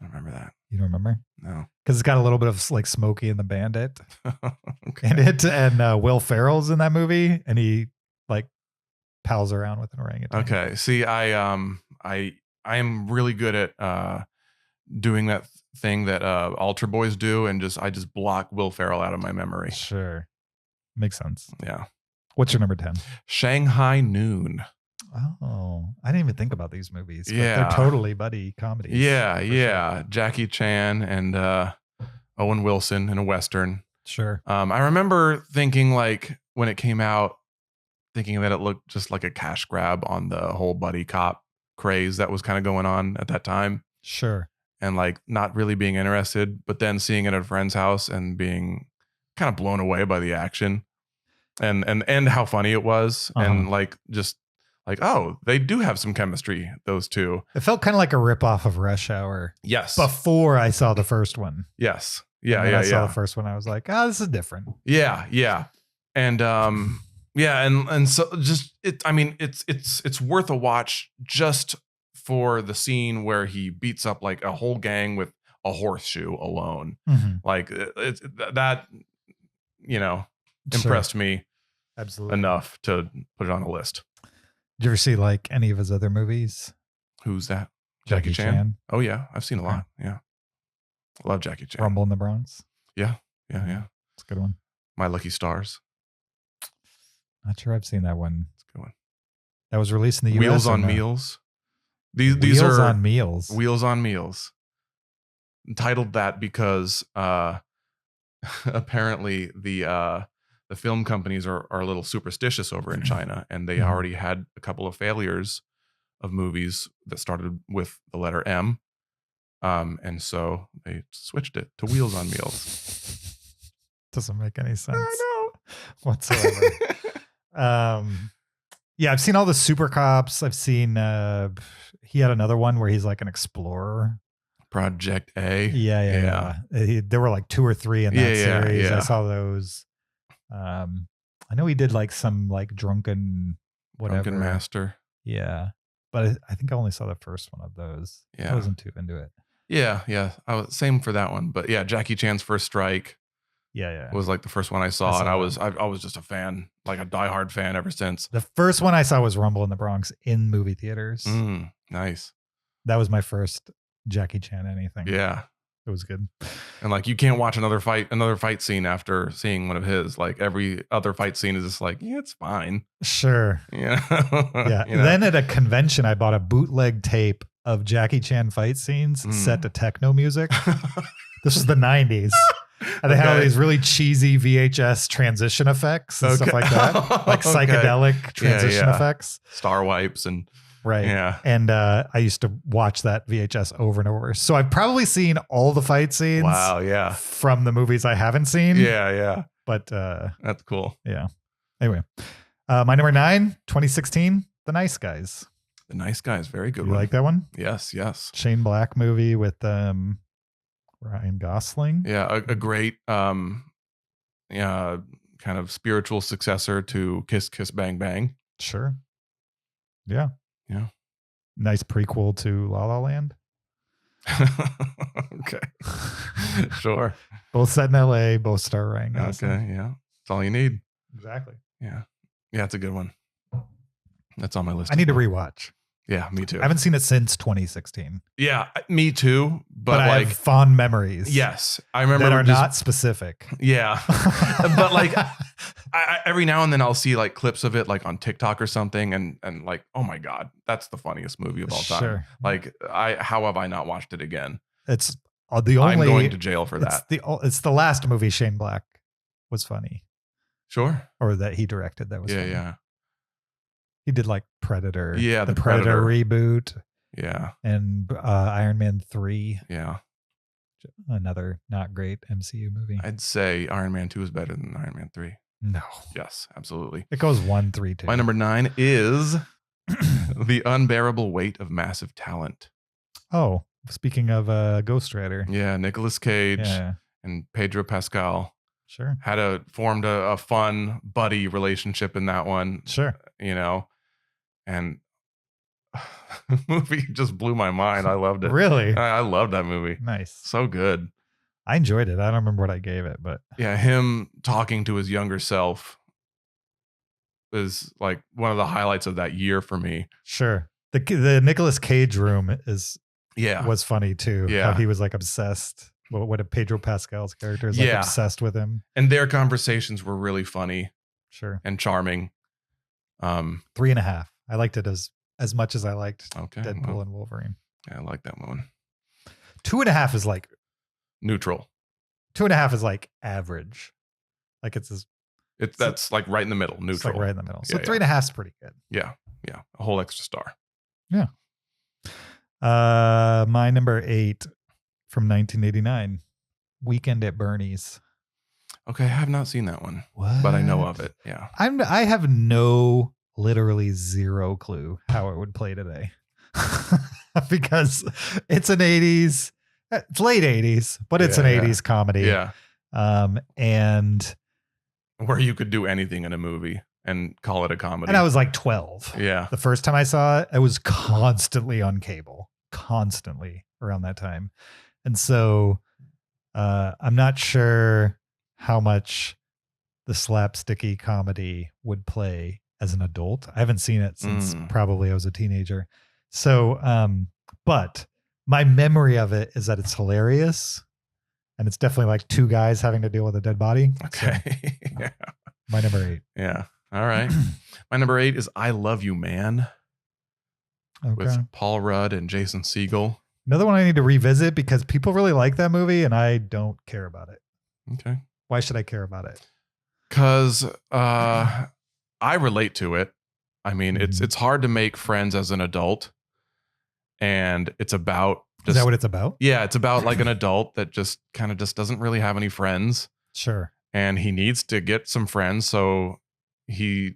don't remember that. You don't remember? No. Because it's got a little bit of like Smokey and the Bandit Okay. in it, and Will Ferrell's in that movie, and he like pals around with an orangutan. Okay. See, I am really good at doing that thing that altar boys do, and I just block Will Ferrell out of my memory. Sure. Makes sense. Yeah. What's your number 10? Shanghai Noon. Oh, I didn't even think about these movies. But Yeah. they're totally buddy comedies. Yeah. Jackie Chan and Owen Wilson in a Western. Sure. I remember thinking, like, when it came out, thinking that it looked just like a cash grab on the whole buddy cop craze that was kind of going on at that time, Sure. and like not really being interested, but then seeing it at a friend's house and being kind of blown away by the action and how funny it was. And like, just like, oh, they do have some chemistry, those two. It felt kind of like a ripoff of Rush Hour Yes. before I saw the first one. Yes. And when Yeah. I saw the first one, I was like, this is different. Yeah. And and so just it's worth a watch just for the scene where he beats up like a whole gang with a horseshoe alone. Mhm. Like that impressed me Absolutely. enough to put it on a list. Did you ever see like any of his other movies? Who's that? Jackie Chan? Oh yeah, I've seen a Okay. lot. Yeah. Love Jackie Chan. Rumble in the Bronx. Yeah. It's a good one. My Lucky Stars. Not sure I've seen that one. It's a good one. That was released in the US. Wheels or on no? Meals. These Wheels are on Meals. Wheels on Meals. Titled that because apparently the film companies are a little superstitious over in China, and they Mhm. already had a couple of failures of movies that started with the letter M. And so they switched it to Wheels on Meals. Doesn't make any sense. I know. whatsoever. Yeah, I've seen all the Super Cops. I've seen he had another one where he's like an explorer. Project A. Yeah. There were like 2 or 3 in that series. yeah. I saw those. I know he did like some like drunken whatever. Drunken Master. Yeah. But I think I only saw the first one of those. Yeah. I wasn't too into it. Yeah. Same for that one. But yeah, Jackie Chan's First Strike Yeah. was like the first one I saw, and I was just a fan, like a diehard fan ever since. The first one I saw was Rumble in the Bronx in movie theaters. Nice. That was my first Jackie Chan anything. Yeah. It was good. And like you can't watch another fight scene after seeing one of his. Like every other fight scene is just like, yeah, it's fine. Sure. Yeah. Yeah. You know? Then at a convention, I bought a bootleg tape of Jackie Chan fight scenes set to techno music. This was the 90s. And they had all these really cheesy VHS transition effects and stuff like that. Like psychedelic transition effects. Star wipes and right. Yeah. And I used to watch that VHS over and over. So I've probably seen all the fight scenes. Wow, yeah. From the movies I haven't seen. Yeah. But that's cool. Yeah. Anyway. My number 9, 2016, The Nice Guys. The Nice Guys, very good You one. like that one? Yes. Shane Black movie with Ryan Gosling. Yeah, a great kind of spiritual successor to Kiss Kiss Bang Bang. Sure. Yeah. Yeah. Nice prequel to La La Land. Okay. Sure. Both set in LA, both star Ryan Gosling. Okay, yeah. That's all you need. Exactly. Yeah. Yeah, it's a good one. That's on my list. I need to rewatch. Yeah, me too. I haven't seen it since 2016. Yeah, me too. But I like have fond memories. yes, I remember that are just, not specific. Yeah, but like I every now and then I'll see like clips of it like on TikTok or something, and like, oh my god, that's the funniest movie of all time. Sure. Like how have I not watched it again? It's the only. I'm going to jail for that. It's the last movie Shane Black was funny, Sure. or that he directed that was funny. Yeah. He did like Predator. Yeah, the the Predator Predator. reboot Yeah. and Iron Man 3. Yeah. Another not great MCU movie. I'd say Iron Man 2 is better than Iron Man 3. No. Yes, absolutely. It goes 1, 3, 2. My number 9 is The Unbearable Weight of Massive Talent. Oh, speaking of Ghost Rider. Yeah, Nicolas Cage Yeah, and Pedro Pascal sure. formed a fun buddy relationship in that one, Sure. you know, and the movie just blew my mind. I loved it. Really? I loved that movie. Nice. So good. I enjoyed it. I don't remember what I gave it, but Yeah, him talking to his younger self is like one of the highlights of that year for me. sure. The Nicolas Cage room was funny too. Yeah. How he was like obsessed. What a Pedro Pascal's character is like Yeah. obsessed with him. And their conversations were really funny Sure. and charming. 3.5. I liked it as much as I liked Okay. Deadpool well, and Wolverine. yeah, I like that one. 2.5 is like Neutral. 2.5 is like average. Like That's like right in the middle. it's Neutral. like right in the middle. So Yeah, 3.5 is pretty good. Yeah. A whole extra star. My number 8 from 1989, Weekend at Bernie's. Okay, I have not seen that one, What? but I know of it. Yeah. I have literally zero clue how it would play today. Because it's an 80s, it's late 80s, but it's an Yeah. 80s comedy. Yeah. And Where you could do anything in a movie and call it a comedy. I was like 12. Yeah. The first time I saw it, I was constantly on cable, constantly around that time. And so I'm not sure how much the slapsticky comedy would play as an adult. I haven't seen it since probably I was a teenager. So, but my memory of it is that it's hilarious. And it's definitely like 2 guys having to deal with a dead body. Okay. So, Yeah. my number 8. Yeah. All right. My number 8 is I Love You, Man Okay. with Paul Rudd and Jason Segel. Another one I need to revisit because people really like that movie and I don't care about it. Okay. Why should I care about it? Because I relate to it. I mean, Mhm. it's hard to make friends as an adult. And it's about Is that what it's about? yeah, it's about like an adult that just kind of just doesn't really have any friends. Sure. and he needs to get some friends. So he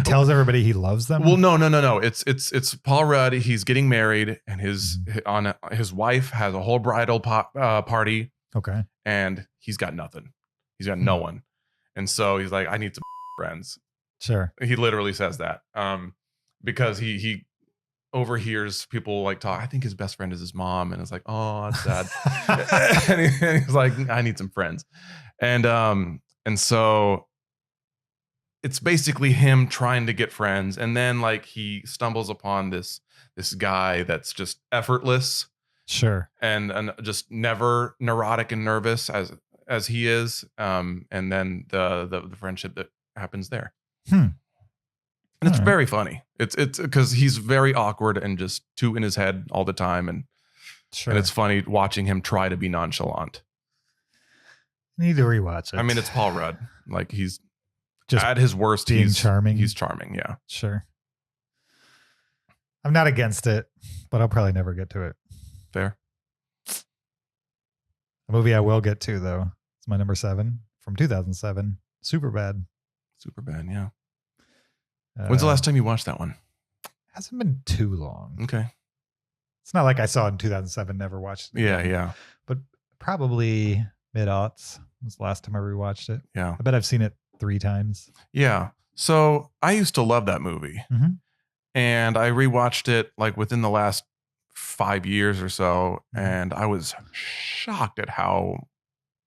tells everybody he loves them. Well, no. It's Paul Rudd. He's getting married, and his wife has a whole bridal party. Okay. And he's got nothing. He's got no one. And so he's like, I need some friends. Sure. He literally says that. Because he overhears people like talk. I think his best friend is his mom, and it's like, oh, that's sad. and he's like, I need some friends. And so it's basically him trying to get friends, and then like he stumbles upon this guy that's just effortless, sure, and just never neurotic and nervous as he is, and then the friendship that happens there, and it's very funny. It's because he's very awkward and just too in his head all the time, and it's funny watching him try to be nonchalant. Need to rewatch it. I mean, it's Paul Rudd, like he's. Just at his worst, he's charming. He's charming, yeah. Sure. I'm not against it, but I'll probably never get to it. Fair. A movie I will get to, though, it's my number 7 from 2007. Superbad. Superbad, yeah. When's the last time you watched that one? Hasn't been too long. Okay. It's not like I saw it in 2007, never watched it. Yeah. But probably mid-aughts was the last time I rewatched it. Yeah. I bet I've seen it 3 times. Yeah. So I used to love that movie. Mm-hmm. And I rewatched it like within the last 5 years or so. Mm-hmm. And I was shocked at how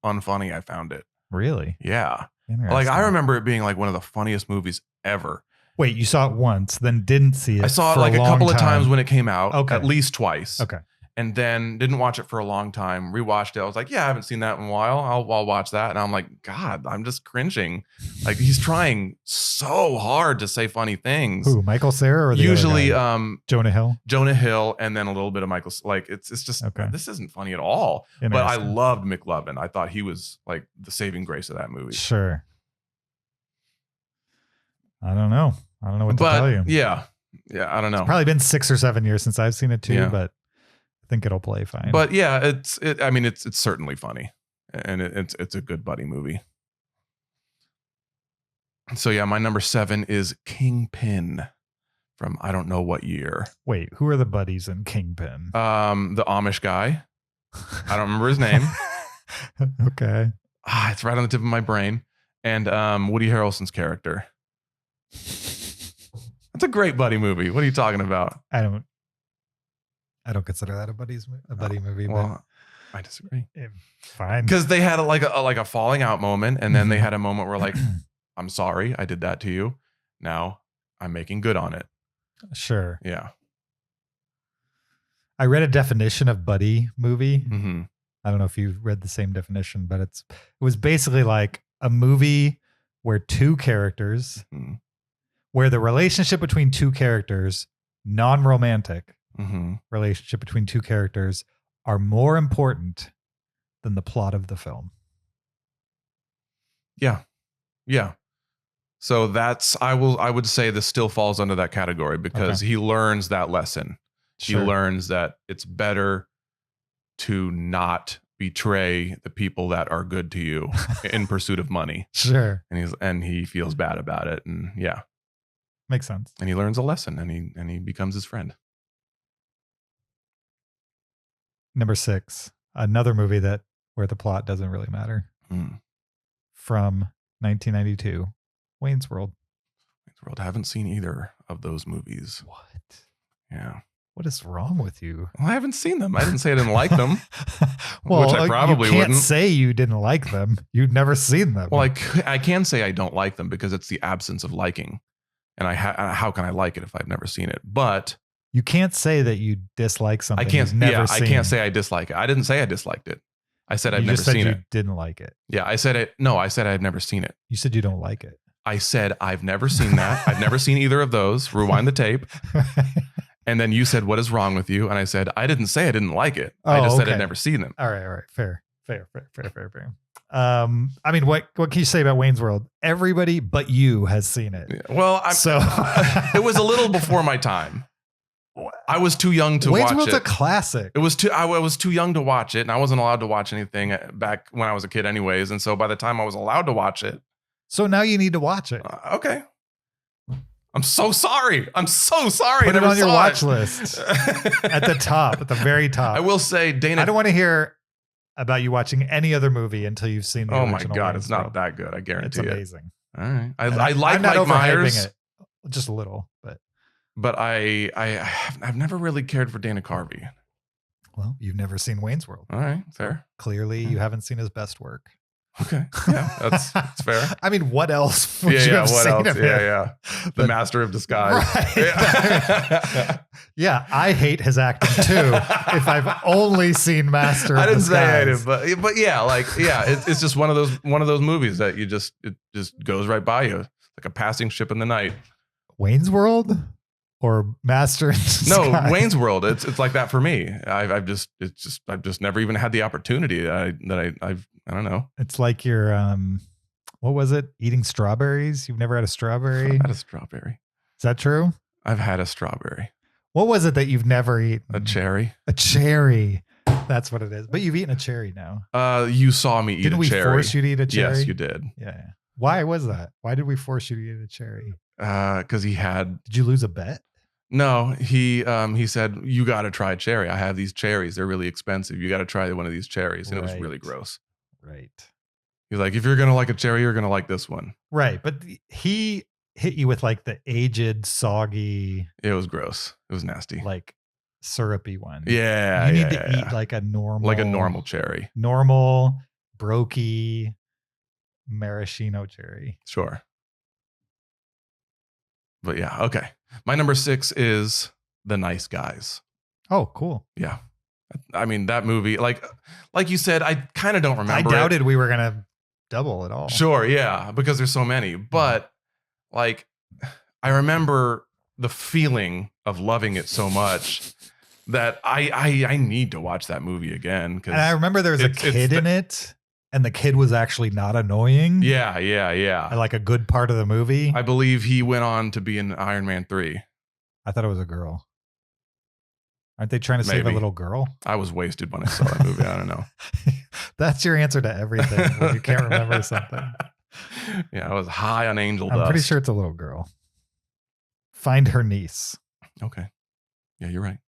unfunny I found it. Really? Yeah. Like I remember it being like one of the funniest movies ever. Wait, you saw it once, then didn't see it? I saw it for like a couple of time. times when it came out. Okay. At least twice. Okay. And then didn't watch it for a long time. Rewatched it. I was like, yeah, I haven't seen that in a while. I'll watch that. And I'm like, God, I'm just cringing. Like he's trying so hard to say funny things. Who, Michael Cera or the usually other guy? Jonah Hill? Jonah Hill, and then a little bit of Michael. Like it's just this isn't funny at all. But I loved McLovin. I thought he was like the saving grace of that movie. Sure. I don't know what to tell you. Yeah, I don't know. It's probably been 6 or 7 years since I've seen it too, but I think it'll play fine. But yeah, it's certainly funny, and it's a good buddy movie. So yeah, my number 7 is Kingpin from I don't know what year. Wait, who are the buddies in Kingpin? The Amish guy. I don't remember his name. Okay. It's right on the tip of my brain. And Woody Harrelson's character. It's a great buddy movie. What are you talking about? I don't consider that a buddy movie. Well, I disagree. Fine. Because they had like a falling out moment, and then they had a moment where like, I'm sorry, I did that to you. Now I'm making good on it. Sure. Yeah. I read a definition of buddy movie. Mm-hmm. I don't know if you read the same definition, but it was basically like a movie where two characters, where the relationship between two characters, non-romantic relationship between two characters, are more important than the plot of the film. Yeah. Yeah. So that's, I would say this still falls under that category because he learns that lesson. Sure. He learns that it's better to not betray the people that are good to you in pursuit of money. Sure. And he feels bad about it. And yeah. Makes sense. And he learns a lesson and he becomes his friend. Number 6, another movie where the plot doesn't really matter. From 1992, Wayne's World. Wayne's World. I haven't seen either of those movies. What? Yeah. What is wrong with you? Well, I haven't seen them. I didn't say I didn't like them. Well, which I probably you can't wouldn't say you didn't like them. You've never seen them. Well, I can say I don't like them because it's the absence of liking. And how can I like it if I've never seen it? But you can't say that you dislike something. I can't. Never I can't say I dislike it. I didn't say I disliked it. I said I've never seen it. You didn't like it. Yeah, I said it. No, I said I've never seen it. You said you don't like it. I said I've never seen that. I've never seen either of those. Rewind the tape. And then you said, "What is wrong with you?" And I said, "I didn't say I didn't like it. I just said I'd never seen them." All right. Fair. I mean, what can you say about Wayne's World? Everybody but you has seen it. Yeah. Well, so it was a little before my time. I was too young to Wayne's watch World's it. a classic. I was too young to watch it, and I wasn't allowed to watch anything back when I was a kid, anyways. And so by the time I was allowed to watch it, So now you need to watch it. okay. I'm so sorry. I'm so sorry. Put I it never on your saw watch it. list at the top, at the very top. I will say, Dana. I don't want to hear about you watching any other movie until you've seen the Oh my original God, Wayne's it's not World. that good. I It's guarantee it. amazing. All right. And I like I'm not Mike overhyping Myers, it, just a little, but I've never really cared for Dana Carvey. well, you've never seen Wayne's World. All right, fair. Clearly, you haven't seen his best work. Okay, yeah, that's fair. I mean, what else would you Yeah, have what seen else? of him? Yeah. The But- Master of Disguise. Right. Yeah. Yeah, I hate his acting too. If I've only seen Master of I didn't say I Disguise. hated, but yeah, it's just one of those movies that it just goes right by you, like a passing ship in the night. Wayne's World or Master in No, Disguise? Wayne's World. It's like that for me. I've just never even had the opportunity. I don't know. It's like your what was it? Eating strawberries? You've never had a strawberry? I've had a strawberry. Is that true? I've had a strawberry. What was it that you've never eaten? A cherry. A cherry. That's what it is. But you've eaten a cherry now. You saw me eat Didn't a we cherry. force you to eat a cherry? Yes, you did. Yeah. Why was that? Why did we force you to eat a cherry? Because he had Did you lose a bet? no. He said you got to try cherry. I have these cherries. They're really expensive. You got to try one of these cherries, and it was really Right. gross. Right. He's like, if you're gonna like a cherry, you're gonna like this one. Right. But he hit you with like the aged, soggy, It was gross. It was nasty. like syrupy one. Yeah, You need yeah, to yeah. eat like a normal cherry. normal, brokey, maraschino cherry. Sure. But yeah, okay. My number 6 is The Nice Guys. Oh, cool. Yeah. I mean, that movie, like you said, I kind of don't remember. I it. doubted we were gonna double it all. Sure, yeah, because there's so many. But like, I remember the feeling of loving it so much that I need to watch that movie again. And I remember there was a it's kid in it, and the kid was actually not annoying. yeah. Like a good part of the movie. I believe he went on to be in Iron Man 3. I thought it was a girl. Aren't they trying to save a Maybe. little girl? I was wasted when I saw that movie. I don't know. That's your answer to everything when you can't remember something. Yeah, I was high on angel I'm dust. pretty sure it's a little girl. Find her niece. Okay. Yeah, you're right.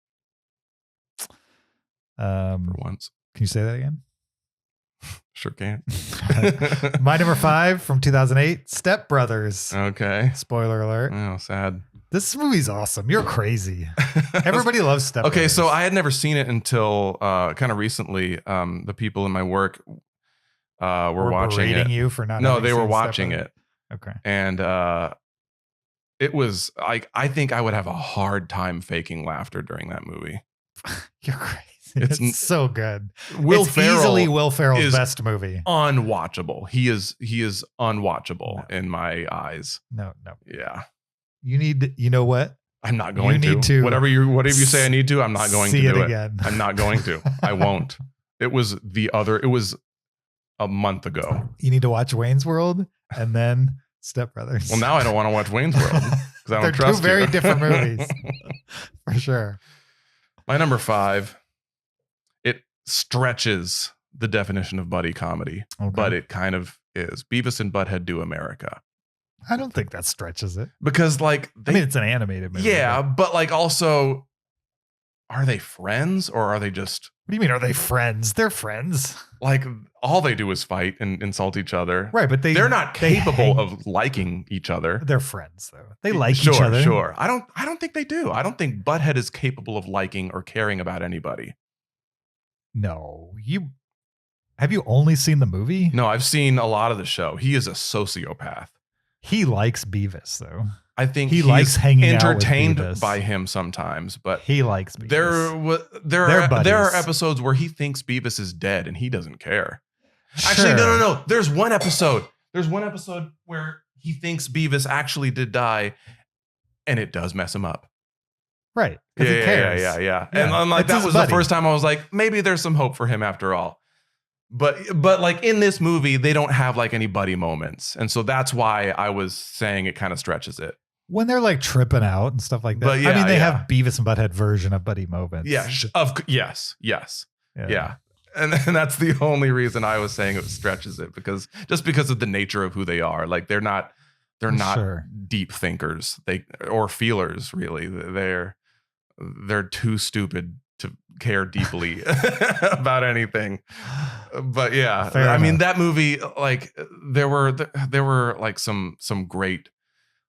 For once. Can you say that again? Sure can. My number 5 from 2008, Step Brothers. Okay. Spoiler alert. Oh, sad. This movie's awesome. You're crazy. Everybody loves Step Okay, Brothers. so I had never seen it until kind of recently. The people in my work were watching berating it. you for not. No, having they were seen Step watching Brothers? it, Okay. and it was like I think I would have a hard time faking laughter during that movie. You're crazy. It's It's so good. Will It's Ferrell easily Will Ferrell's is best movie. unwatchable. He is unwatchable No. in my eyes. No. Yeah. You know what? I'm not going need to Whatever you say I need to, I'm not going to see do it it. again. I'm not going to. I won't. It was a month ago. You need to watch Wayne's World and then Step Brothers. Well, now I don't want to watch Wayne's World because I don't They're trust two very you. different movies. For sure. My number 5, it stretches the definition of buddy comedy, Okay. but it kind of is. Beavis and Butthead Do America. I don't think that stretches it. Because like I mean, it's an animated movie. yeah, but- but like also, are they friends or are they just What do you mean? Are they friends? They're friends. like all they do is fight and insult each other? Right, but They're not they capable hang- of liking each other. They're friends though. They like sure, each other. Sure. I don't think they do. I don't think Butthead is capable of liking or caring about anybody. No. Have you only seen the movie? No, I've seen a lot of the show. He is a sociopath. He likes Beavis though. I think He he's likes hanging out with entertained Beavis. by him sometimes, but He likes Beavis. there They're are buddies. episodes where he thinks Beavis is dead and he doesn't care. Actually, Sure. no. There's one episode where he thinks Beavis actually did die, and it does mess him up. Right. Because he cares. Yeah. Yeah, And I'm like, it's that his was buddy. the first time I was like, maybe there's some hope for him after all. But like in this movie, they don't have like any buddy moments, and so that's why I was saying it kind of stretches it. when they're like tripping out and stuff like that. But I mean, they yeah. have Beavis and Butthead version of buddy moments. Yeah. Yes. Yeah. And that's the only reason I was saying it stretches it, because of the nature of who they are. Like they're not Sure. deep thinkers, or feelers really. They're too stupid to care deeply about anything. But yeah, Fair I mean, enough. that movie, like there were like some great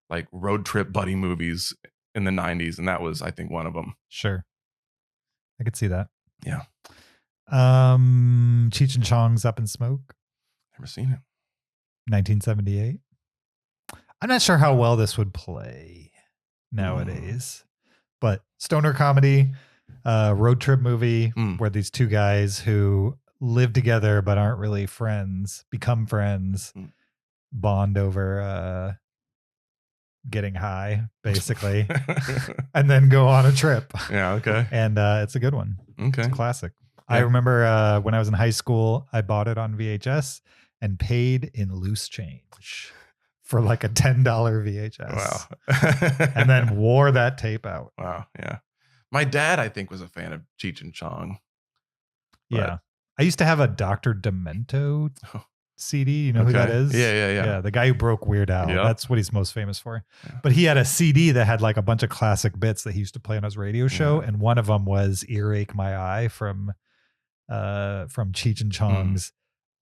like road trip buddy movies in the 90s, and that was, I think, one of them. Sure. I could see that. Yeah. Cheech and Chong's Up in Smoke, Never seen it. 1978. I'm not sure how well this would play nowadays, but stoner comedy, road trip movie where these two guys who live together but aren't really friends become friends, bond over getting high, basically, and then go on a trip. Yeah. Okay. And it's a good one. Okay. It's a classic. Yeah. I remember when I was in high school, I bought it on VHS and paid in loose change for like a $10 VHS. Wow. And then wore that tape out. Wow. Yeah. My dad, I think, was a fan of Cheech and Chong. Yeah. I used to have a Dr. Demento CD. You know who that is? Yeah. The guy who broke Weird Al. Yep. That's what he's most famous for. Yeah. But he had a CD that had like a bunch of classic bits that he used to play on his radio show. And one of them was Earache My Eye from Cheech and Chong's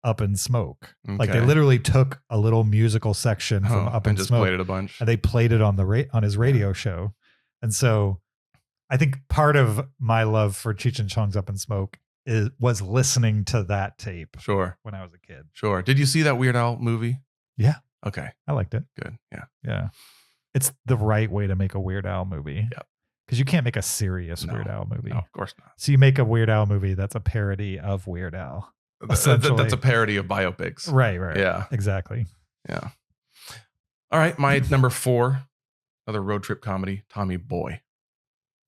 Up in Smoke. Like they Okay. literally took a little musical section from Up in and just Smoke played it a bunch. and they played it on on his radio show. And so I think part of my love for Cheech and Chong's Up in Smoke was listening to that tape Sure. when I was a kid. Sure. Did you see that Weird Al movie? Yeah. Okay. I liked it. Good. Yeah. Yeah. It's the right way to make a Weird Al movie. Yep. Because you can't make a serious No. Weird Al movie. No, of course not. So you make a Weird Al movie that's a parody of Weird Al. Essentially. That's a parody of biopics. Right. Yeah. Exactly. Yeah. All right. My number 4, another road trip comedy, Tommy Boy.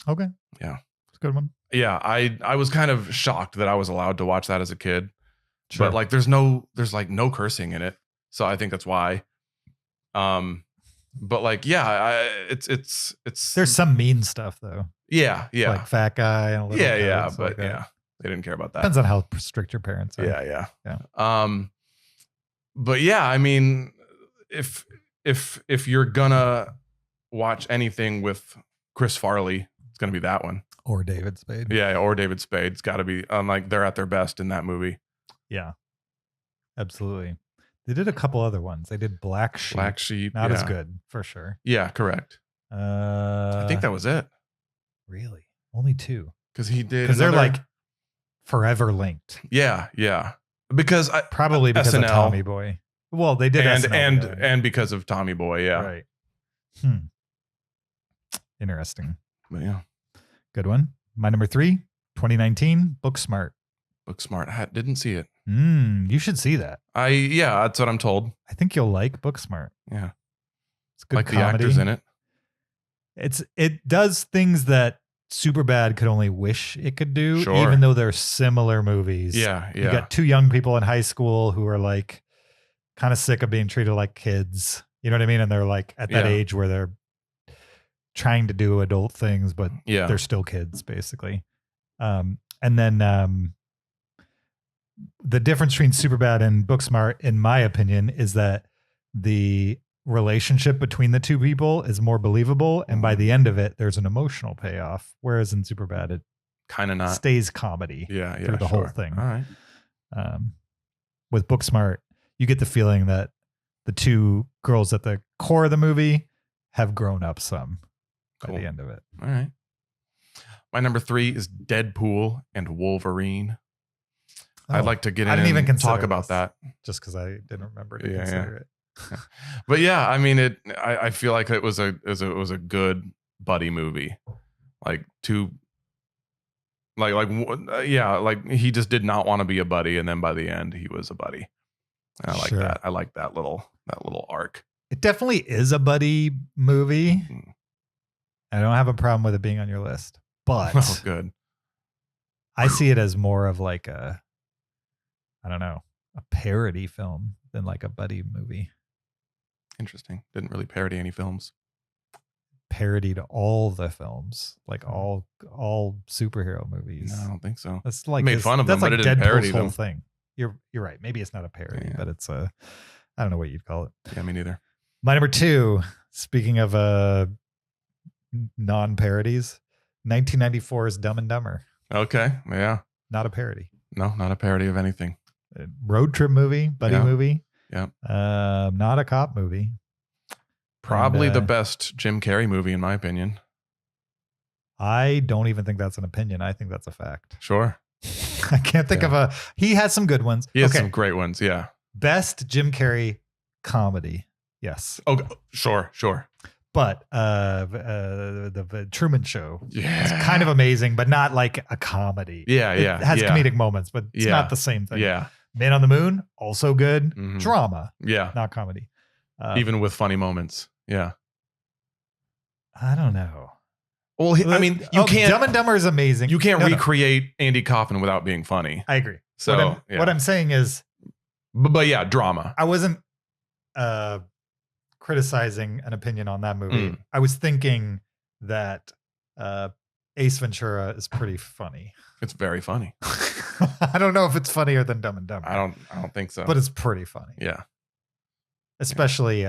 Okay. Yeah. It's a good one. Yeah. I was kind of shocked that I was allowed to watch that as a kid. Sure. But like there's like no cursing in it. So I think that's why. But like, yeah, it's There's some mean stuff though. yeah. Like fat guy and a little guy Yeah. and stuff But like that. yeah, they didn't care about that. Depends on how strict your parents are. Yeah. But yeah, I mean, if you're gonna watch anything with Chris Farley, it's gonna be that one. Or David Spade. Yeah, or David Spade. It's got to be. Like they're at their best in that movie. Yeah. Absolutely. They did a couple other ones. They did Black Sheep. Black Sheep. Not yeah. as good, for sure. Yeah, correct. I think that was it. Really only 2. Because he did. Because they're another- like forever linked. Yeah. Because Probably because of SNL. Tommy Boy. Well, they did SNL together. and because of Tommy Boy. Yeah. Right. Interesting. But yeah. Good one. My number 3, 2019, Booksmart. Booksmart. I didn't see it. You should see that. Yeah, that's what I'm told. I think you'll like Booksmart. Yeah. It's good Like comedy. the actors in it. It does things that Superbad could only wish it could do, Sure. even though they're similar movies. Yeah. You got 2 young people in high school who are like kind of sick of being treated like kids. You know what I mean? And they're like at that Yeah. age where they're trying to do adult things, but Yeah. they're still kids, basically. And then the difference between Superbad and Booksmart, in my opinion, is that the relationship between the 2 people is more believable, and by the end of it, there's an emotional payoff. Whereas in Superbad, it Kind of not. stays comedy Yeah. through the whole sure. thing. All right. With Booksmart, you get the feeling that the 2 girls at the core of the movie have grown up some by Cool. the end of it. All right. My number 3 is Deadpool and Wolverine. I'd Oh, like to get I in didn't even and talk consider about this. that. Just because I didn't remember to Yeah, consider it. But yeah, I mean, I feel like it was a good buddy movie. Like like he just did not want to be a buddy, and then by the end, he was a buddy. And I like Sure. that. I like that little arc. It definitely is a buddy movie. Mhm. I don't have a problem with it being on your list, but Oh, good. I see it as more of like a parody film than like a buddy movie. Interesting. Didn't really parody any films. parodied all the films, like all superhero movies. No, I don't think so. That's like Made fun of them, that's but like it didn't parody Deadpool's whole them. thing. You're right. Maybe it's not a parody, Yeah. but it's a, I don't know what you'd call it. Yeah, me neither. My number 2, speaking of non-parodies, 1994's Dumb and Dumber. Okay. Yeah. Not a parody. No, not a parody of anything. A road trip movie, buddy Yeah. movie. Yeah. Not a cop movie. Probably And, the best Jim Carrey movie, in my opinion. I don't even think that's an opinion. I think that's a fact. Sure. I can't think of he has some good ones. He has Okay. some great ones. Yeah. Best Jim Carrey comedy. Yes. Oh, sure. But the Truman Show. Yeah. It's kind of amazing, but not like a comedy. Yeah. It has yeah. comedic moments, but it's Yeah. not the same thing. Yeah. Man on the Moon, also good. Mhm. Drama, Yeah. not comedy. Even with funny moments. Yeah. I don't know. Well, I mean, you can't. Dumb and Dumber is amazing. You can't No, no, recreate Andy Kaufman without being funny. I agree. So what I'm saying is, but yeah, drama. I wasn't criticizing an opinion on that movie. Mm. I was thinking that Ace Ventura is pretty funny. It's very funny. I don't know if it's funnier than Dumb and Dumber. I don't think so. But it's pretty funny. yeah. Especially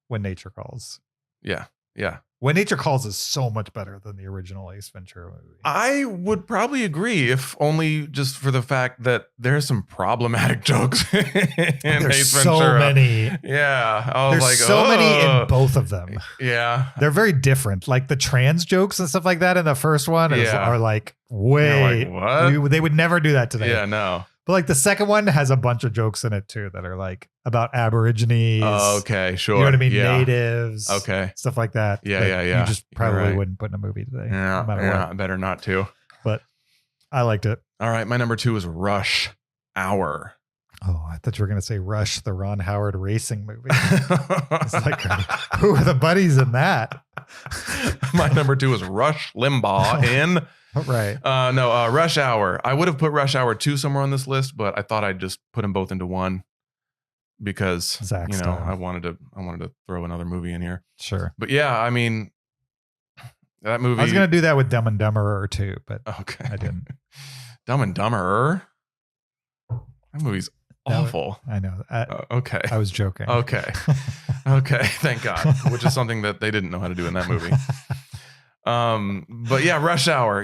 When Nature Calls. Yeah. Yeah. When Nature Calls is so much better than the original Ace Ventura movie. I would probably agree, if only just for the fact that there's some problematic jokes in There's Ace so Ventura. many. Yeah. I was There's like, so many in "Ugh." both of them. Yeah. They're very different. Like the trans jokes and stuff like that in the first one are like way. You're like, what? They would never do that today. Yeah. No. But like the second one has a bunch of jokes in it too that are like about Aborigines. Oh, okay. Sure. You know what I mean? Yeah. Natives. Okay. Stuff like that. Yeah, that yeah. You just You're probably right. wouldn't put in a movie today. Yeah. No matter Yeah. what. Better not to. But I liked it. All right. My number 2 is Rush Hour. Oh, I thought you were going to say Rush, the Ron Howard racing movie. It's like, who are the buddies in that? My number 2 is Rush Limbaugh in. Right. Rush Hour. I would have put Rush Hour 2 somewhere on this list, but I thought I'd just put them both into one because Zach style. I wanted to throw another movie in here. Sure. But yeah, I mean, that movie. I was going to do that with Dumb and Dumber too, but Okay. I didn't. Dumb and Dumber. That movie's That was- awful. I know. Okay. I was joking. Okay. Okay. Thank God. Which is something that they didn't know how to do in that movie. But yeah, Rush Hour,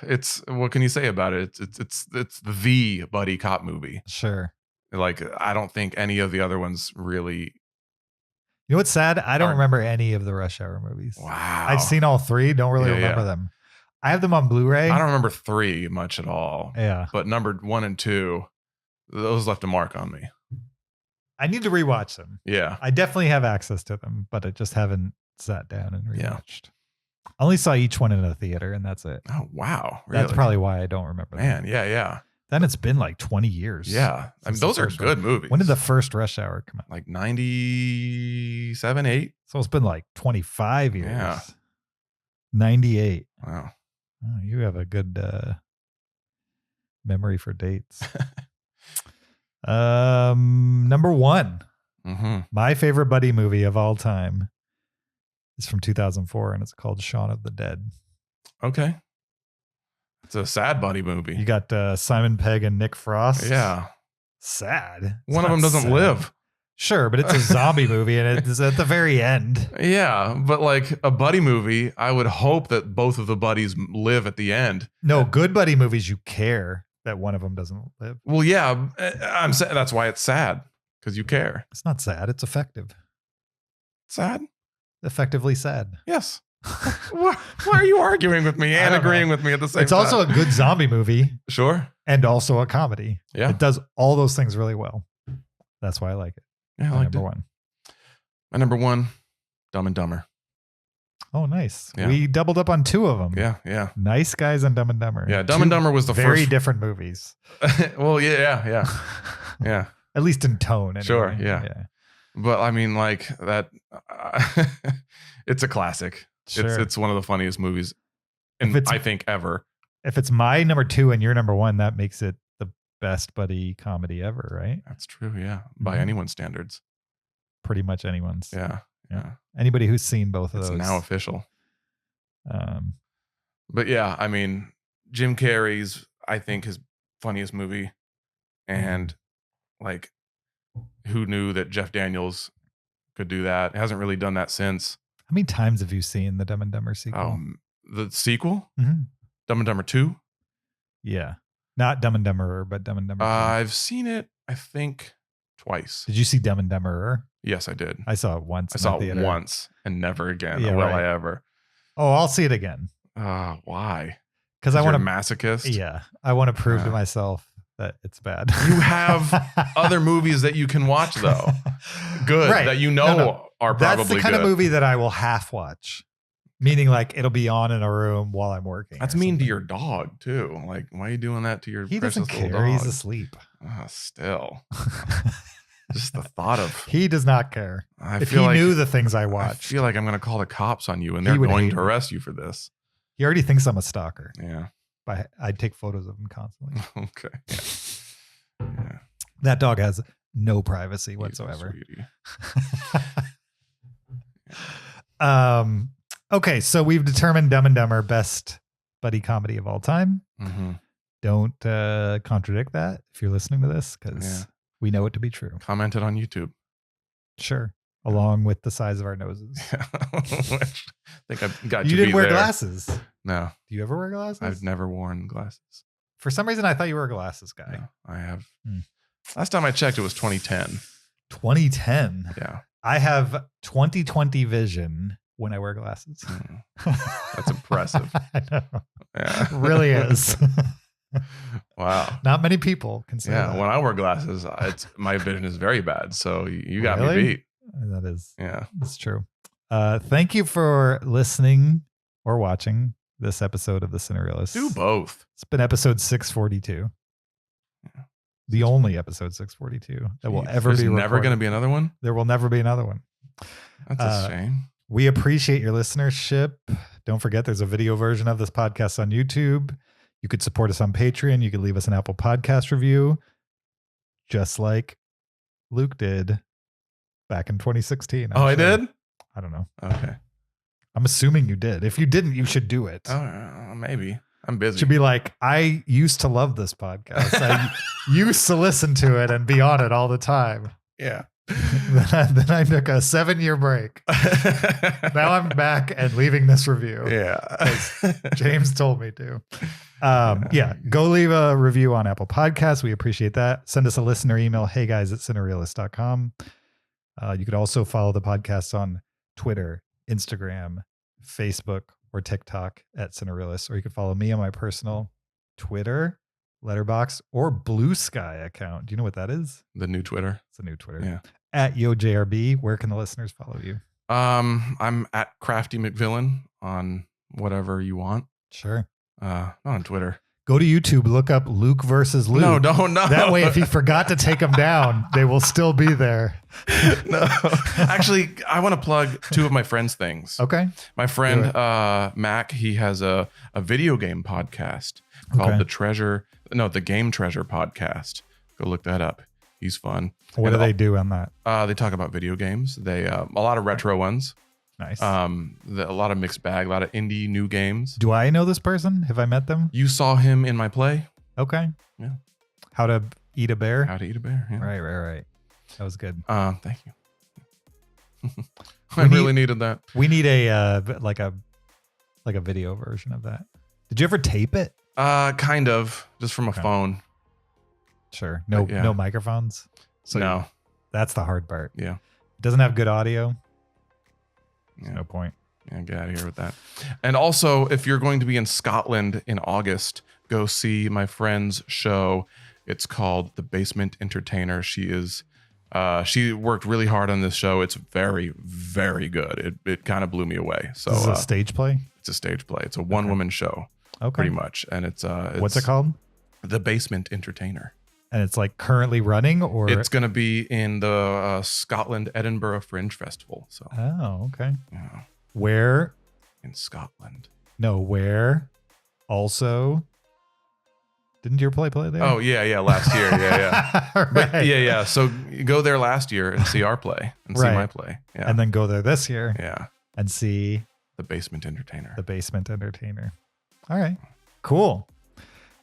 it's, what can you say about it? It's the buddy cop movie. Sure. Like, I don't think any of the other ones really. You know what's sad? I don't Aren't- remember any of the Rush Hour movies. Wow. I've seen all 3. Don't really Yeah, remember yeah. them. I have them on Blu-ray. I don't remember 3 much at all, Yeah. but number 1 and 2, those left a mark on me. I need to rewatch them. Yeah. I definitely have access to them, but I just haven't sat down and Yeah. rewatched. I only saw each one in a theater, and that's it. Oh, wow. Really? That's probably why I don't remember them. Man. Yeah. Yeah. Then it's been like 20 years. Yeah. I mean, since the those are first good one. movies. When did the first Rush Hour come out? like 97, 8? So it's been like 25 years. Yeah. 98. Wow. Oh, you have a good memory for dates. Number 1, Mm-hmm. my favorite buddy movie of all time is from 2004, and it's called Shaun of the Dead. Okay. It's a sad buddy movie. You got Simon Pegg and Nick Frost. Yeah. Sad. It's One of not them doesn't sad. live. Sure, but it's a zombie movie, and it's at the very end. Yeah. But like a buddy movie, I would hope that both of the buddies live at the end. No, good buddy movies, you care that one of them doesn't live. Well, yeah. I'm saying that's why it's sad, because you care. It's not sad. It's effective. Sad? Effectively sad. Yes. why are you arguing with me I and don't know. agreeing with me at the same It's time? also a good zombie movie Sure. and also a comedy. Yeah. It does all those things really well. That's why I like it. Yeah, I My liked number it. 1. My number 1, Dumb and Dumber. Oh, nice. Yeah. We doubled up on 2 of them. Yeah. Yeah. Nice Guys and Dumb and Dumber. Yeah. Dumb and 2 Dumber was the very first. different movies. Well, yeah. Yeah. Yeah. At least in tone. Anyway. Sure, yeah. But I mean, like that, it's a classic. Sure. It's one of the funniest movies, If it's- I think ever. If it's my number 2 and your number 1, that makes it the best buddy comedy ever, right? That's true. Yeah, by Mhm. anyone's standards. Pretty much anyone's. Yeah, Yeah. Anybody who's seen both of It's those. now official. Um, But yeah, I mean, Jim Carrey's, I think, his funniest movie. And like, who knew that Jeff Daniels could do that? Hasn't really done that since. how many times have you seen the Dumb and Dumber sequel? The sequel, Mhm. Dumb and Dumber 2. Yeah. Not Dumb and Dumberer, but Dumb and Dumber 2. I've seen it, I think, twice. Did you see Dumb and Dumberer? Yes, I did. I saw it once. I in saw the it theater. once and never again. Yeah, Will right. I ever? Oh, I'll see it again. Why? Because I You're want a to. masochist. Yeah, I want to prove to Yeah. myself that it's bad. You have other movies that you can watch though. Good. Right. That you know No. are probably That's the kind good. of movie that I will half watch, meaning like it'll be on in a room while I'm working. That's or mean to something. your dog too. Like, why are you doing that to your He precious doesn't little care. dog? He's asleep. Still, just the thought of. He does not care. I If feel he like knew the things I I watched, feel like I'm going to call the cops on you, and He they're would going hate to me. arrest you for this. he already thinks I'm a stalker. Yeah. But I'd take photos of him constantly. Okay. Yeah. That dog has no privacy He's a whatsoever. sweetie. Okay, so we've determined Dumb and Dumber best buddy comedy of all time. Mhm. Don't contradict that if you're listening to this, because Yeah. we know it to be true. Commented on YouTube. Sure, along with the size of our noses. Which I think I got You to didn't be wear there. glasses. No, Do you ever wear glasses? I've never worn glasses. For some reason, I thought you were a glasses guy. No, I have. Hmm. Last time I checked, it was 2010. 2010. Yeah. I have 2020 vision when I wear glasses. Mm. That's impressive. I know. Yeah. It really is. Wow. Not many people can say Yeah. that. When I wear glasses, my vision is very bad. So you got Really? me beat. That is. Yeah. That's true. Thank you for listening or watching this episode of the Cinereelists. Do both. It's been episode 642. Yeah. The only episode 642 that will Jeez. ever There's be never recorded. going to be another one. There will never be another one. That's a shame. We appreciate your listenership. Don't forget there's a video version of this podcast on YouTube. You could support us on Patreon. You could leave us an Apple Podcast review, just like Luke did back in 2016. Oh, I actually. did? I don't know. Okay. I'm assuming you did. If you didn't, you should do it. Maybe. I'm busy. It should be like, I used to love this podcast. I used to listen to it and be on it all the time. Yeah. Then I took a 7-year break. Now I'm back and leaving this review. Yeah. James told me to. Yeah, go leave a review on Apple Podcasts. We appreciate that. Send us a listener email, heyguys@cinereelists.com. You could also follow the podcast on Twitter, Instagram, Facebook, or TikTok at Cinereelists. Or you could follow me on my personal Twitter, Letterboxd, or Blue Sky account. Do you know what that is? The new Twitter. It's a new Twitter. Yeah. At YoJRB. Where can the listeners follow you? I'm at Crafty McVillain on whatever you want. Sure. Not on Twitter. Go to YouTube, look up Luke versus Luke. No, don't. No. That way, if he forgot to take them down, they will still be there. No. Actually, I want to plug two of my friends' things. Okay. My friend Mac, he has a video game podcast called the Game Treasure Podcast. Go look that up. He's fun. What do they do on that? They talk about video games. They a lot of retro ones. Nice. A lot of mixed bag, a lot of indie new games. Do I know this person? Have I met them? You saw him in my play. Okay. Yeah. How to eat a bear? How to Eat a Bear. Yeah. Right. That was good. Thank you. I really needed that. We need a like a video version of that. Did you ever tape it? Kind of, just from a Okay. phone. Sure. No, Yeah. no microphones. So No. that's the hard part. Yeah. It doesn't have good audio. There's Yeah. no point. Yeah, get out of here with that. And also, if you're going to be in Scotland in August, go see my friend's show. It's called The Basement Entertainer. She worked really hard on this show. It's very, very good. It kind of blew me away. So This is a stage play? it's a stage play. It's a one-woman show, Okay. pretty much. And it's What's it called? The Basement Entertainer. And it's like currently running, or It's going to be in the Scotland Edinburgh Fringe Festival. So Oh, okay. yeah, Where? in Scotland. No, where? Also Didn't your play there? Oh yeah, last year, yeah. But Right. yeah. So you go there last year and see our play and see Right. my play. Yeah, And then go there this year yeah, and see the Basement Entertainer. the Basement Entertainer. All right, cool.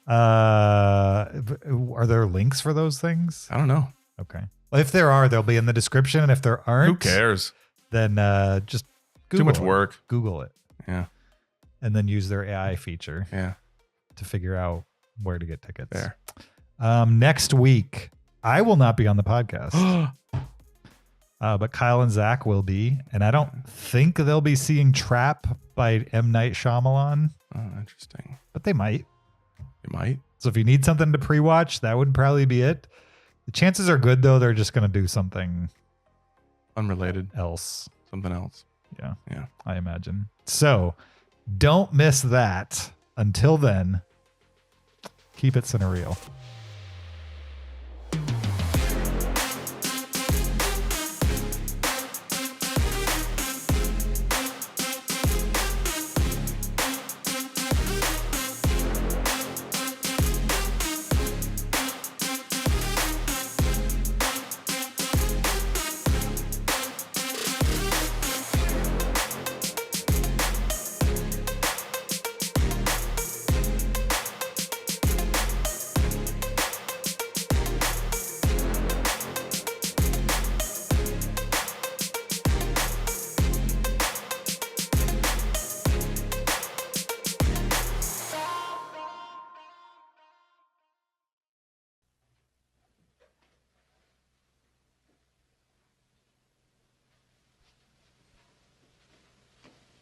Are there links for those things? I don't know. Okay. Well, if there are, they'll be in the description. And if there aren't, Who cares? then just Google Too much it. work. Google it. Yeah, And then use their AI feature yeah. to figure out where to get tickets. There. Next week, I will not be on the podcast. But Kyle and Zach will be. And I don't think they'll be seeing Trap by M. Night Shyamalan, Oh, interesting. but they might. It might. So if you need something to pre-watch, that would probably be it. The chances are good, though. They're just going to do something Unrelated. else. Something else. Yeah, Yeah. I imagine. So don't miss that. Until then, keep it Cinereal.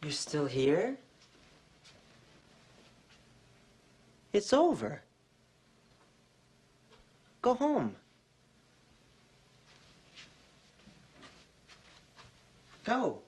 You're still here? It's over. Go home. Go.